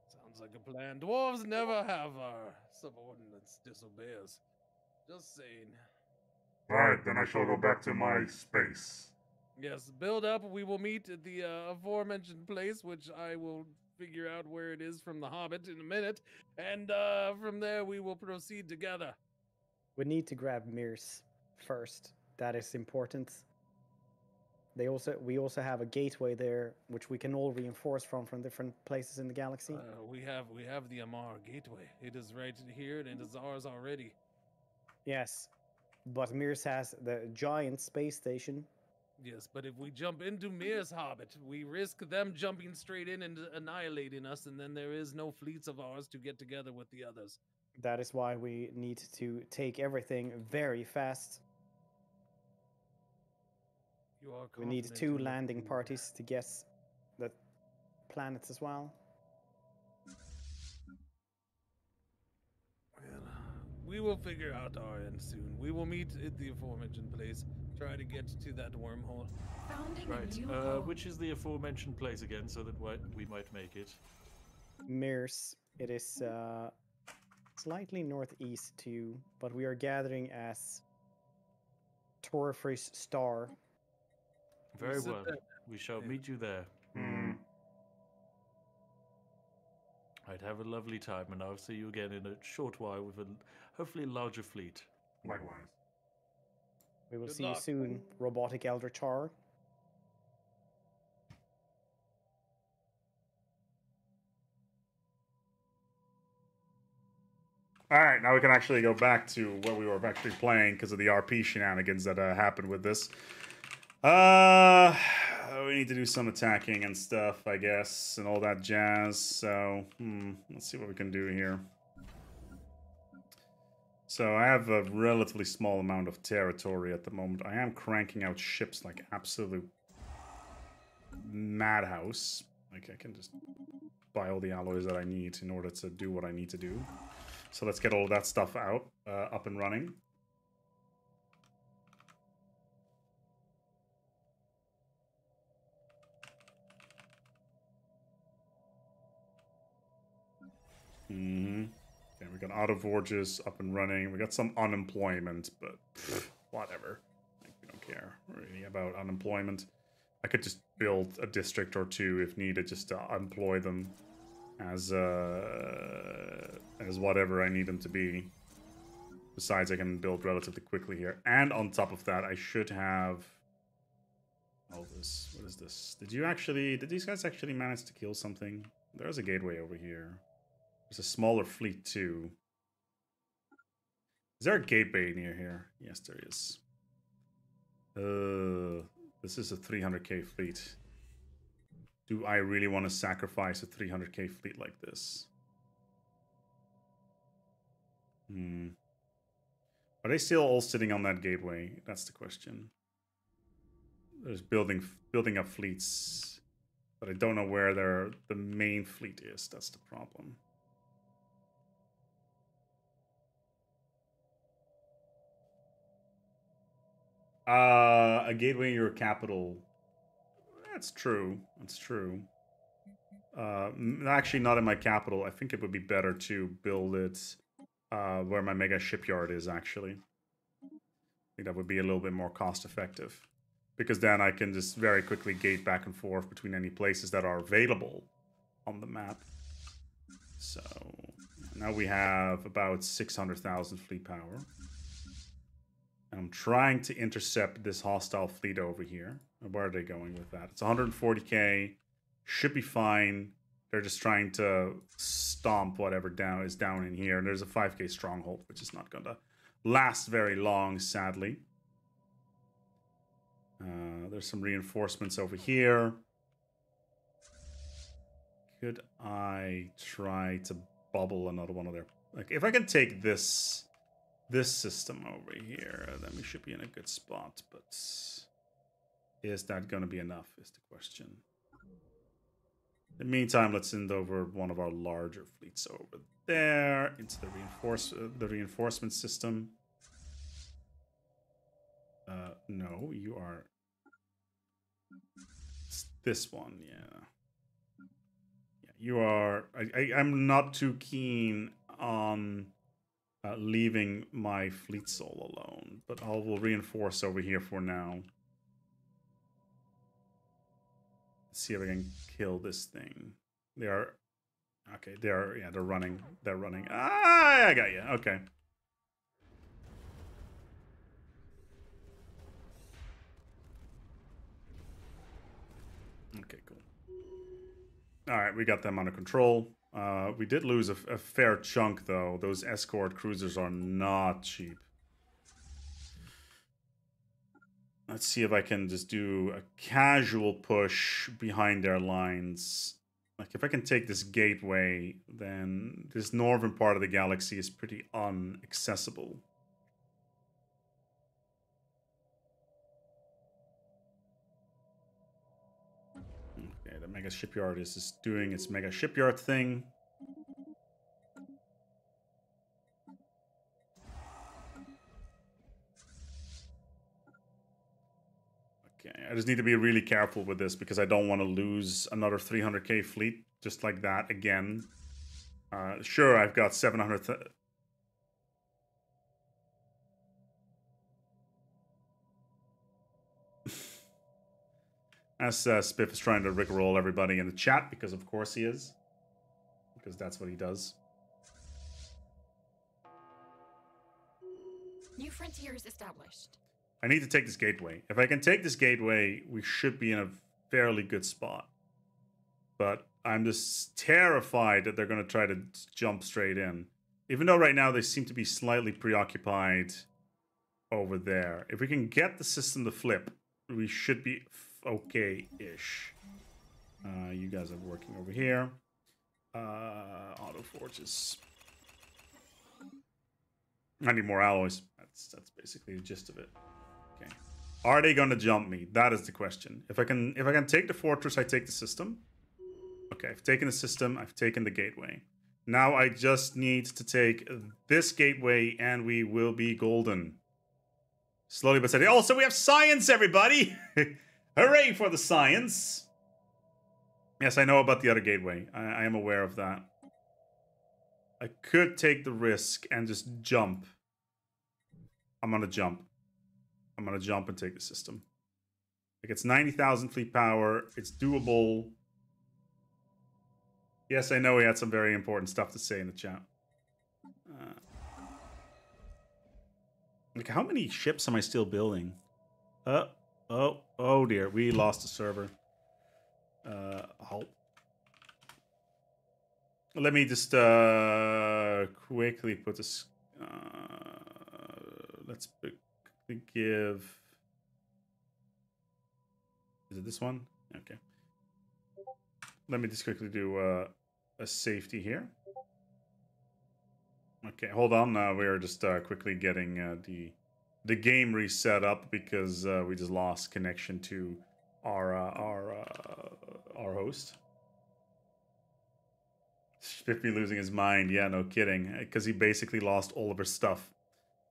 Sounds like a plan. Dwarves never have our subordinates disobey us. Just saying. Alright, then I shall go back to my space. Yes, build up. We will meet at the aforementioned place, which I will figure out where it is from the Hobbit in a minute. And from there, we will proceed together. We need to grab Mirs first. That is important. We also have a gateway there, which we can all reinforce from different places in the galaxy. We have the Amar gateway. It is right here, and it is ours already. Yes, but Mirs has the giant space station. Yes, but if we jump into Mir's Hobbit, we risk them jumping straight in and annihilating us, and then there is no fleets of ours to get together with the others. That is why we need to take everything very fast. We need 2 landing parties to get the planets as well. Well, we will figure out our end soon. We will meet at the aforementioned place. Try to get to that wormhole. Founding Right. a new home. Which is the aforementioned place again, so that we might make it? Mirs. It is slightly northeast to you, but we are gathering as Torfris Star. Very sit well. there. We shall Yeah. meet you there. Hmm. I'd have a lovely time, and I'll see you again in a short while with a hopefully larger fleet. Likewise. We will Good see luck. you soon, Robotic Elder Char. Alright, now we can actually go back to what we were actually playing because of the RP shenanigans that happened with this. We need to do some attacking and stuff, I guess, and all that jazz. So, let's see what we can do here. So I have a relatively small amount of territory at the moment. I am cranking out ships like absolute madhouse. Like I can just buy all the alloys that I need in order to do what I need to do. So let's get all of that stuff out, up and running. Okay, we got auto forges up and running. We got some unemployment, but whatever. Like, we don't care really about unemployment. I could just build a district or 2 if needed, just to employ them as whatever I need them to be. Besides, I can build relatively quickly here. And on top of that, I should have all this. What is this? Did these guys actually manage to kill something? There's a gateway over here. There's a smaller fleet too. Is there a gateway near here? Yes, there is. This is a 300k fleet. Do I really want to sacrifice a 300k fleet like this? Are they still all sitting on that gateway? That's the question. There's building up fleets, but I don't know where the main fleet is. That's the problem. A gateway in your capital. That's true. That's true. Actually, not in my capital. I think it would be better to build it where my mega shipyard is, actually. I think that would be a little bit more cost effective. Because then I can just very quickly gate back and forth between any places that are available on the map. So, now we have about 600,000 fleet power. I'm trying to intercept this hostile fleet over here. Where are they going with that? It's 140k. Should be fine. They're just trying to stomp whatever is down in here. And there's a 5k stronghold, which is not going to last very long, sadly. There's some reinforcements over here. Could I try to bubble another one of their... Like, if I can take this system over here, then we should be in a good spot. But is that going to be enough, is the question. In the meantime, let's send over one of our larger fleets over there into the reinforcement system. No, you are... It's this one, yeah. Yeah, you are... I'm not too keen on leaving my fleets all alone, but I will reinforce over here for now. Let's see if I can kill this thing. They are... Okay, they're running. They're running. Ah, I got you. Okay. Okay, cool. All right, we got them under control. We did lose a fair chunk, though. Those escort cruisers are not cheap. Let's see if I can just do a casual push behind their lines. Like, if I can take this gateway, then this northern part of the galaxy is pretty inaccessible. Okay, the mega shipyard is just doing its mega shipyard thing. Okay, I just need to be really careful with this because I don't want to lose another 300k fleet just like that again. Sure, I've got 700... As Spiff is trying to rickroll everybody in the chat, because of course he is. Because that's what he does. New frontiers established. I need to take this gateway. If I can take this gateway, we should be in a fairly good spot. But I'm just terrified that they're going to try to jump straight in. Even though right now they seem to be slightly preoccupied over there. If we can get the system to flip, we should be okay-ish. You guys are working over here. Auto forges. I need more alloys. That's basically the gist of it. Okay. Are they gonna jump me? That is the question. If I can take the fortress, I take the system. Okay, I've taken the system, I've taken the gateway. Now I just need to take this gateway and we will be golden. Slowly but steadily. Oh, so we have science, everybody! Hooray for the science! Yes, I know about the other gateway. I am aware of that. I could take the risk and just jump. I'm gonna jump. I'm gonna jump and take the system. Like, it's 90,000 fleet power. It's doable. Yes, I know he had some very important stuff to say in the chat. Like, how many ships am I still building? Oh dear, we lost a server. Let me just quickly put this. Let's give. Is it this one? Okay. Let me just quickly do a safety here. Okay, hold on. We are just quickly getting the game reset up because we just lost connection to our host. Spiffy losing his mind. Yeah, no kidding. Because he basically lost all of his stuff.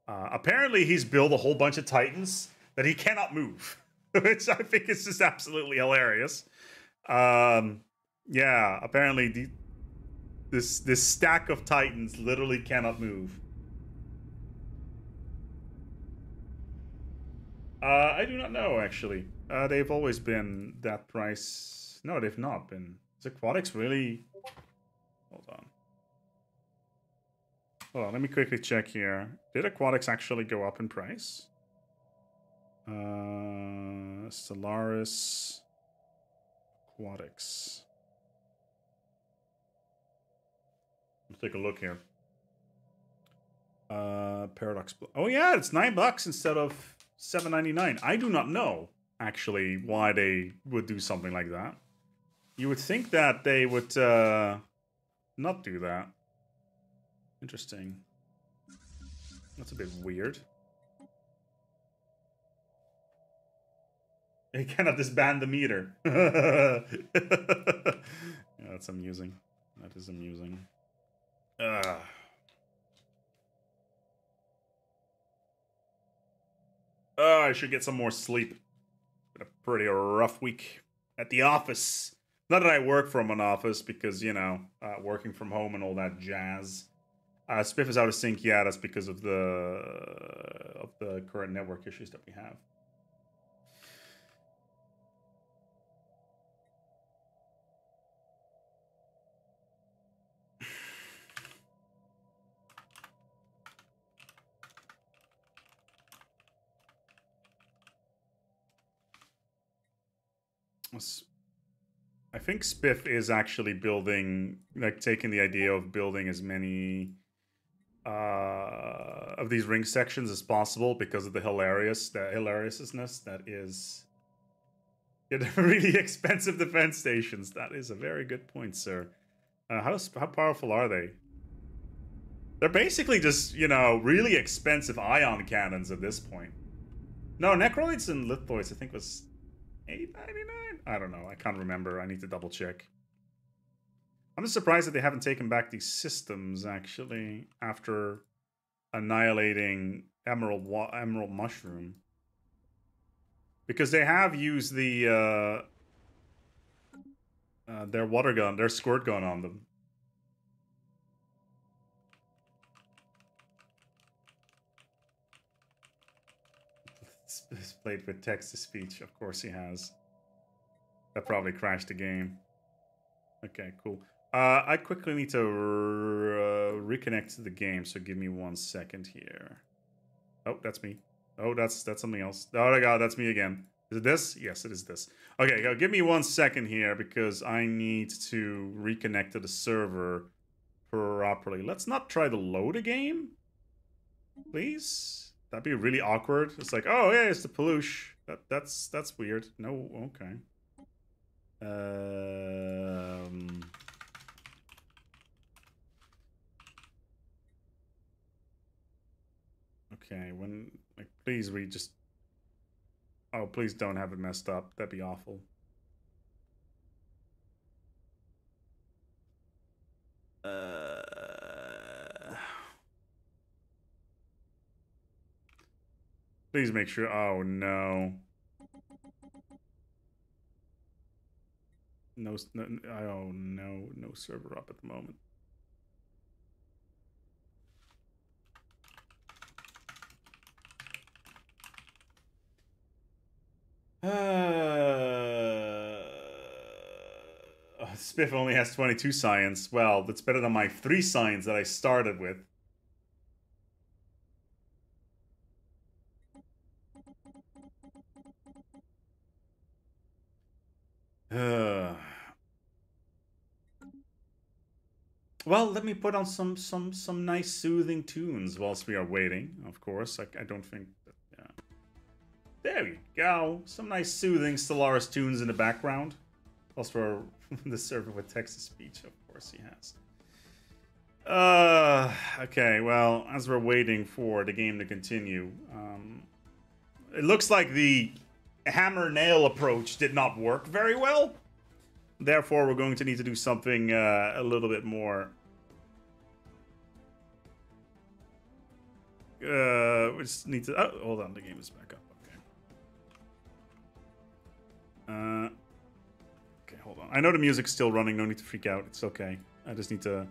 Apparently, he's built a whole bunch of Titans that he cannot move, which I think is just absolutely hilarious. Yeah, apparently this stack of Titans literally cannot move. I do not know, actually. They've always been that price. No, they've not been. Is Aquatics really... Hold on. Hold on, let me quickly check here. Did Aquatics actually go up in price? Stellaris... Aquatics. Let's take a look here. Paradox... Oh yeah, it's $9 instead of $7.99. I do not know, actually, why they would do something like that. You would think that they would not do that. Interesting. That's a bit weird. They cannot disband the meter. Yeah, that's amusing. That is amusing. I should get some more sleep. Been a pretty rough week at the office. Not that I work from an office because, you know, working from home and all that jazz. Spiff is out of sync. Yeah, that's because of the current network issues that we have. I think Spiff is actually building, like, taking the idea of building as many of these ring sections as possible because of the hilariousness that is. Yeah, they're really expensive defense stations. That is a very good point, sir. How powerful are they? They're basically just, you know, really expensive ion cannons at this point. No, Necroids and Lithoids, I think, was $8.99? I don't know. I can't remember. I need to double check. I'm just surprised that they haven't taken back these systems, actually, after annihilating Emerald Mushroom. Because they have used the their water gun, their squirt gun on them. He's played with text-to-speech. Of course he has. That probably crashed the game. Okay, cool. I quickly need to reconnect to the game, so give me 1 second here. Oh, that's me. Oh, that's something else. Oh my god, that's me again. Is it this? Yes, it is this. Okay, give me 1 second here, because I need to reconnect to the server properly. Let's not try to load a game, please. That'd be really awkward. It's like, oh yeah, it's the Peluche. That's weird. No, okay. Okay, when, like, please just. Oh, please don't have it messed up. That'd be awful. Please make sure. Oh no. No, oh no, no server up at the moment. Spiff only has 22 science. Well, that's better than my 3 science that I started with. Well, let me put on some nice soothing tunes whilst we are waiting. Of course, I don't think that. Yeah. There we go. Some nice soothing Stellaris tunes in the background. Whilst we're the server with text-to-speech, of course he has. Okay. Well, as we're waiting for the game to continue, it looks like the hammer-nail approach did not work very well. Therefore, we're going to need to do something a little bit more. We just need to. Oh, hold on, the game is back up. Okay. Okay, hold on. I know the music's still running. No need to freak out. It's okay. I just need to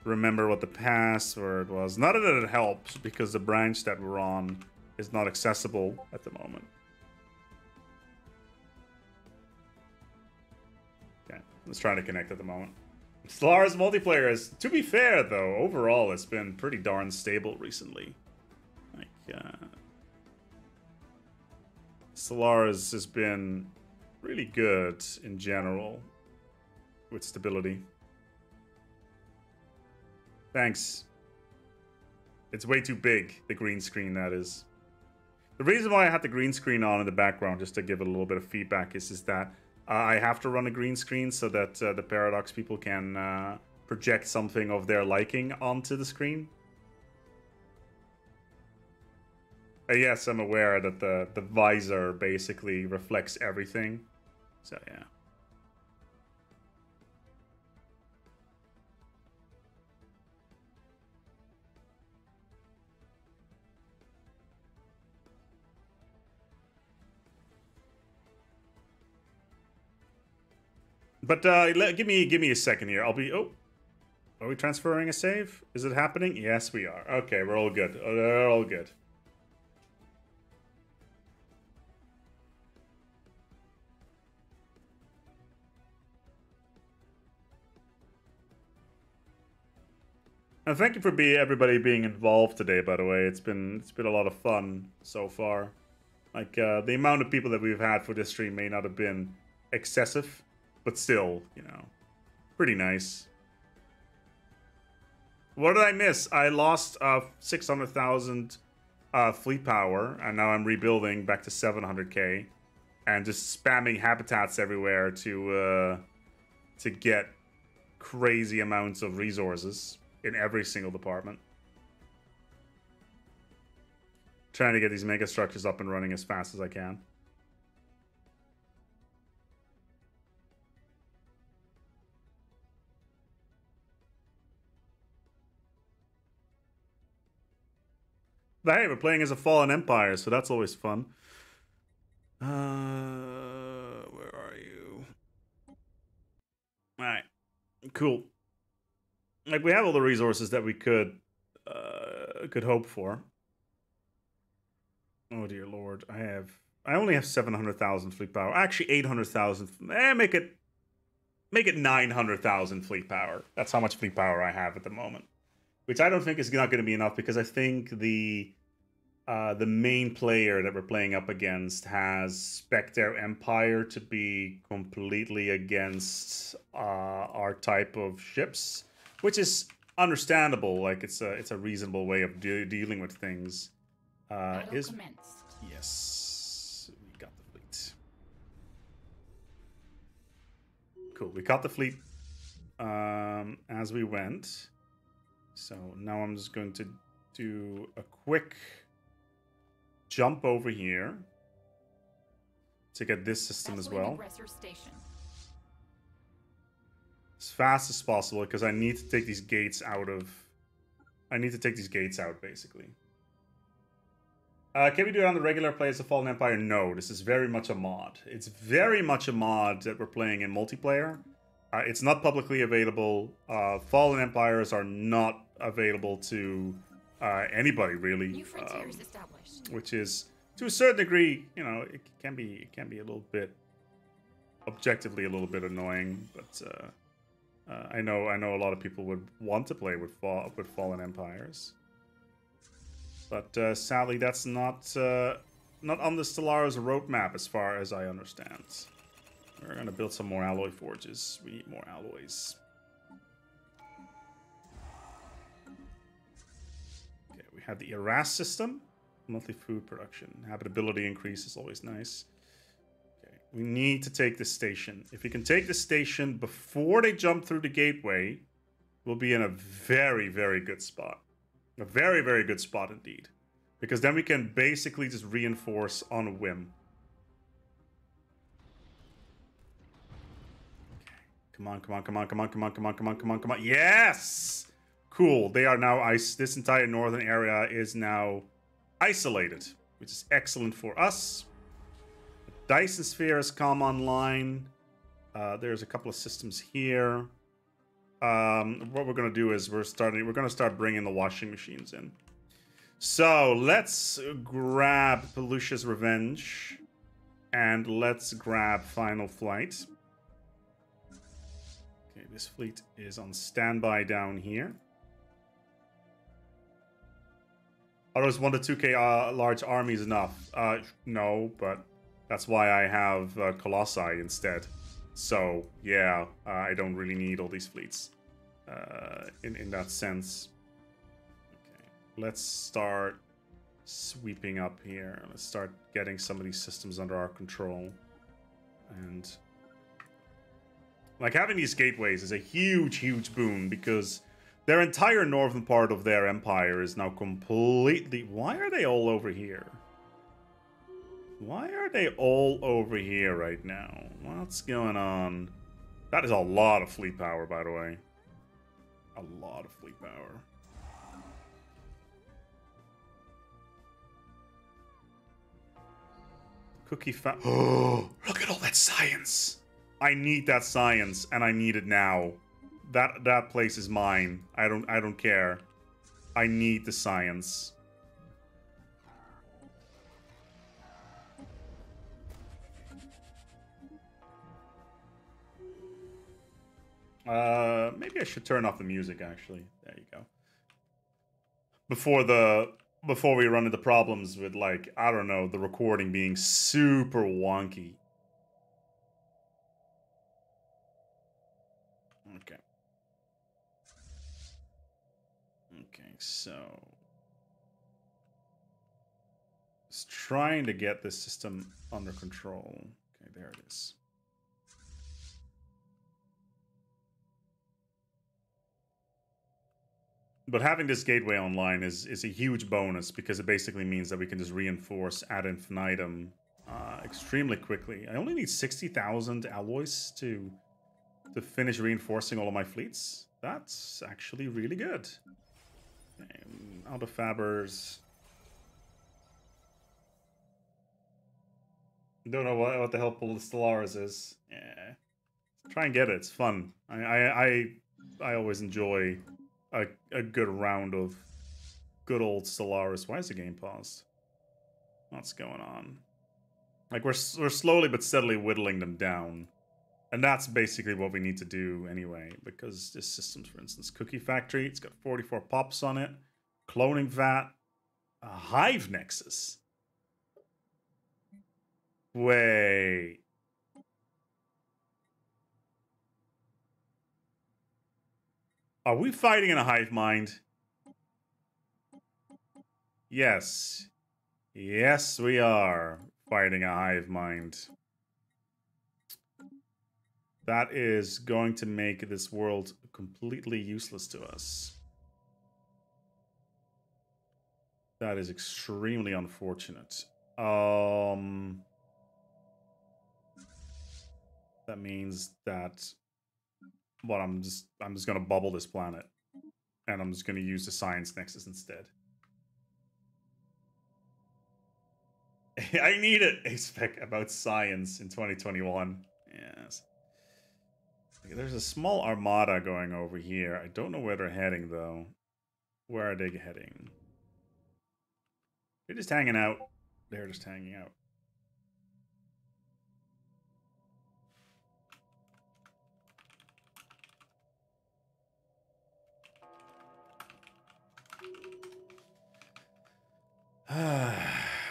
remember what the password was. Not that it helps, because the branch that we're on is not accessible at the moment. Okay, let's try to connect at the moment. Stellaris multiplayer is, to be fair though, overall it's been pretty darn stable recently. Like, Stellaris has been really good in general with stability. Thanks. It's way too big, the green screen, that is. The reason why I had the green screen on in the background, just to give it a little bit of feedback, is that I have to run a green screen so that the Paradox people can project something of their liking onto the screen. Yes, I'm aware that the visor basically reflects everything. So, yeah. But give me a second here. I'll be... Oh. Are we transferring a save? Is it happening? Yes, we are. Okay, we're all good. We're all good. And thank you for everybody being involved today, by the way. It's been a lot of fun so far. Like, the amount of people that we've had for this stream may not have been excessive, but still, you know, pretty nice. What did I miss? I lost 600,000 fleet power, and now I'm rebuilding back to 700k, and just spamming habitats everywhere to get crazy amounts of resources in every single department. Trying to get these mega structures up and running as fast as I can. But hey, we're playing as a fallen empire, so that's always fun. Where are you? Alright. Cool. Like, we have all the resources that we could hope for. Oh dear lord, I only have 700,000 fleet power. Actually, 800,000. Make it 900,000 fleet power. That's how much fleet power I have at the moment. Which I don't think is not going to be enough, because I think the main player that we're playing up against has spec'd their empire to be completely against our type of ships, which is understandable. Like, it's a reasonable way of dealing with things. Yes, we got the fleet. Cool, we got the fleet as we went. So now I'm just going to do a quick jump over here to get this system as well. As fast as possible, because I need to take these gates out of... I need to take these gates out, basically. Can we do it on the regular play as a Fallen Empire? No, this is very much a mod. It's very much a mod that we're playing in multiplayer. It's not publicly available. Fallen Empires are not available to anybody, really. New frontiers established. Which is, to a certain degree, you know, it can be a little bit, objectively a little bit annoying. But I know a lot of people would want to play with Fallen Empires. But sadly, that's not on the Stellaris roadmap, as far as I understand. We're gonna build some more alloy forges. We need more alloys. Okay, we have the Eras system. Monthly food production. Habitability increase is always nice. Okay, we need to take this station. If we can take the station before they jump through the gateway, we'll be in a very, very good spot. A very, very good spot indeed. Because then we can basically just reinforce on a whim. Come on, come on, come on, come on, come on, come on, come on, come on, come on. Yes! Cool. They are now this entire northern area is now isolated, which is excellent for us. Dyson Sphere has come online. There's a couple of systems here. What we're gonna do is we're gonna start bringing the washing machines in. So let's grab Pelusia's Revenge, and let's grab Final Flight. Okay, this fleet is on standby down here. Are those 1 to 2k large armies enough? No, but that's why I have Colossi instead. So yeah, I don't really need all these fleets in that sense. Okay, let's start sweeping up here. Let's start getting some of these systems under our control. And like having these gateways is a huge boon because their entire northern part of their empire is now completely... Why are they all over here? Why are they all over here right now? What's going on? That is a lot of fleet power, by the way. A lot of fleet power. Oh, look at all that science! I need that science, and I need it now. That place is mine. I don't care. I need the science. Maybe I should turn off the music, actually. There you go. Before we run into problems with, like, I don't know, the recording being super wonky. Okay. Okay, so... Just trying to get this system under control. Okay, there it is. But having this gateway online is a huge bonus because it basically means that we can just reinforce ad infinitum extremely quickly. I only need 60,000 alloys to finish reinforcing all of my fleets. That's actually really good. Okay, out of fabbers. Don't know what the hell Stellaris is. Yeah, try and get it. It's fun. I always enjoy a good round of good old Stellaris. Why is the game paused? What's going on? Like, we're slowly but steadily whittling them down. And that's basically what we need to do anyway. Because this system's, for instance, Cookie Factory. It's got 44 pops on it. Cloning vat. A Hive Nexus. Wait. Are we fighting in a hive mind? Yes. Yes, we are fighting a hive mind. That is going to make this world completely useless to us. That is extremely unfortunate. That means that... Well, I'm just gonna bubble this planet, and I'm just gonna use the Science Nexus instead. I need it. A spec about science in 2021. Yes. There's a small armada going over here. I don't know where they're heading though. Where are they heading? They're just hanging out. They're just hanging out.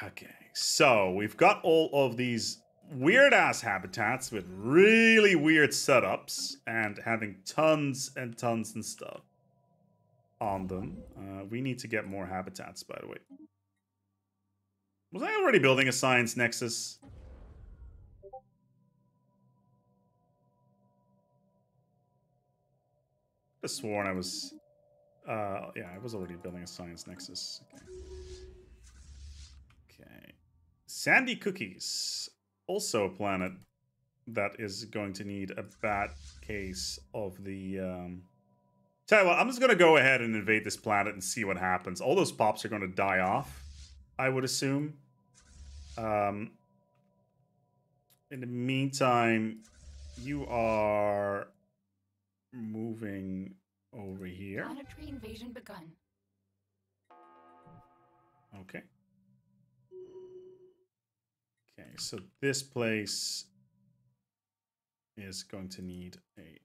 Okay, so we've got all of these weird-ass habitats with really weird setups and having tons and tons and stuff on them. We need to get more habitats, by the way. Was I already building a Science Nexus? I could have sworn I was... yeah, I was already building a Science Nexus. Okay. Sandy Cookies, also a planet that is going to need a bad case of the... Tell you what, I'm just going to go ahead and invade this planet and see what happens. All those pops are going to die off, I would assume. in the meantime, you are moving over here. Planetary invasion begun. Okay. Okay, so this place is going to need a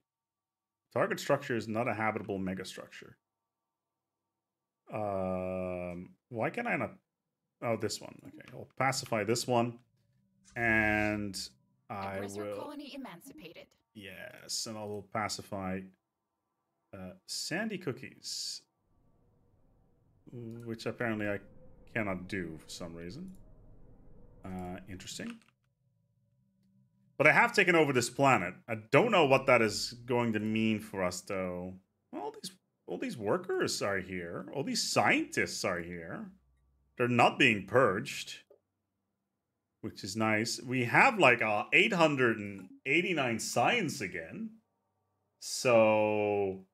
target structure is not a habitable megastructure. Why can I not? Oh, this one. Okay, I'll pacify this one, and I Aggressor will. colony emancipated. Yes, and I will pacify Sandy Cookies, which apparently I cannot do for some reason. Interesting. But I have taken over this planet. I don't know what that is going to mean for us, though. All these workers are here. All these scientists are here. They're not being purged, which is nice. We have like 889 science again. So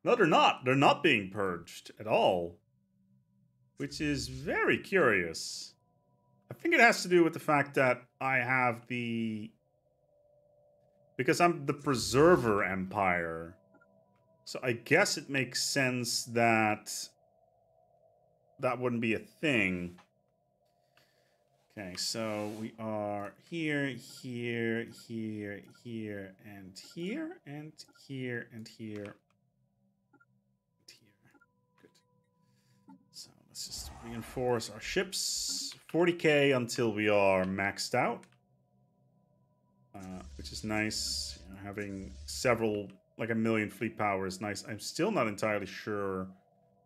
no, they're not. They're not being purged at all, which is very curious. I think it has to do with the fact that I have because I'm the Preserver Empire. So I guess it makes sense that that wouldn't be a thing. Okay, so we are here, here, here, here, and here, and here, and here, and here. Good. So let's just reinforce our ships. 40k until we are maxed out, which is nice. You know, having several, like 1 million fleet power is nice. I'm still not entirely sure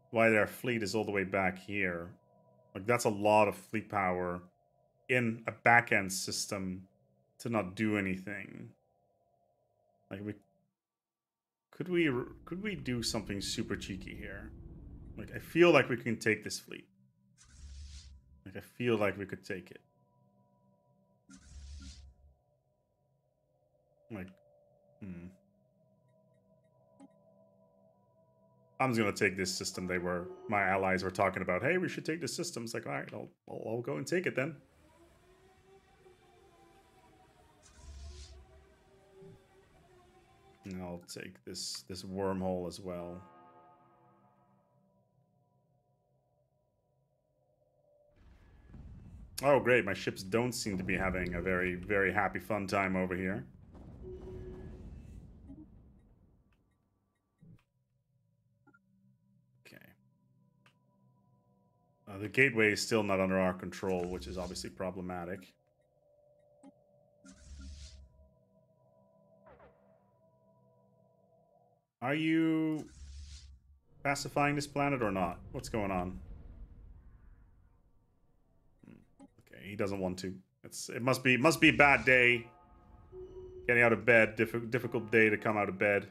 why their fleet is all the way back here. Like, that's a lot of fleet power in a back-end system to not do anything. Like, could we do something super cheeky here? Like, I feel like we can take this fleet. Like, I feel like we could take it. Like, I'm just gonna take this system. My allies were talking about, hey, we should take this system. It's like, all right, I'll go and take it then. And I'll take this wormhole as well. Oh, great. My ships don't seem to be having a very, very happy, fun time over here. Okay. The gateway is still not under our control, which is obviously problematic. Are you pacifying this planet or not? What's going on? He doesn't want to. It must be a bad day. Getting out of bed, difficult day to come out of bed.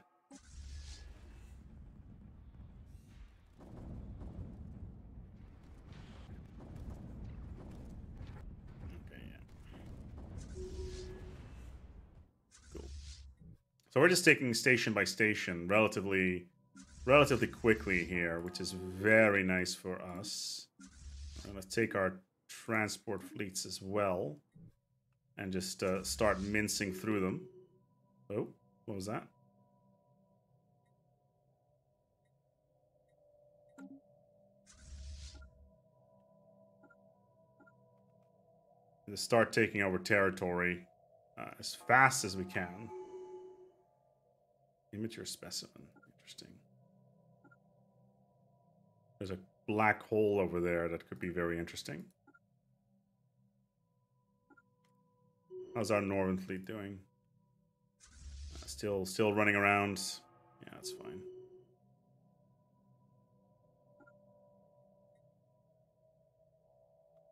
Okay, yeah. Cool. So we're just taking station by station, relatively quickly here, which is very nice for us. We're gonna take our transport fleets as well and just start mincing through them. Oh, what was that? Just start taking over territory as fast as we can. Immature specimen. Interesting. There's a black hole over there that could be very interesting. How's our Northern fleet doing? Still running around. Yeah, that's fine.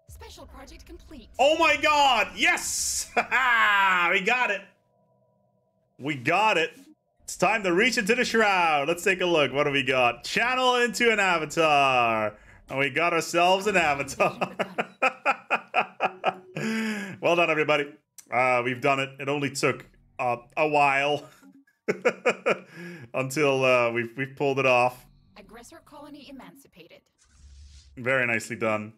Special project complete. Oh my god! Yes! We got it! We got it! It's time to reach into the shroud. Let's take a look. What do we got? Channel into an avatar. And we got ourselves an avatar. Well done, everybody. We've done it. It only took a while until we've pulled it off. Aggressor colony emancipated. Very nicely done.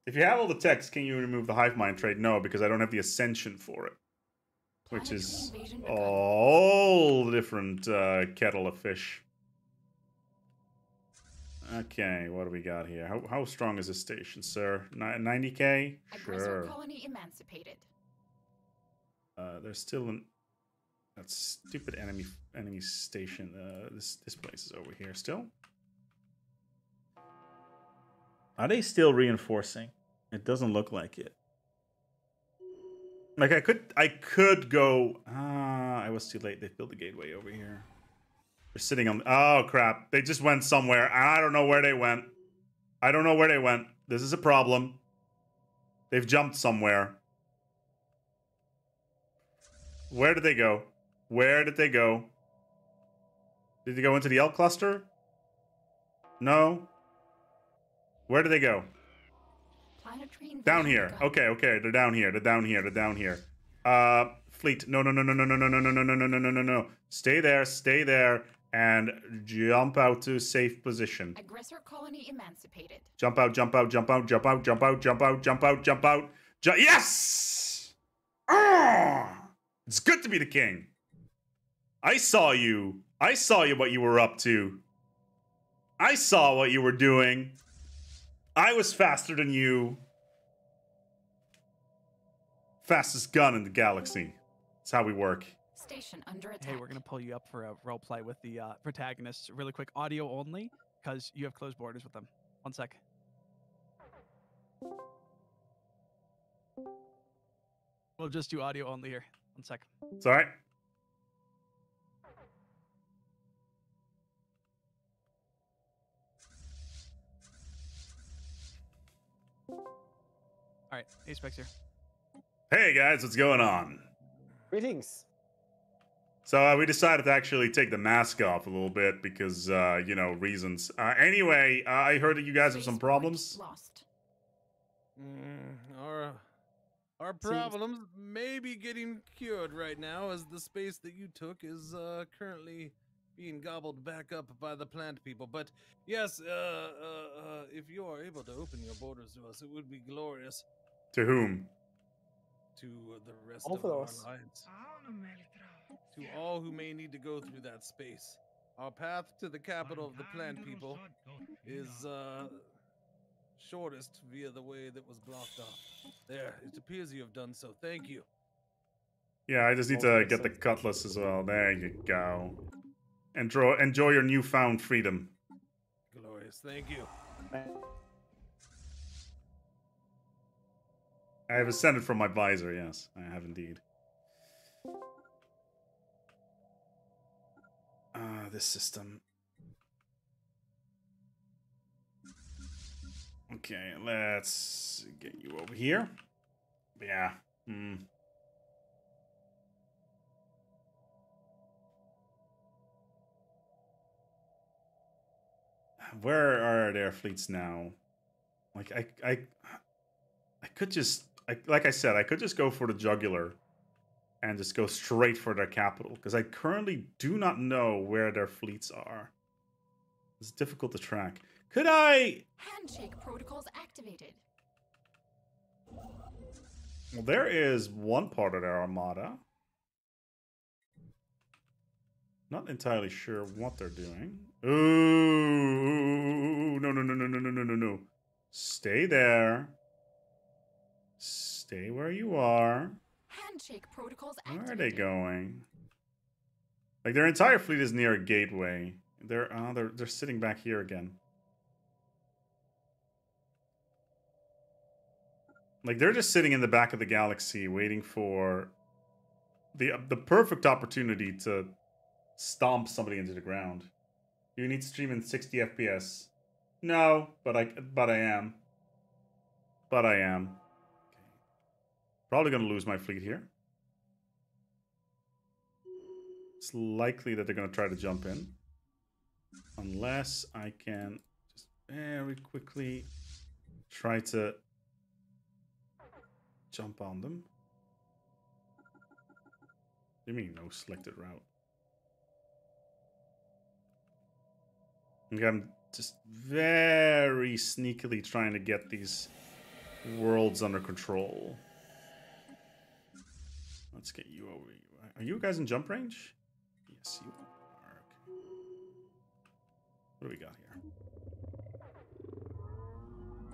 If you have all the text, can you remove the hive mind trait? No, because I don't have the ascension for it. Which Planetary is invasion begun. all different kettle of fish. Okay, what do we got here? How strong is this station, sir? 90k? Aggressor Sure. colony emancipated. There's still that stupid enemy station. This place is over here still. Are they still reinforcing? It doesn't look like it. Like I could go. I was too late. They built the gateway over here. They're sitting on. Oh crap! They just went somewhere. I don't know where they went. I don't know where they went. This is a problem. They've jumped somewhere. Where did they go? Where did they go? Did they go into the L cluster? No. Where did they go? Planetary invasion Down here. begun. Okay. They're down here. They're down here. They're down here. Fleet. No. No. Stay there, and jump out to safe position. Aggressor colony emancipated. Jump out. Yes! It's good to be the king. I saw you. I saw what you were up to. I saw what you were doing. I was faster than you. Fastest gun in the galaxy. That's how we work. Station under attack. Hey, we're gonna pull you up for a role play with the protagonists. Really quick, audio only, because you have close borders with them. 1 sec. We'll just do audio only here. 1 sec. It's all right. All right, Apex here. Hey guys, what's going on? Greetings. So we decided to actually take the mask off a little bit because, you know, reasons. Anyway, I heard that you guys have some Spaceport problems. Lost. Our problems may be getting cured right now, as the space that you took is currently being gobbled back up by the plant people. But yes, if you are able to open your borders to us, it would be glorious. To whom? To the rest All of for our us. alliance. To all who may need to go through that space. Our path to the capital of the plant people is shortest via the way that was blocked off. There, it appears you have done so. Thank you. Yeah, I just need to get the cutlass as well. There you go. Enjoy your newfound freedom. Glorious. Thank you. I have ascended from my visor, yes. I have indeed. This system. Okay, let's get you over here. Yeah. Where are their fleets now? Like I could just like I said, I could just go for the jugular and just go straight for their capital because I currently do not know where their fleets are. It's difficult to track. Could I? Handshake protocols activated. Well, there is one part of their armada. Not entirely sure what they're doing. Ooh, no. Stay there. Stay where you are. Handshake protocols Where activated. are they going? Like their entire fleet is near a gateway. They're sitting back here again. Like they're just sitting in the back of the galaxy waiting for the perfect opportunity to stomp somebody into the ground. Do you need to stream in 60 FPS? No, but I am. But I am. Okay. Probably gonna lose my fleet here. It's likely that they're gonna try to jump in. Unless I can just very quickly try to jump on them. What do you mean no selected route? Okay, I'm just very sneakily trying to get these worlds under control. Let's get you over. Are you guys in jump range? Yes, you are. What do we got here?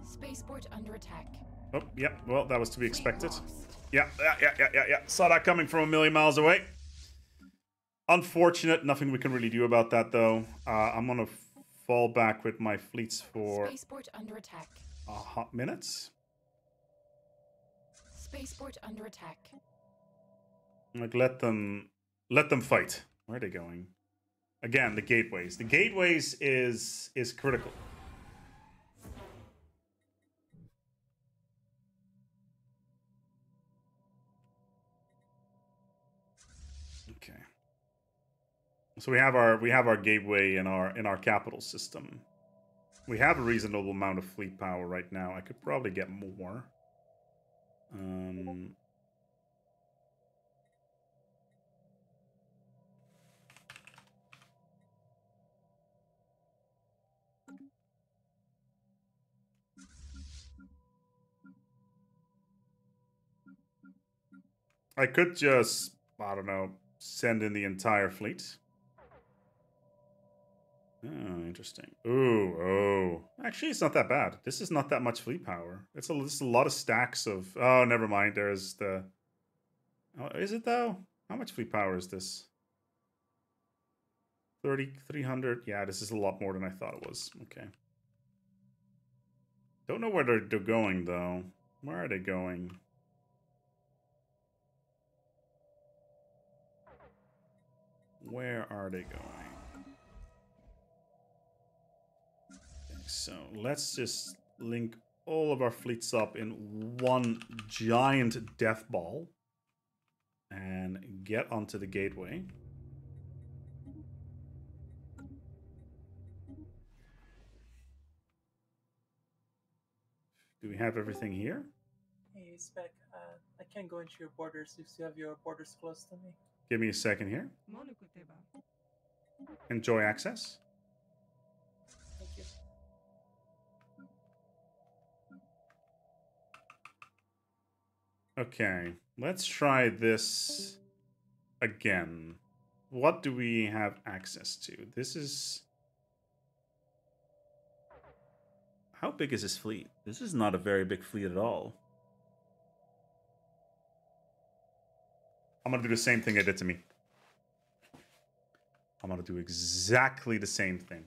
Spaceport under attack. Oh, yeah. Well, that was to be expected. Lost. Yeah. Saw that coming from a million miles away. Unfortunate. Nothing we can really do about that, though. I'm gonna fall back with my fleets for Spaceport under attack. a hot minute. Spaceport under attack. Like, let them fight. Where are they going? Again, the gateways. The gateways is critical. Okay. So we have our gateway in our capital system. We have a reasonable amount of fleet power right now. I could probably get more. I could just, I don't know, send in the entire fleet. Oh, interesting. Ooh, oh. Actually, it's not that bad. This is not that much fleet power. It's a lot of stacks of... Oh, never mind. There's the... Oh, is it, though? How much fleet power is this? 300. Yeah, this is a lot more than I thought it was. Okay. Don't know where they're going, though. Where are they going? Where are they going? Okay, so let's just link all of our fleets up in one giant death ball and get onto the gateway. Do we have everything here? Hey, Spec, I can't go into your borders if you have your borders close to me. Give me a second here. Enjoy access. Thank you. Okay, let's try this again. What do we have access to? This is... How big is this fleet? This is not a very big fleet at all. I'm gonna do the same thing they did to me. I'm gonna do exactly the same thing.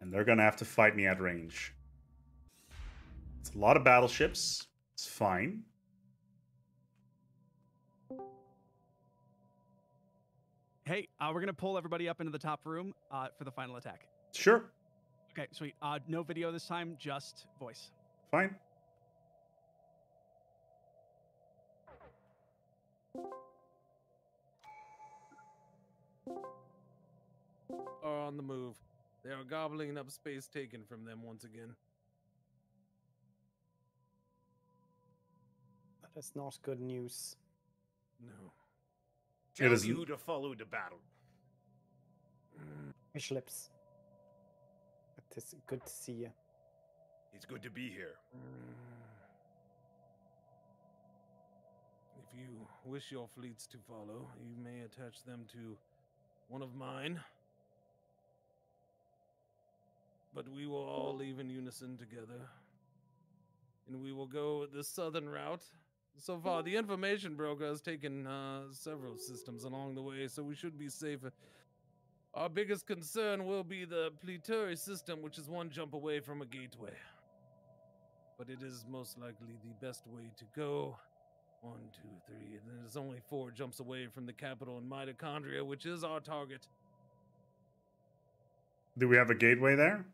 And they're gonna have to fight me at range. It's a lot of battleships. It's fine. Hey, we're gonna pull everybody up into the top room for the final attack. Sure. Okay, sweet. No video this time, just voice. Fine. Are on the move. They are gobbling up space taken from them once again. That is not good news. No. It is Tell you who to follow to battle. Fish lips. It is good to see you. It's good to be here. If you wish your fleets to follow, you may attach them to one of mine. But we will all leave in unison together. And we will go the southern route. So far, the information broker has taken several systems along the way, so we should be safe. Our biggest concern will be the Pluturi system, which is one jump away from a gateway. But it is most likely the best way to go. 1, 2, 3. And there's only 4 jumps away from the capital in Mitochondria, which is our target. Do we have a gateway there?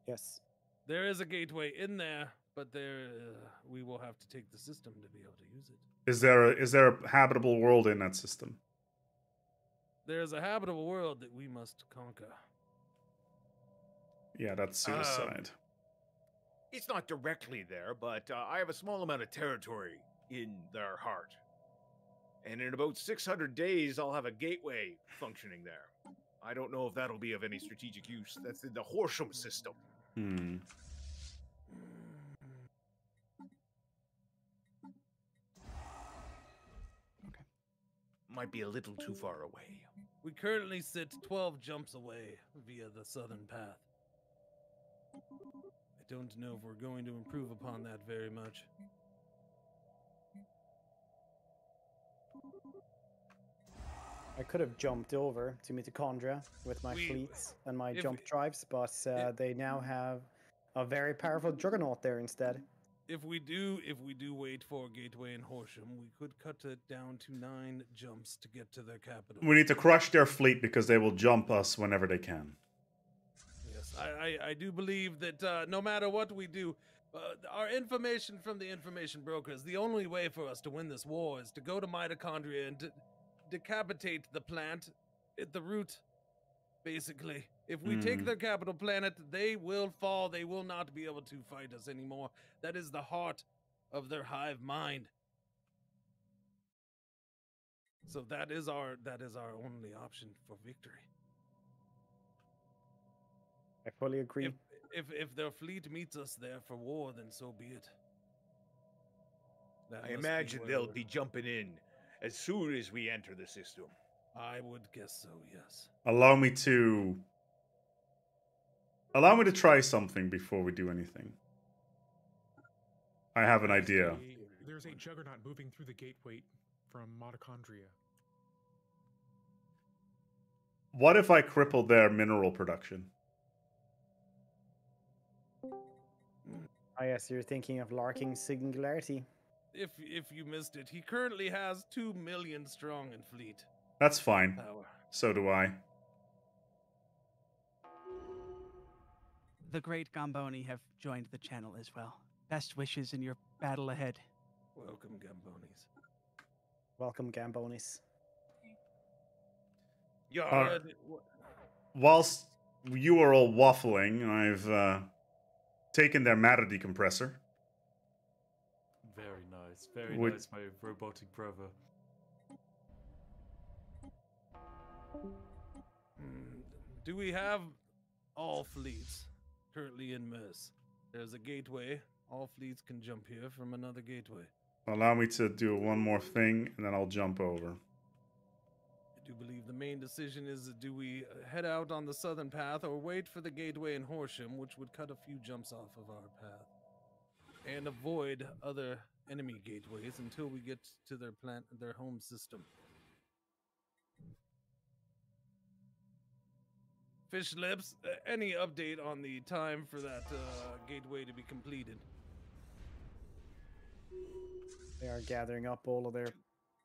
Yes. There is a gateway in there, but there we will have to take the system to be able to use it. Is there a habitable world in that system? There is a habitable world that we must conquer. Yeah, that's suicide. It's not directly there, but I have a small amount of territory in their heart. And in about 600 days, I'll have a gateway functioning there. I don't know if that'll be of any strategic use. That's in the Horsham system. might be a little too far away. We currently sit 12 jumps away via the southern path. I don't know if we're going to improve upon that very much. I could have jumped over to Mitochondria with my fleets and my if- jump drives, but they now have a very powerful Juggernaut there instead. If we do wait for Gateway and Horsham, we could cut it down to 9 jumps to get to their capital. We need to crush their fleet because they will jump us whenever they can. Yes, I do believe that no matter what we do, our information from the information brokers, the only way for us to win this war is to go to Mitochondria and decapitate the plant at the root, basically. If we take their capital planet, they will fall. They will not be able to fight us anymore. That is the heart of their hive mind. So that is our only option for victory. I fully agree. If their fleet meets us there for war, then so be it. That I must be imagine where they'll we're- be jumping in as soon as we enter the system. I would guess so, yes. Allow me to try something before we do anything. I have an idea. There's a juggernaut moving through the gateway from Mitochondria. What if I crippled their mineral production? I guess you're thinking of Larking Singularity. If you missed it, he currently has 2 million strong in fleet That's fine. power. So do I. The great Gamboni have joined the channel as well. Best wishes in your battle ahead. Welcome, Gambonis. Welcome, Gambonis. Yeah. Whilst you are all waffling, I've taken their matter decompressor. Very nice. Very Would- nice, my robotic brother. Do we have all fleets currently in Mers? There's a gateway. All fleets can jump here from another gateway. Allow me to do one more thing, and then I'll jump over. I do believe the main decision is, do we head out on the southern path or wait for the gateway in Horsham, which would cut a few jumps off of our path, and avoid other enemy gateways until we get to their home system. Fish Lips, any update on the time for that gateway to be completed? They are gathering up all of their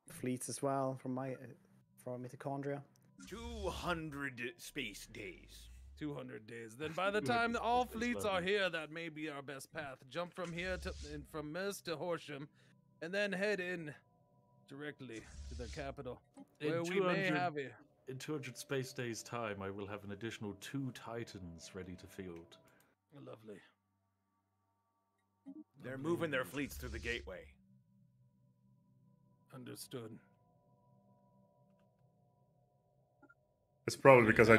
fleets as well from Mitochondria. 200 space days. 200 days. Then by the time that all fleets are here, that may be our best path. Jump from here from Mers to Horsham, and then head in directly to their capital, where we may have a... In 200 space days' time, I will have an additional 2 Titans ready to field. Lovely. They're moving their fleets through the gateway. Understood. It's probably because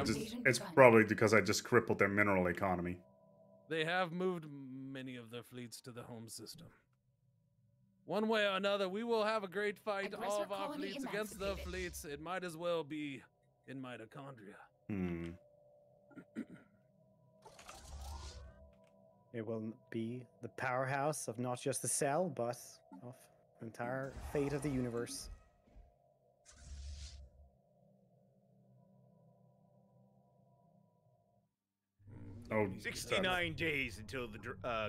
I just crippled their mineral economy. They have moved many of their fleets to the home system. One way or another, we will have a great fight. Aggressor All of our colony fleets against the emancipated. fleets. It might as well be in Mitochondria. It will be the powerhouse of not just the cell, but of the entire fate of the universe. Oh, 69 days until the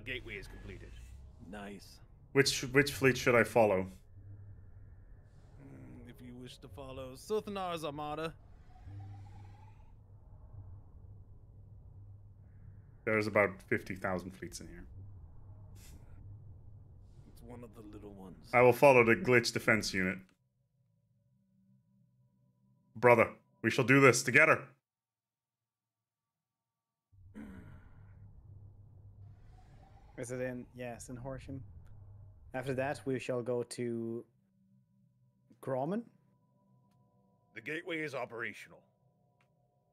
gateway is completed. Nice. Which fleet should I follow? If you wish to follow Sothnar's armada. There's about 50,000 fleets in here. It's one of the little ones. I will follow the glitch defense unit. Brother, we shall do this together. Is it in? Yes, in Horsham. After that, we shall go to Grommen. The gateway is operational.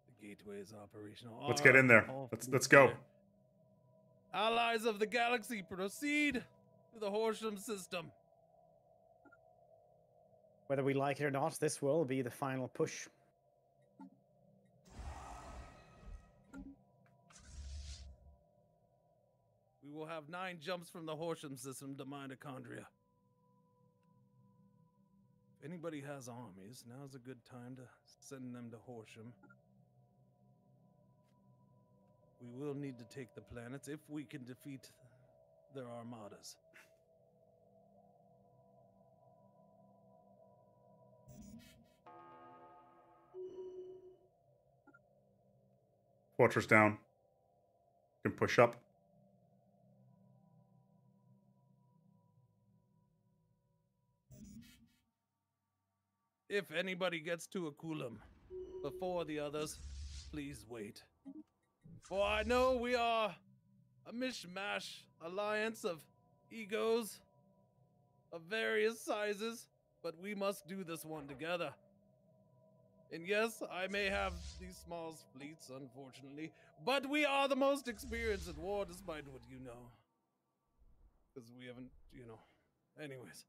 The gateway is operational. Let's get in there. Let's go. Allies of the galaxy, proceed to the Horsham system. Whether we like it or not, this will be the final push. We will have 9 jumps from the Horsham system to mitochondria. If anybody has armies, now's a good time to send them to Horsham. We will need to take the planets if we can defeat their armadas. Fortress down. You can push up. If anybody gets to Akulam before the others, please wait. For I know we are a mishmash alliance of egos of various sizes, but we must do this one together. And yes, I may have these small fleets, unfortunately, but we are the most experienced at war, despite what you know. Because we haven't, Anyways,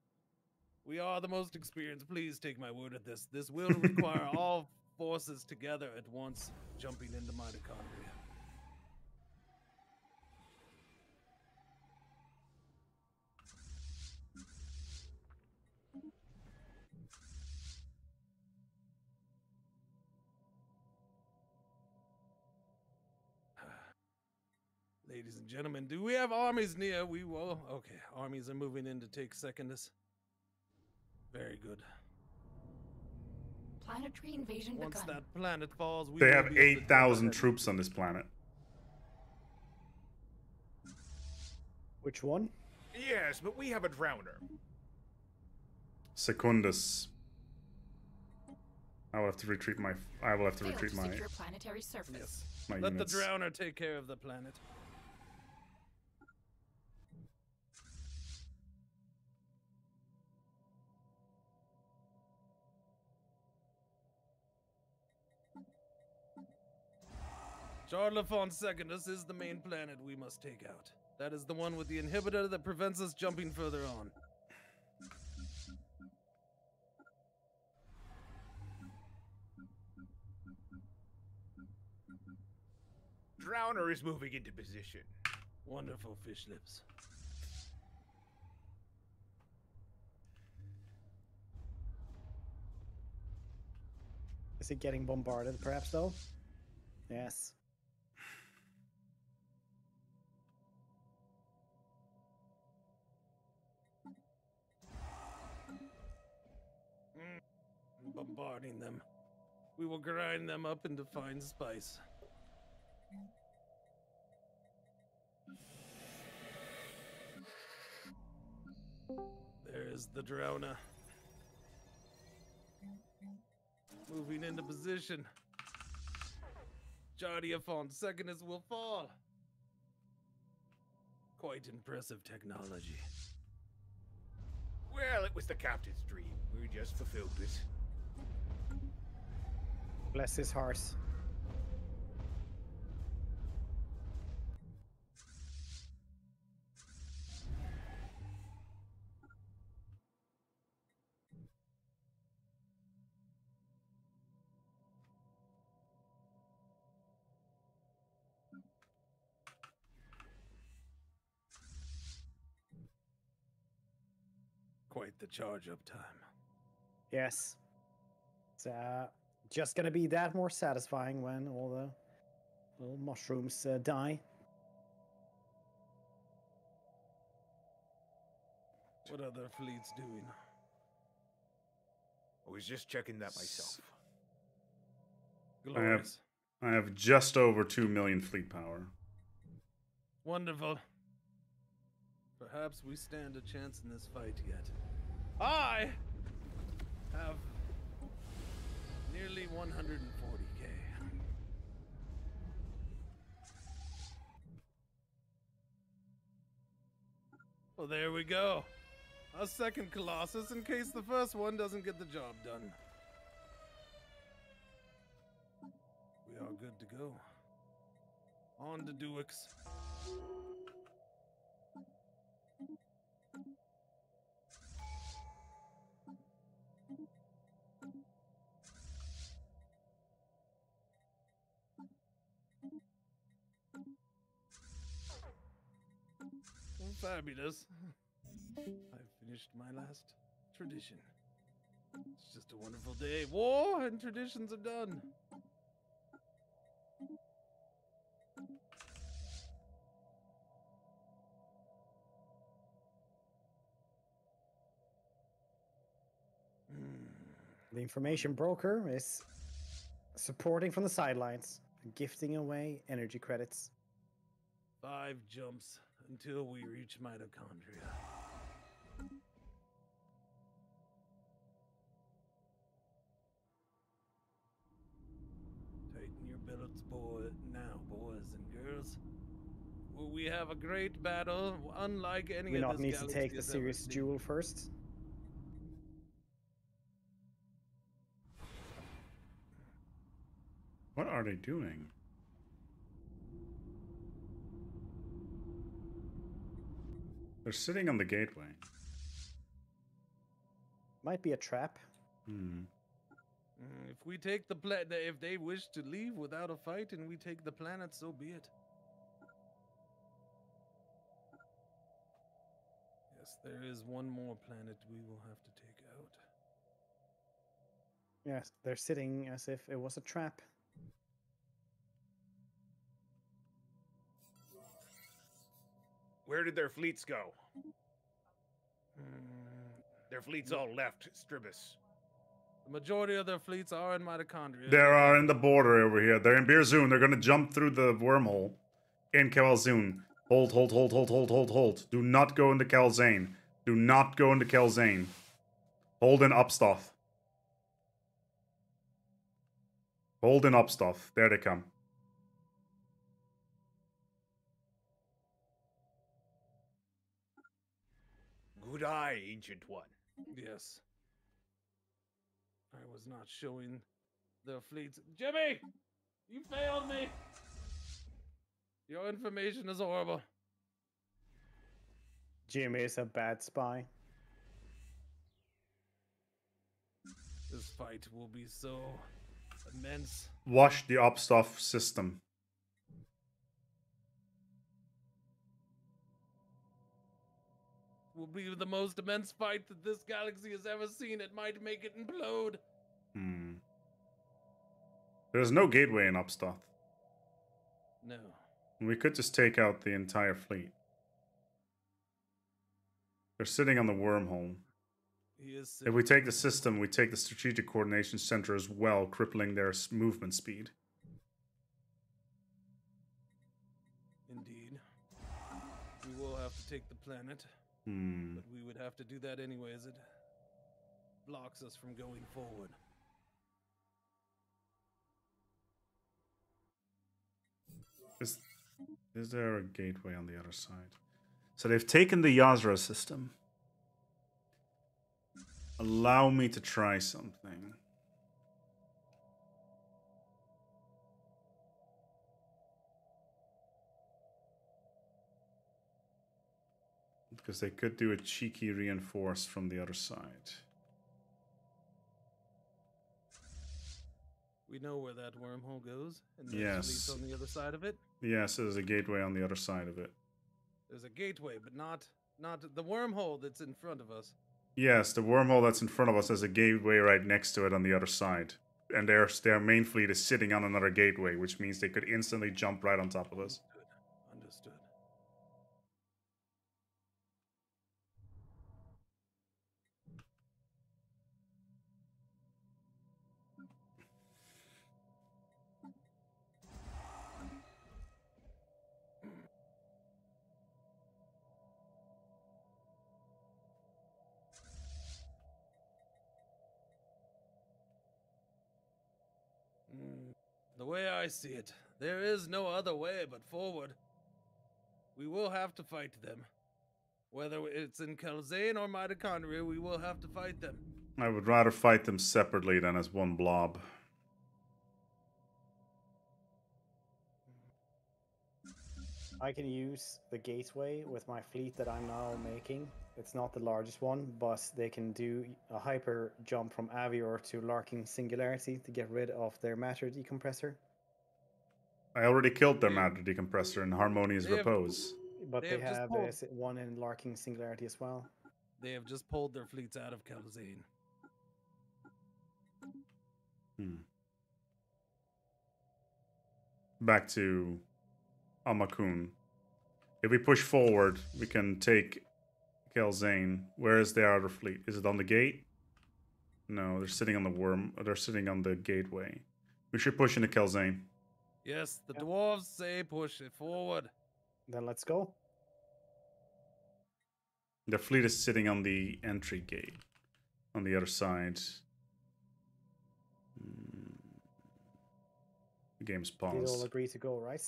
we are the most experienced. Please take my word at this. This will require all forces together at once, jumping into mitochondria. Ladies and gentlemen, do we have armies near? We will. Okay, armies are moving in to take Secondus. Very good. Planetary invasion Once begun. that planet falls, we They will have be able to 8,000 defend it. troops on this planet. Which one? Yes, but we have a drowner. Secundus. I will have to retreat my. I will have to Failed retreat to my. secure planetary surface. Yes. My Let units. the drowner take care of the planet. Charlophon Secondus is the main planet we must take out. That is the one with the inhibitor that prevents us jumping further on. Drowner is moving into position. Wonderful fish lips. Is it getting bombarded, perhaps, though? Yes. Bombarding them. We will grind them up into fine spice. There's the drowner. Moving into position. Jardiaphon Secondus will fall. Quite impressive technology. Well, it was the captain's dream. We just fulfilled it. Bless his heart. Quite the charge up time. Yes. It's just gonna be that more satisfying when all the little mushrooms die. What other fleets doing? I was just checking that myself. Glorious. I have just over 2 million fleet power. Wonderful. Perhaps we stand a chance in this fight yet. I have nearly 140k. Well, there we go. A second Colossus in case the first one doesn't get the job done. We are good to go. On to Duix. fabulous. I've finished my last tradition. It's just a wonderful day. War and traditions are done. The information broker is supporting from the sidelines, gifting away energy credits. 5 jumps until we reach mitochondria. Tighten your belts, boys and girls. Will we have a great battle, unlike any We of not this need to galaxy take the has ever serious seen? duel first. What are they doing? They're sitting on the gateway. Might be a trap. If we take the planet, if they wish to leave without a fight and we take the planet, so be it. Yes, there is one more planet we will have to take out. Yes, they're sitting as if it was a trap. Where did their fleets go? Their fleets all left Stribus. The majority of their fleets are in mitochondria. They are in the border over here. They're in Birzun. They're gonna jump through the wormhole in Kalzun. Hold. Do not go into Kalzane. Do not go into Kalzane. Hold in Upstuff. Hold in Upstuff. There they come. Good eye, Ancient One. Yes. I was not showing their fleets. Jimmy! You failed me! Your information is horrible. Jimmy is a bad spy. This fight will be so immense. Wash the Upstuff system. Will be the most immense fight that this galaxy has ever seen. It might make it implode. There's no gateway in Upstuff. No. We could just take out the entire fleet. They're sitting on the wormhole. He is If we take the system, we take the strategic coordination center as well, crippling their movement speed. Indeed. We will have to take the planet. But we would have to do that anyway, as it blocks us from going forward. Is there a gateway on the other side? So they've taken the Yazra system. Allow me to try something. Because they could do a cheeky reinforce from the other side. We know where that wormhole goes, and there's Yes. fleets on the other side of it. Yes, there's a gateway on the other side of it. There's a gateway, but not the wormhole that's in front of us. Yes, the wormhole that's in front of us has a gateway right next to it on the other side. And their main fleet is sitting on another gateway, which means they could instantly jump right on top of us. Understood. The way I see it, there is no other way but forward. We will have to fight them. Whether it's in Kalzane or Mitochondria, we will have to fight them. I would rather fight them separately than as one blob. I can use the gateway with my fleet that I'm now making. It's not the largest one, but they can do a hyper jump from Avior to Larking Singularity to get rid of their matter decompressor. I already killed their matter decompressor in Harmonious They have- Repose. But They they have just have pulled- one in Larking Singularity as well. They have just pulled their fleets out of Kelzane. Back to Amakun. If we push forward, we can take Kelzane. Where is the outer fleet? Is it on the gate? No, they're sitting on the worm. They're sitting on the gateway. We should push into Kelzane. Yes, the dwarves say push it forward. Then let's go. The fleet is sitting on the entry gate on the other side. The game's Did all paused. agree to go, right?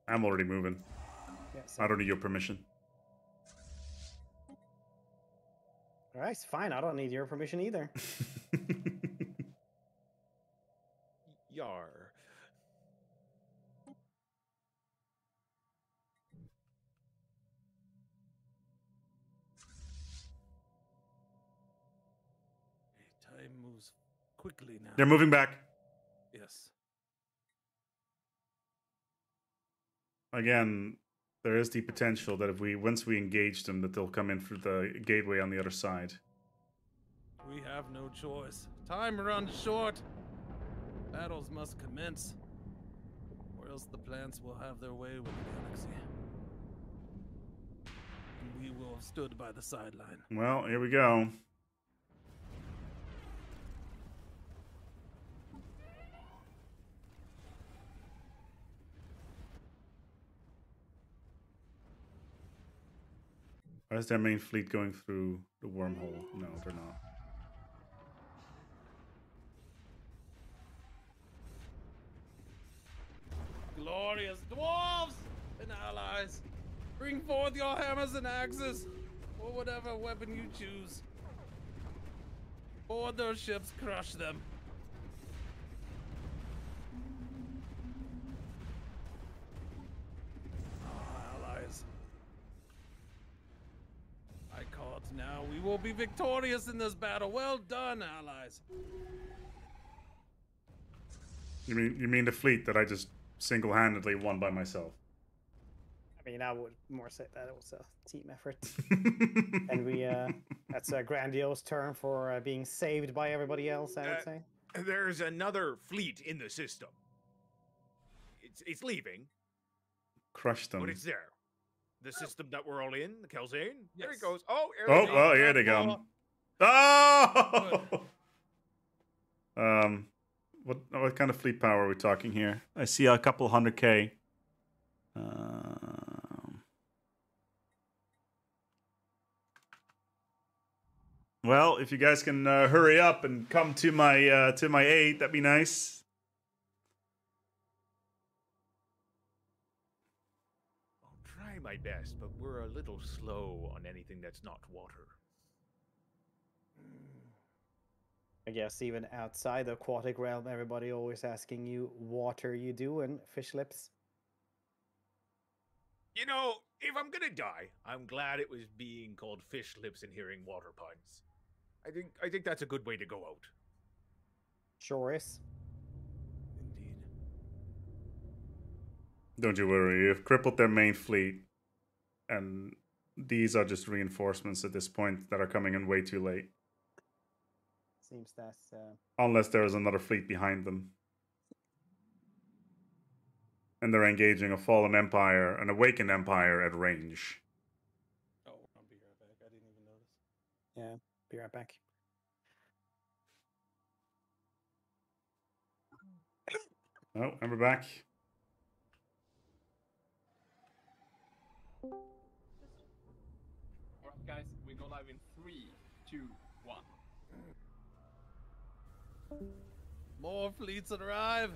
I'm already moving. Yes. I don't need your permission. All right, fine. I don't need your permission either. Yar. Time moves quickly now. They're moving back. Yes. Again, there is the potential that if once we engage them, that they'll come in through the gateway on the other side. We have no choice. Time runs short. Battles must commence, or else the plants will have their way with the galaxy. And we will have stood by the sideline. Well, here we go. Why is their main fleet going through the wormhole? No, they're not. Glorious dwarves and allies, bring forth your hammers and axes, or whatever weapon you choose. Board those ships, crush them. Allies. I call it now. We will be victorious in this battle. Well done, allies. You mean the fleet that I just single-handedly won by myself? I mean, I would more say that it was a team effort. And that's a grandiose term for being saved by everybody else, I would say. There's another fleet in the system. It's leaving, Crush them. but it's there. The system that we're all in, the Kelzane. There it Yes. goes. Oh, Oh, well, here they come. Oh! What kind of fleet power are we talking here? I see a couple 100K. Well, if you guys can hurry up and come to my aid, that'd be nice. I'll try my best, but we're a little slow on anything that's not water. I guess even outside the aquatic realm, everybody always asking you, what are you doing, fish lips? You know, if I'm gonna die, I'm glad it was being called fish lips and hearing water puns. I think that's a good way to go out. Sure is. Indeed. Don't you worry, you've crippled their main fleet. And these are just reinforcements at this point that are coming in way too late. Seems that's... Unless there is another fleet behind them. And they're engaging a fallen empire, an awakened empire at range. Oh, I'll be right back. I didn't even notice. Yeah, be right back. Oh, and we're back. Alright, guys, we go live in 3, 2, 1. More fleets arrive.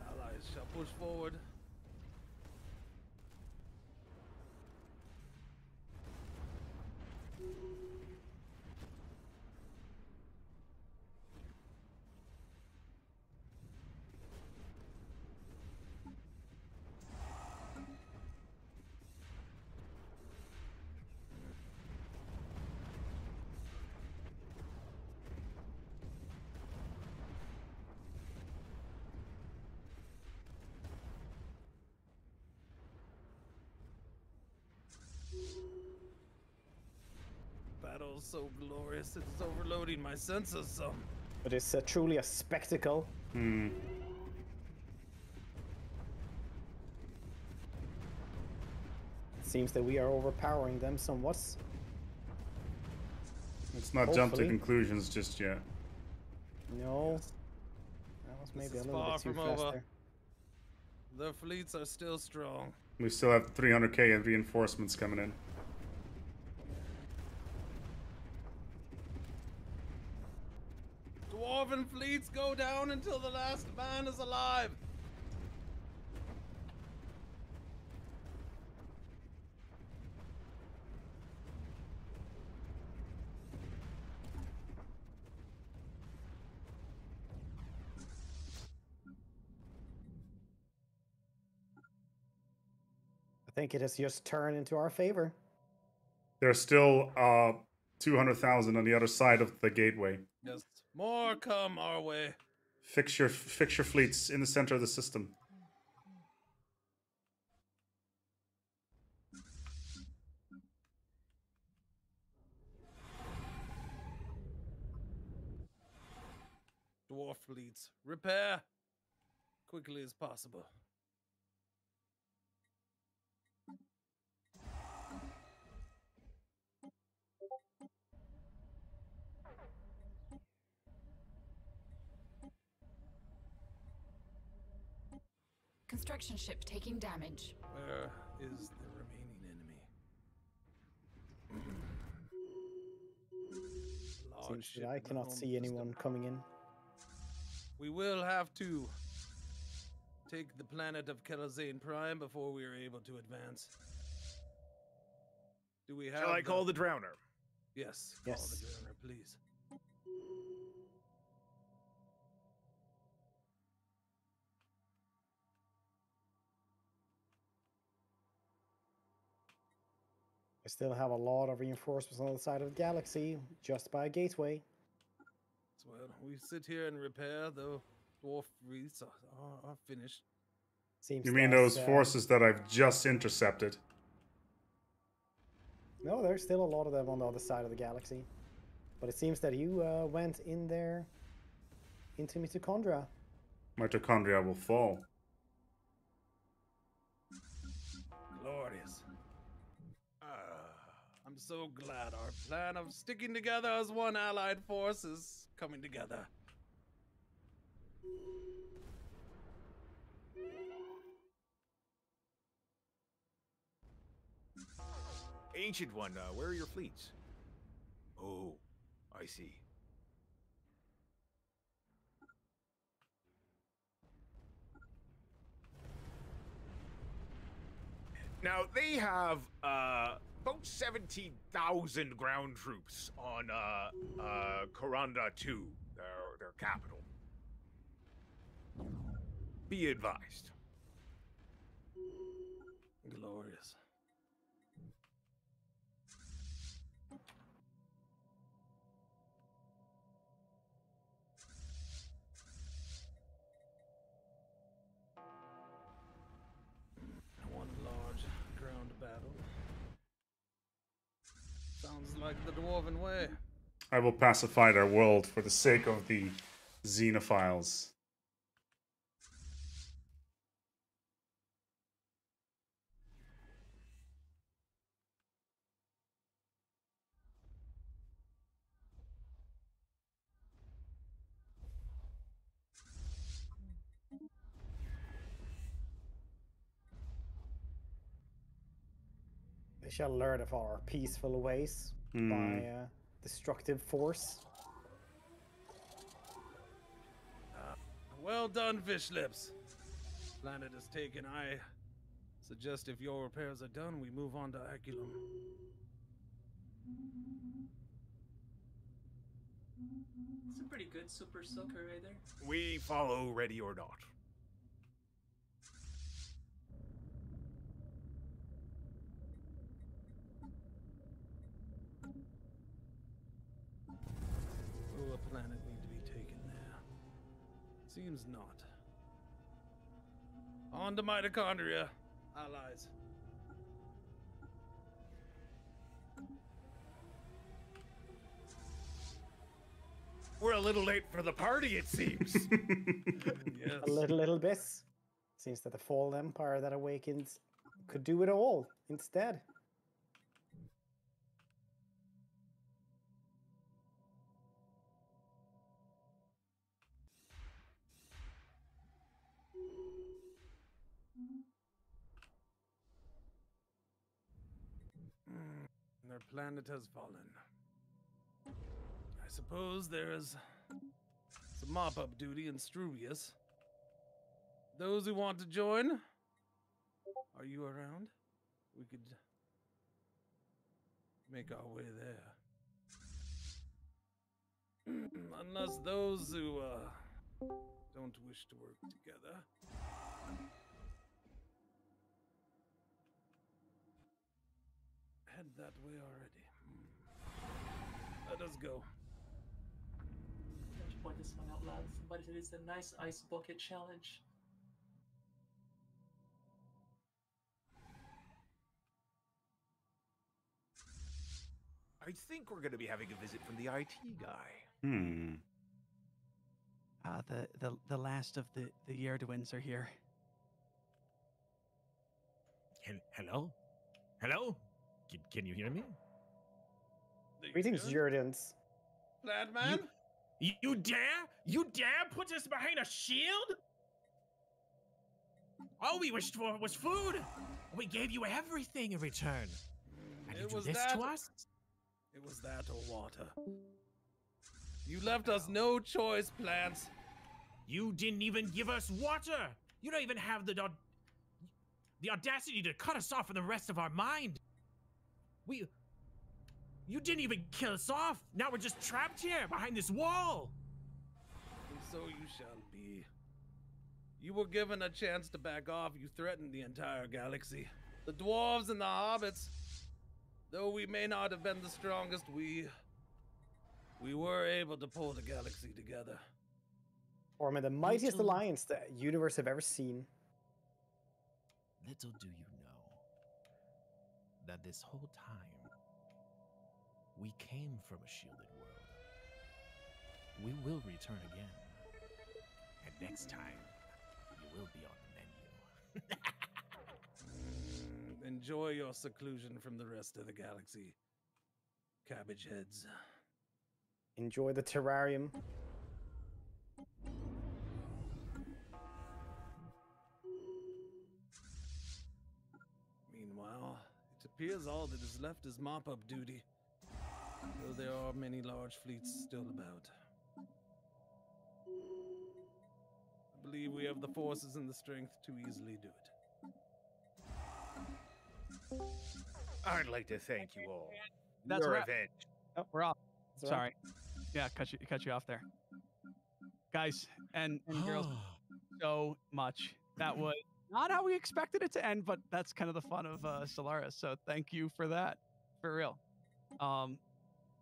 Allies shall push forward. Oh, so glorious. It's overloading my senses some. But it's truly a spectacle. Hmm. It seems that we are overpowering them somewhat. Let's not jump to Hopefully. conclusions just yet. No. That was maybe a is little far bit too from fast over. there. The fleets are still strong. We still have 300k and reinforcements coming in. Dwarven fleets go down until the last man is alive. I think it has just turned into our favor. There's still 200,000 on the other side of the gateway. Yes, more come our way. Fix your fleets in the center of the system. Dwarf fleets, repair quickly as possible. Construction ship taking damage. Where is the remaining enemy? Large Seems ship that I in the cannot home see anyone system. coming in. We will have to take the planet of Kelazane Prime before we are able to advance. Do we have? Shall I call the Drowner? Yes. Yes. Call the Drowner, please. I still have a lot of reinforcements on the side of the galaxy, just by a gateway. Well, we sit here and repair. The dwarf fleets are finished. Seems You mean that, those forces that I've just intercepted? No, there's still a lot of them on the other side of the galaxy. But it seems that you went in there into mitochondria. Mitochondria will fall. Glorious. I'm so glad our plan of sticking together as one allied force is coming together. Ancient One, where are your fleets? Oh, I see. Now, they have, about 17,000 ground troops on, Coranda 2, their capital. Be advised. Glorious. One large ground battle. Sounds like the Dwarven way. I will pacify their world for the sake of the xenophiles. They shall learn of our peaceful ways by destructive force. Well done, fish lips. Planet is taken. I suggest if your repairs are done, we move on to Aculum. It's a pretty good super soaker right there. We follow ready or not. Will a planet need to be taken there? Seems not. On to mitochondria, allies. We're a little late for the party, it seems. Yes. A little bit. Seems that the fallen empire that awakens could do it all instead. Their planet has fallen. I suppose there's some mop-up duty in Struvius. Those who want to join, are you around? We could make our way there. Unless those who don't wish to work together. Head that way already. Let us go. I should point this one out loud. Somebody said it's a nice ice bucket challenge. I think we're going to be having a visit from the IT guy. The last of the Yerduins are here. Hello? Hello? Can you hear me? Greetings, Jordans. Lad man? You dare? You dare put us behind a shield? All we wished for was food. We gave you everything in return. And you do this to us? It was that or water. You left us no choice, plants. You didn't even give us water. You don't even have the audacity to cut us off from the rest of our mind. You didn't even kill us off. Now we're just trapped here behind this wall. And so you shall be. You were given a chance to back off. You threatened the entire galaxy. The dwarves and the hobbits. Though we may not have been the strongest, we were able to pull the galaxy together. Forming the mightiest alliance the universe have ever seen. Little do you know that this whole time we came from a shielded world. We will return again. And next time, you will be on the menu. Enjoy your seclusion from the rest of the galaxy, cabbage heads. Enjoy the terrarium. Meanwhile, it appears all that is left is mop-up duty, though there are many large fleets still about. I believe we have the forces and the strength to easily do it. I'd like to thank you all. That's Your right. event. Oh, we're off. That's Sorry. Yeah, cut you off there. Guys and girls, so much. That was not how we expected it to end, but that's kind of the fun of Stellaris. So thank you for that. For real.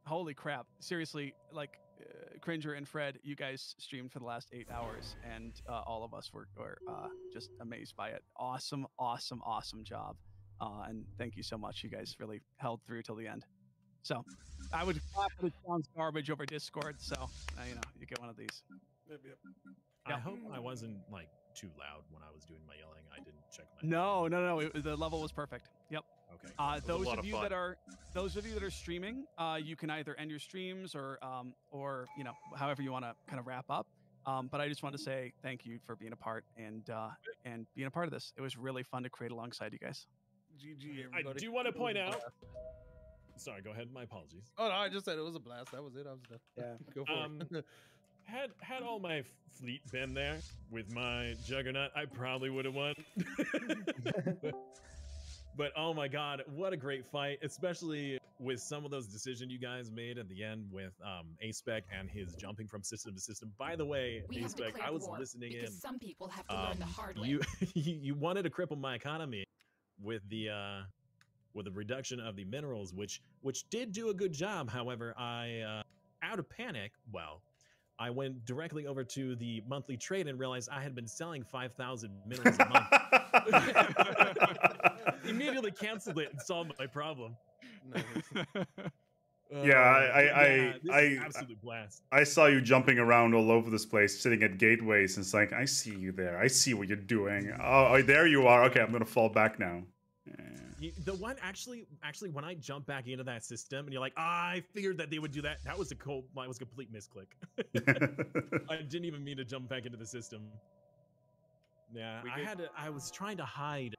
Holy crap. Seriously, like Cringer and Fred, you guys streamed for the last 8 hours, and all of us were just amazed by it. Awesome job. And thank you so much. You guys really held through till the end. So I would clap it sounds garbage over Discord. So you get one of these. I hope I wasn't like too loud when I was doing my yelling. I didn't check my. No. The level was perfect. Yep. Okay. Those of you that are streaming, you can either end your streams or however you want to kind of wrap up. But I just want to say thank you for being a part and being a part of this. It was really fun to create alongside you guys. GG, I everybody. do want to point out. Sorry, go ahead. My apologies. Oh no, I just said it was a blast. That was it. I was done. Yeah. Go for it. Had all my fleet been there with my Juggernaut, I probably would have won. But oh my god, what a great fight, especially with some of those decisions you guys made at the end with A-Spec and his jumping from system to system. By the way, A-Spec, I was listening in. Some people have to learn the hard way. You wanted to cripple my economy with the reduction of the minerals, which did do a good job. However, I out of panic, I went directly over to the monthly trade and realized I had been selling 5,000 minerals a month. Immediately canceled it and solved my problem. Nice. Yeah, this is absolute blast. I saw you jumping around all over this place, sitting at gateways, and it's like, I see you there. I see what you're doing. Oh, there you are. Okay, I'm gonna fall back now. The one actually, when I jumped back into that system, and you're like, I figured that they would do that. That was a complete misclick. I didn't even mean to jump back into the system. Yeah, I was trying to hide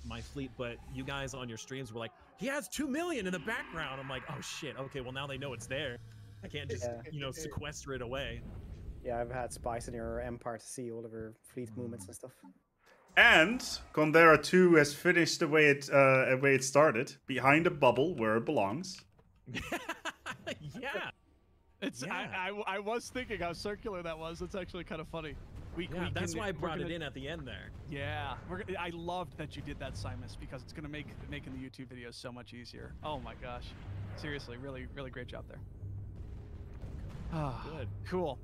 my fleet, but you guys on your streams were like, he has 2 million in the background. I'm like, oh shit. Okay, well now they know it's there. I can't just sequester it away. Yeah, I've had spies in your empire to see all of your fleet movements and stuff. And Condera 2 has finished the way it started, behind a bubble where it belongs. Yeah. It's I was thinking how circular that was. It's actually kind of funny. That's why I brought it in at the end there. Yeah, I loved that you did that, Simus, because it's gonna make making the YouTube videos so much easier. Oh my gosh, seriously, really, really great job there. Good, cool.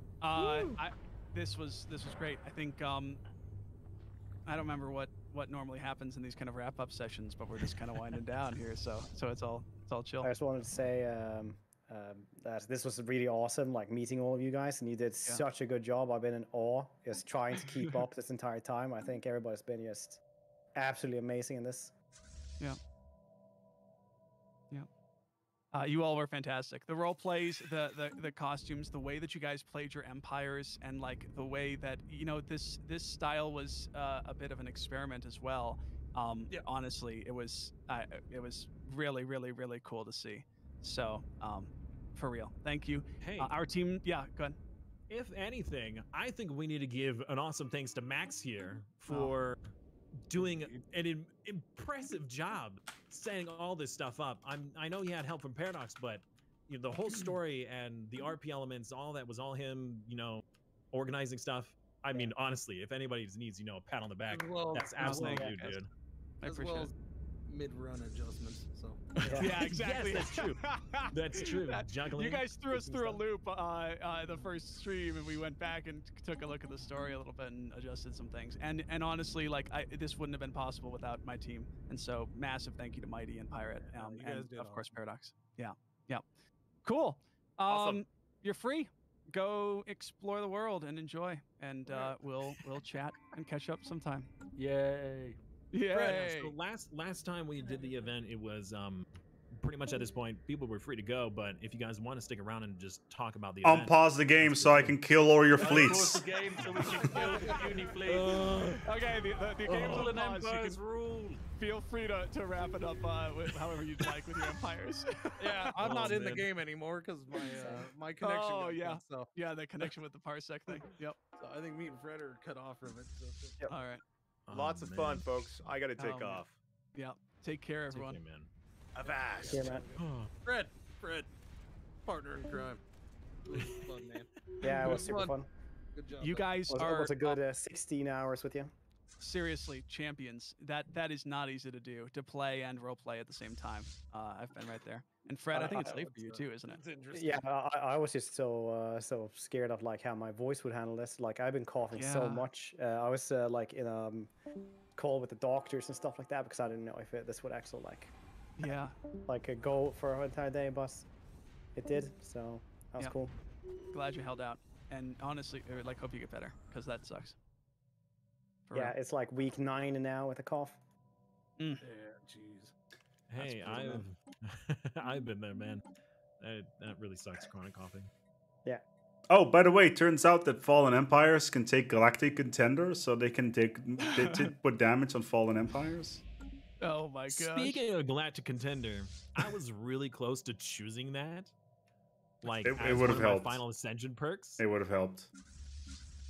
This was great. I think I don't remember what normally happens in these kind of wrap up sessions, but we're just kind of winding down here, so it's all chill. I just wanted to say that this was really awesome, like meeting all of you guys, and you did such a good job. I've been in awe, just trying to keep up this entire time. I think everybody's been just absolutely amazing in this. Yeah. You all were fantastic. The role plays, the costumes, the way that you guys played your empires, and like the way that this style was a bit of an experiment as well. Honestly, it was really, really, really cool to see. So, for real, thank you. Hey, our team. Yeah, go ahead. If anything, I think we need to give an awesome thanks to Max here for doing an impressive job setting all this stuff up. I know he had help from Paradox, but the whole story and the RP elements, all that was all him. Organizing stuff. I mean, honestly, if anybody needs a pat on the back, that's absolutely you, dude. I appreciate it. Mid-run adjustments. So yeah, exactly. Yes, that's true. That's true. Juggling. You guys threw us through a loop the first stream, and we went back and took a look at the story a little bit and adjusted some things. And honestly, like this wouldn't have been possible without my team. And so, massive thank you to Mighty and Pirate, and of course Paradox. Yeah. Cool. Awesome. You're free. Go explore the world and enjoy. And we'll chat and catch up sometime. Yay. Yeah. Fred, so last time we did the event, it was pretty much at this point people were free to go. But if you guys want to stick around and just talk about the event, pause the game so I can kill all your fleets. Pause the game so we can kill the uni fleet. Okay, the game's on pause. Empires rule. Feel free to wrap it up however you'd like with your empires. Yeah, I'm not in the game anymore because my connection. Oh got yeah, cut, so. Yeah, the connection with the parsec thing. Yep. So I think me and Fred are cut off from it. So. Yep. All right. Lots of fun, folks. I gotta take off. Yeah. Take care, everyone. Take care, man. Avast. Yeah, man. Fred, partner in crime. It was fun, man. Yeah, it was super fun. Good job. You guys it was a good 16 hours with you. Seriously, champions. That is not easy to do, to play and role play at the same time. I've been right there. And Fred, I think it's late for you too, isn't it? It's interesting. Yeah, I was just so scared of like how my voice would handle this. Like I've been coughing so much. I was like in a call with the doctors and stuff like that because I didn't know if this would actually go for an entire day, but it did. So that was cool. Glad you held out, and honestly, hope you get better because that sucks. Yeah, it's like week 9 now with a cough. Yeah, jeez. Hey, I've been there, man. That really sucks, chronic coughing. Yeah. Oh, by the way, it turns out that Fallen Empires can take Galactic Contenders, so they can put damage on Fallen Empires. Oh my god. Speaking of Galactic Contender, I was really close to choosing that. Like, it would have helped. Final Ascension perks. It would have helped.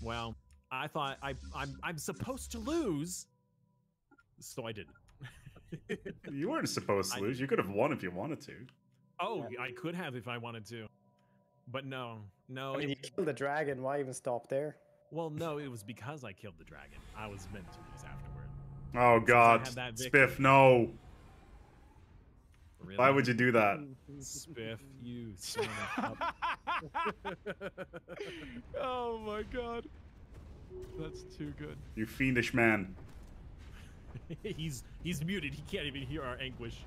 Well, I thought I'm supposed to lose, so I didn't. You weren't supposed to lose. You could have won if you wanted to. Oh, I could have if I wanted to, but no. I mean, you killed the dragon. Why even stop there? Well, no, it was because I killed the dragon. I was meant to lose afterward. Oh God, Spiff, no! Really? Why would you do that? Spiff, you son of a... Oh my God, that's too good. You fiendish man. He's muted. He can't even hear our anguish.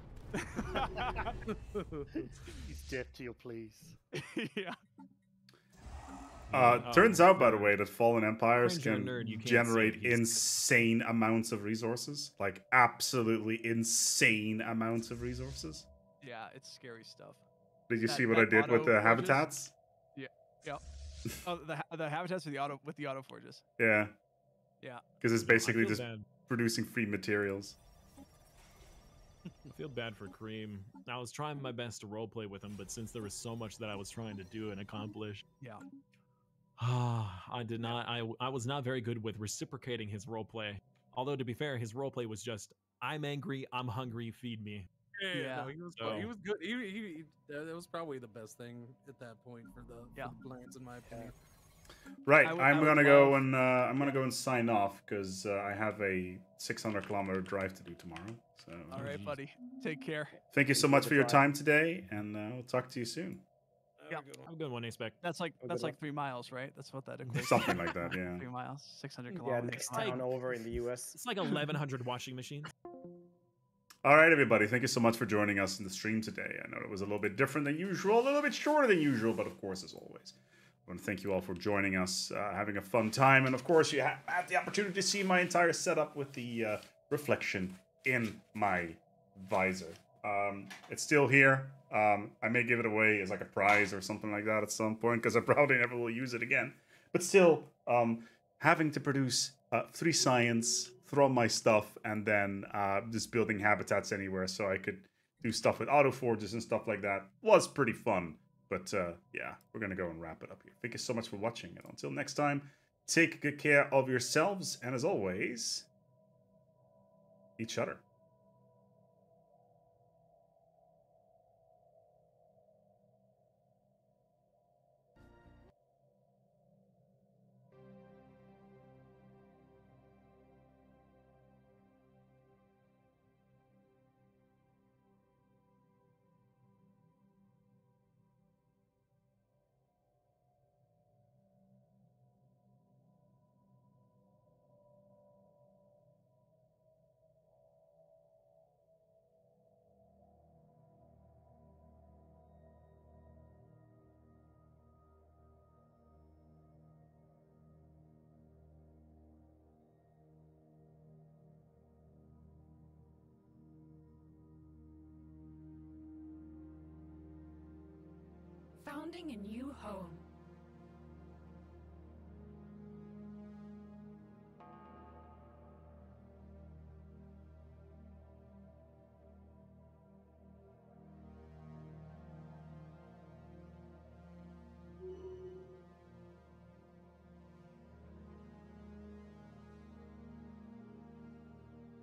He's deaf to your pleas. Yeah. Turns out, by the way, that fallen empires Cringer can nerd, you can't see generate it, he's- insane amounts of resources. Like, absolutely insane amounts of resources. Yeah, it's scary stuff. Did you That- see what that I did with auto the forges- habitats? Yeah. Yeah. Oh, the habitats with the auto forges. Yeah. Yeah. Because it's I basically feel just bad. producing free materials. I feel bad for Cream. I was trying my best to roleplay with him, but since there was so much that I was trying to do and accomplish, Yeah. I did not. I was not very good with reciprocating his roleplay. Although to be fair, his roleplay was just, "I'm angry, I'm hungry, feed me." Yeah, no, he was So- he was good. That was probably the best thing at that point for the plants, in my opinion. Right, I I'm would gonna go love- and I'm gonna go and sign off because I have a 600-kilometer drive to do tomorrow. So, All right, buddy. Take care. thank you so Enjoy much the for your drive. time today, and we'll talk to you soon. Yeah. Have a good one, Expect. That's like good that's like luck. 3 miles, right? That's what that equates. Something like that, yeah. 3 miles, 600 Yeah, kilometers. next All right. town over in the US. It's like 1,100 washing machines. All right, everybody. Thank you so much for joining us in the stream today. I know it was a little bit different than usual, a little bit shorter than usual, but of course, as always, I want to thank you all for joining us, having a fun time, and of course, you had the opportunity to see my entire setup with the reflection in my visor. It's still here. I may give it away as like a prize or something like that at some point because I probably never will use it again. But still, having to produce 3 science from my stuff and then just building habitats anywhere so I could do stuff with auto forges and stuff like that was pretty fun. But yeah, we're gonna go and wrap it up here. Thank you so much for watching, and until next time, take good care of yourselves, and as always, each other. Founding a new home